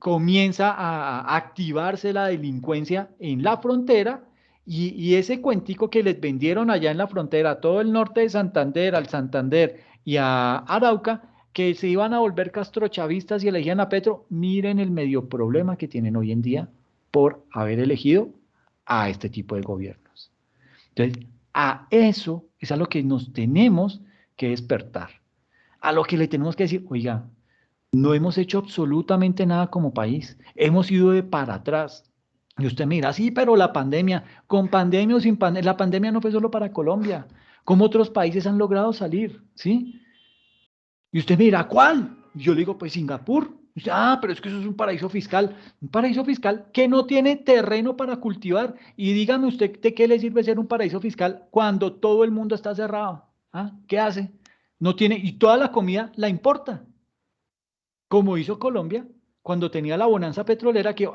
comienza a activarse la delincuencia en la frontera y ese cuentico que les vendieron allá en la frontera a todo el norte de Santander, al Santander y a Arauca, que se iban a volver castrochavistas y elegían a Petro, miren el medio problema que tienen hoy en día por haber elegido a este tipo de gobiernos. Entonces, a eso es a lo que nos tenemos que despertar, a lo que le tenemos que decir, oiga, no hemos hecho absolutamente nada como país, hemos ido de para atrás. Y usted mira, sí, pero la pandemia, con pandemia o sin pandemia, la pandemia no fue solo para Colombia, como otros países han logrado salir, ¿sí? Y usted mira, ¿cuál? Yo le digo, pues Singapur. Y usted, pero es que eso es un paraíso fiscal que no tiene terreno para cultivar. Y dígame usted, ¿de qué le sirve ser un paraíso fiscal cuando todo el mundo está cerrado? ¿Qué hace? No tiene, y toda la comida la importa, como hizo Colombia cuando tenía la bonanza petrolera, que,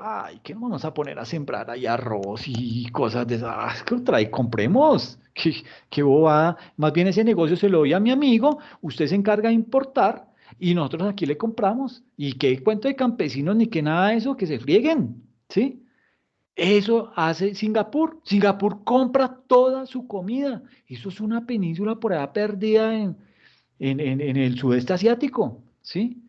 ¿qué nos vamos a poner a sembrar ahí arroz y cosas de esas? Compremos, qué bobada. Más bien ese negocio se lo doy a mi amigo, usted se encarga de importar y nosotros aquí le compramos. Y qué cuento de campesinos ni que nada de eso, que se frieguen, ¿sí? Eso hace Singapur. Singapur compra toda su comida. Eso es una península por allá perdida en el sudeste asiático, ¿sí?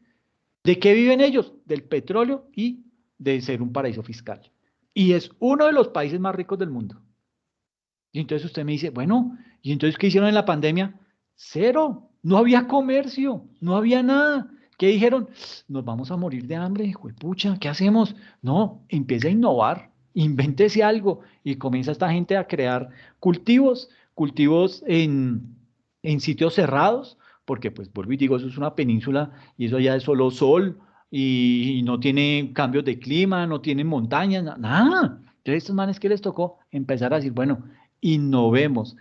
¿De qué viven ellos? Del petróleo y de ser un paraíso fiscal. Y es uno de los países más ricos del mundo. Y entonces usted me dice, bueno, ¿y entonces qué hicieron en la pandemia? Cero. No había comercio, no había nada. ¿Qué dijeron? Nos vamos a morir de hambre, juepucha, ¿qué hacemos? No, empieza a innovar, invéntese algo y comienza esta gente a crear cultivos en sitios cerrados, porque pues vuelvo y digo, eso es una península y eso ya es solo sol y no tiene cambios de clima, no tiene montañas, nada. Entonces estos manes que les tocó empezar a decir, bueno, innovemos,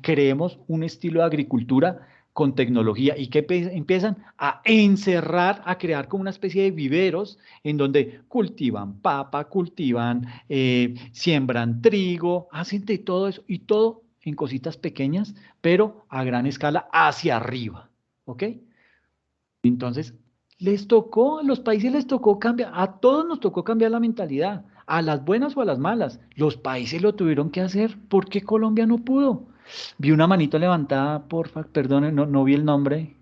creemos un estilo de agricultura con tecnología y que empiezan a encerrar, a crear como una especie de viveros en donde cultivan papa, siembran trigo, hacen de todo eso y todo en cositas pequeñas, pero a gran escala hacia arriba, ¿ok? Entonces, a los países les tocó cambiar, a todos nos tocó cambiar la mentalidad, a las buenas o a las malas. Los países lo tuvieron que hacer. ¿Por qué Colombia no pudo? Vi una manito levantada, porfa, perdone, no vi el nombre.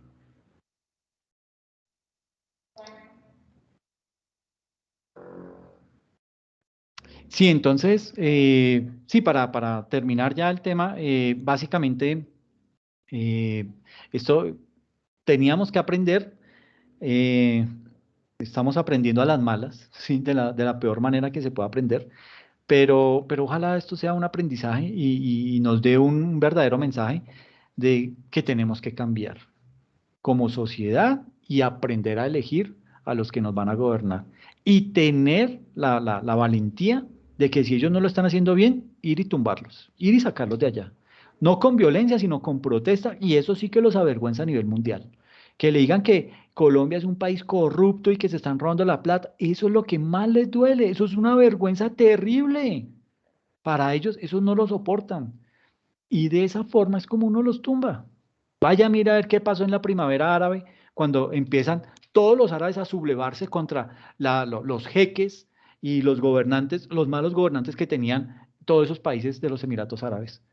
Sí, entonces, sí, para terminar ya el tema, básicamente, esto teníamos que aprender, estamos aprendiendo a las malas, ¿sí? De la peor manera que se puede aprender, pero ojalá esto sea un aprendizaje y nos dé un verdadero mensaje de que tenemos que cambiar como sociedad y aprender a elegir a los que nos van a gobernar y tener la valentía de que si ellos no lo están haciendo bien, ir y tumbarlos, ir y sacarlos de allá, No con violencia, sino con protesta, y eso sí que los avergüenza a nivel mundial. Que le digan que Colombia es un país corrupto y que se están robando la plata, eso es lo que más les duele, eso es una vergüenza terrible. Para ellos, eso no lo soportan. Y de esa forma es como uno los tumba. Vaya, mira a ver qué pasó en la primavera árabe, cuando empiezan todos los árabes a sublevarse contra los jeques y los gobernantes, los malos gobernantes que tenían todos esos países de los Emiratos Árabes.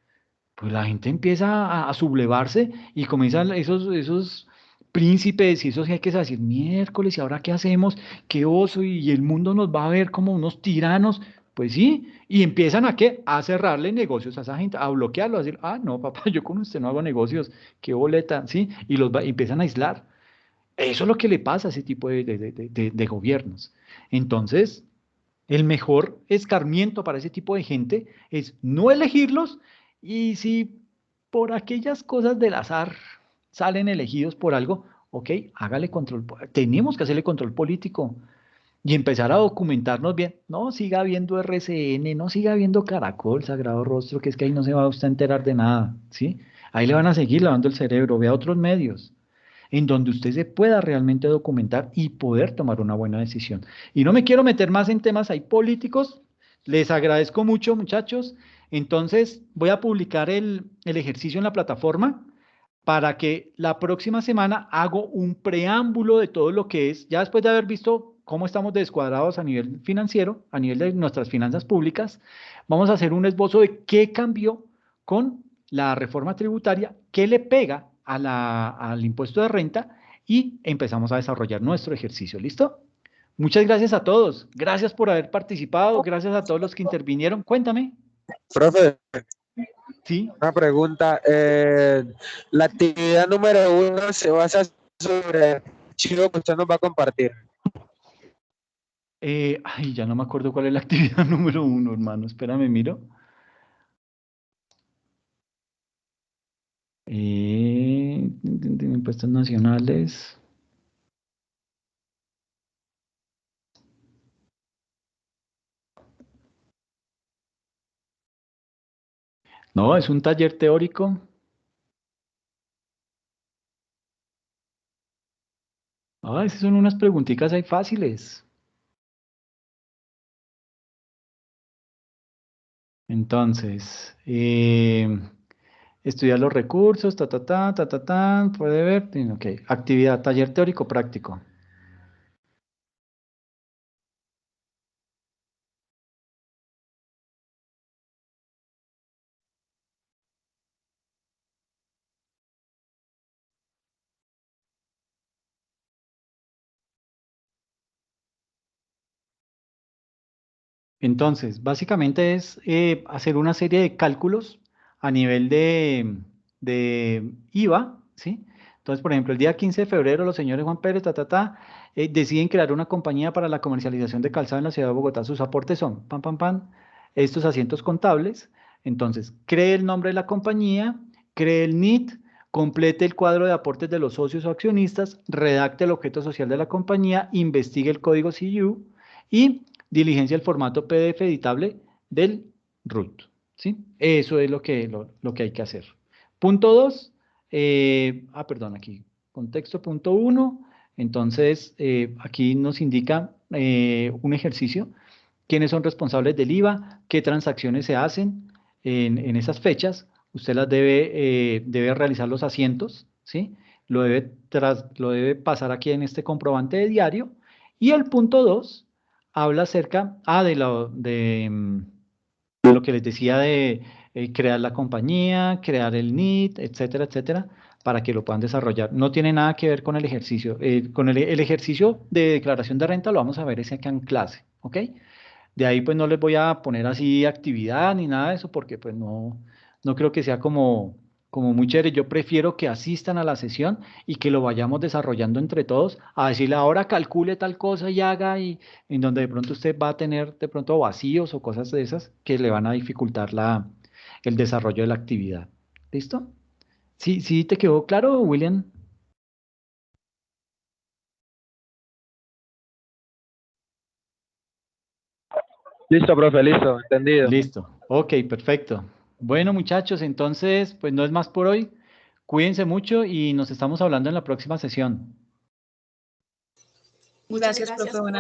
Pues la gente empieza a sublevarse y comienzan esos príncipes y esos jeques a decir, miércoles, ¿y ahora qué hacemos? ¿Qué oso? Y el mundo nos va a ver como unos tiranos. Pues sí, y empiezan a qué? A cerrarle negocios a esa gente, a bloquearlo, a decir, ah, no, papá, yo con usted no hago negocios, qué boleta, ¿sí? Y empiezan a aislar. Eso es lo que le pasa a ese tipo de gobiernos. Entonces, el mejor escarmiento para ese tipo de gente es no elegirlos, y si por aquellas cosas del azar salen elegidos por algo, ok, hágale control. Tenemos que hacerle control político y empezar a documentarnos bien. No siga viendo RCN, no siga viendo Caracol, Sagrado Rostro, que es que ahí no se va usted a enterar de nada, ¿sí? Ahí le van a seguir lavando el cerebro, vea otros medios en donde usted se pueda realmente documentar y poder tomar una buena decisión. Y no me quiero meter más en temas ahí políticos. Les agradezco mucho, muchachos. Entonces, voy a publicar el ejercicio en la plataforma para que la próxima semana hago un preámbulo de todo lo que es, ya después de haber visto cómo estamos descuadrados a nivel financiero, a nivel de nuestras finanzas públicas, vamos a hacer un esbozo de qué cambió con la reforma tributaria, qué le pega al impuesto de renta, y empezamos a desarrollar nuestro ejercicio. ¿Listo? Muchas gracias a todos. Gracias por haber participado. Gracias a todos los que intervinieron. Cuéntame. Profe, Sí. una pregunta. La actividad número 1 se basa sobre el archivo que usted nos va a compartir. Ay, ya no me acuerdo cuál es la actividad número 1, hermano. Espérame, miro. Impuestos nacionales. No, es un taller teórico. Ah, esas son unas preguntitas ahí fáciles. Entonces, estudiar los recursos, puede ver. Ok, actividad, taller teórico práctico. Entonces, básicamente es hacer una serie de cálculos a nivel de IVA, ¿sí? Entonces, por ejemplo, el día 15 de febrero, los señores Juan Pérez, deciden crear una compañía para la comercialización de calzado en la ciudad de Bogotá. Sus aportes son, estos asientos contables. Entonces, cree el nombre de la compañía, cree el NIT, complete el cuadro de aportes de los socios o accionistas, redacte el objeto social de la compañía, investigue el código CU y diligencia el formato PDF editable del root, ¿sí? Eso es lo que hay que hacer. Punto 2, perdón, aquí, contexto punto 1, entonces aquí nos indica un ejercicio, quiénes son responsables del IVA, qué transacciones se hacen en esas fechas, usted las debe realizar los asientos, ¿sí? Lo debe pasar aquí en este comprobante de diario, y el punto 2 habla acerca de lo que les decía de crear la compañía, crear el NIT, etcétera, etcétera, para que lo puedan desarrollar. No tiene nada que ver con el ejercicio. Con el ejercicio de declaración de renta lo vamos a ver ese acá en clase, ¿ok? De ahí pues no les voy a poner así actividad ni nada de eso porque pues no creo que sea como muy chévere. Yo prefiero que asistan a la sesión y que lo vayamos desarrollando entre todos, a decirle ahora calcule tal cosa y haga, y en donde de pronto usted va a tener de pronto vacíos o cosas de esas que le van a dificultar el desarrollo de la actividad. ¿Listo? Sí, sí, ¿te quedó claro, William? Listo, profe, listo, entendido. Listo. Ok, perfecto. Bueno, muchachos, entonces, pues no es más por hoy. Cuídense mucho y nos estamos hablando en la próxima sesión. Muchas Gracias, gracias, profe. Buenas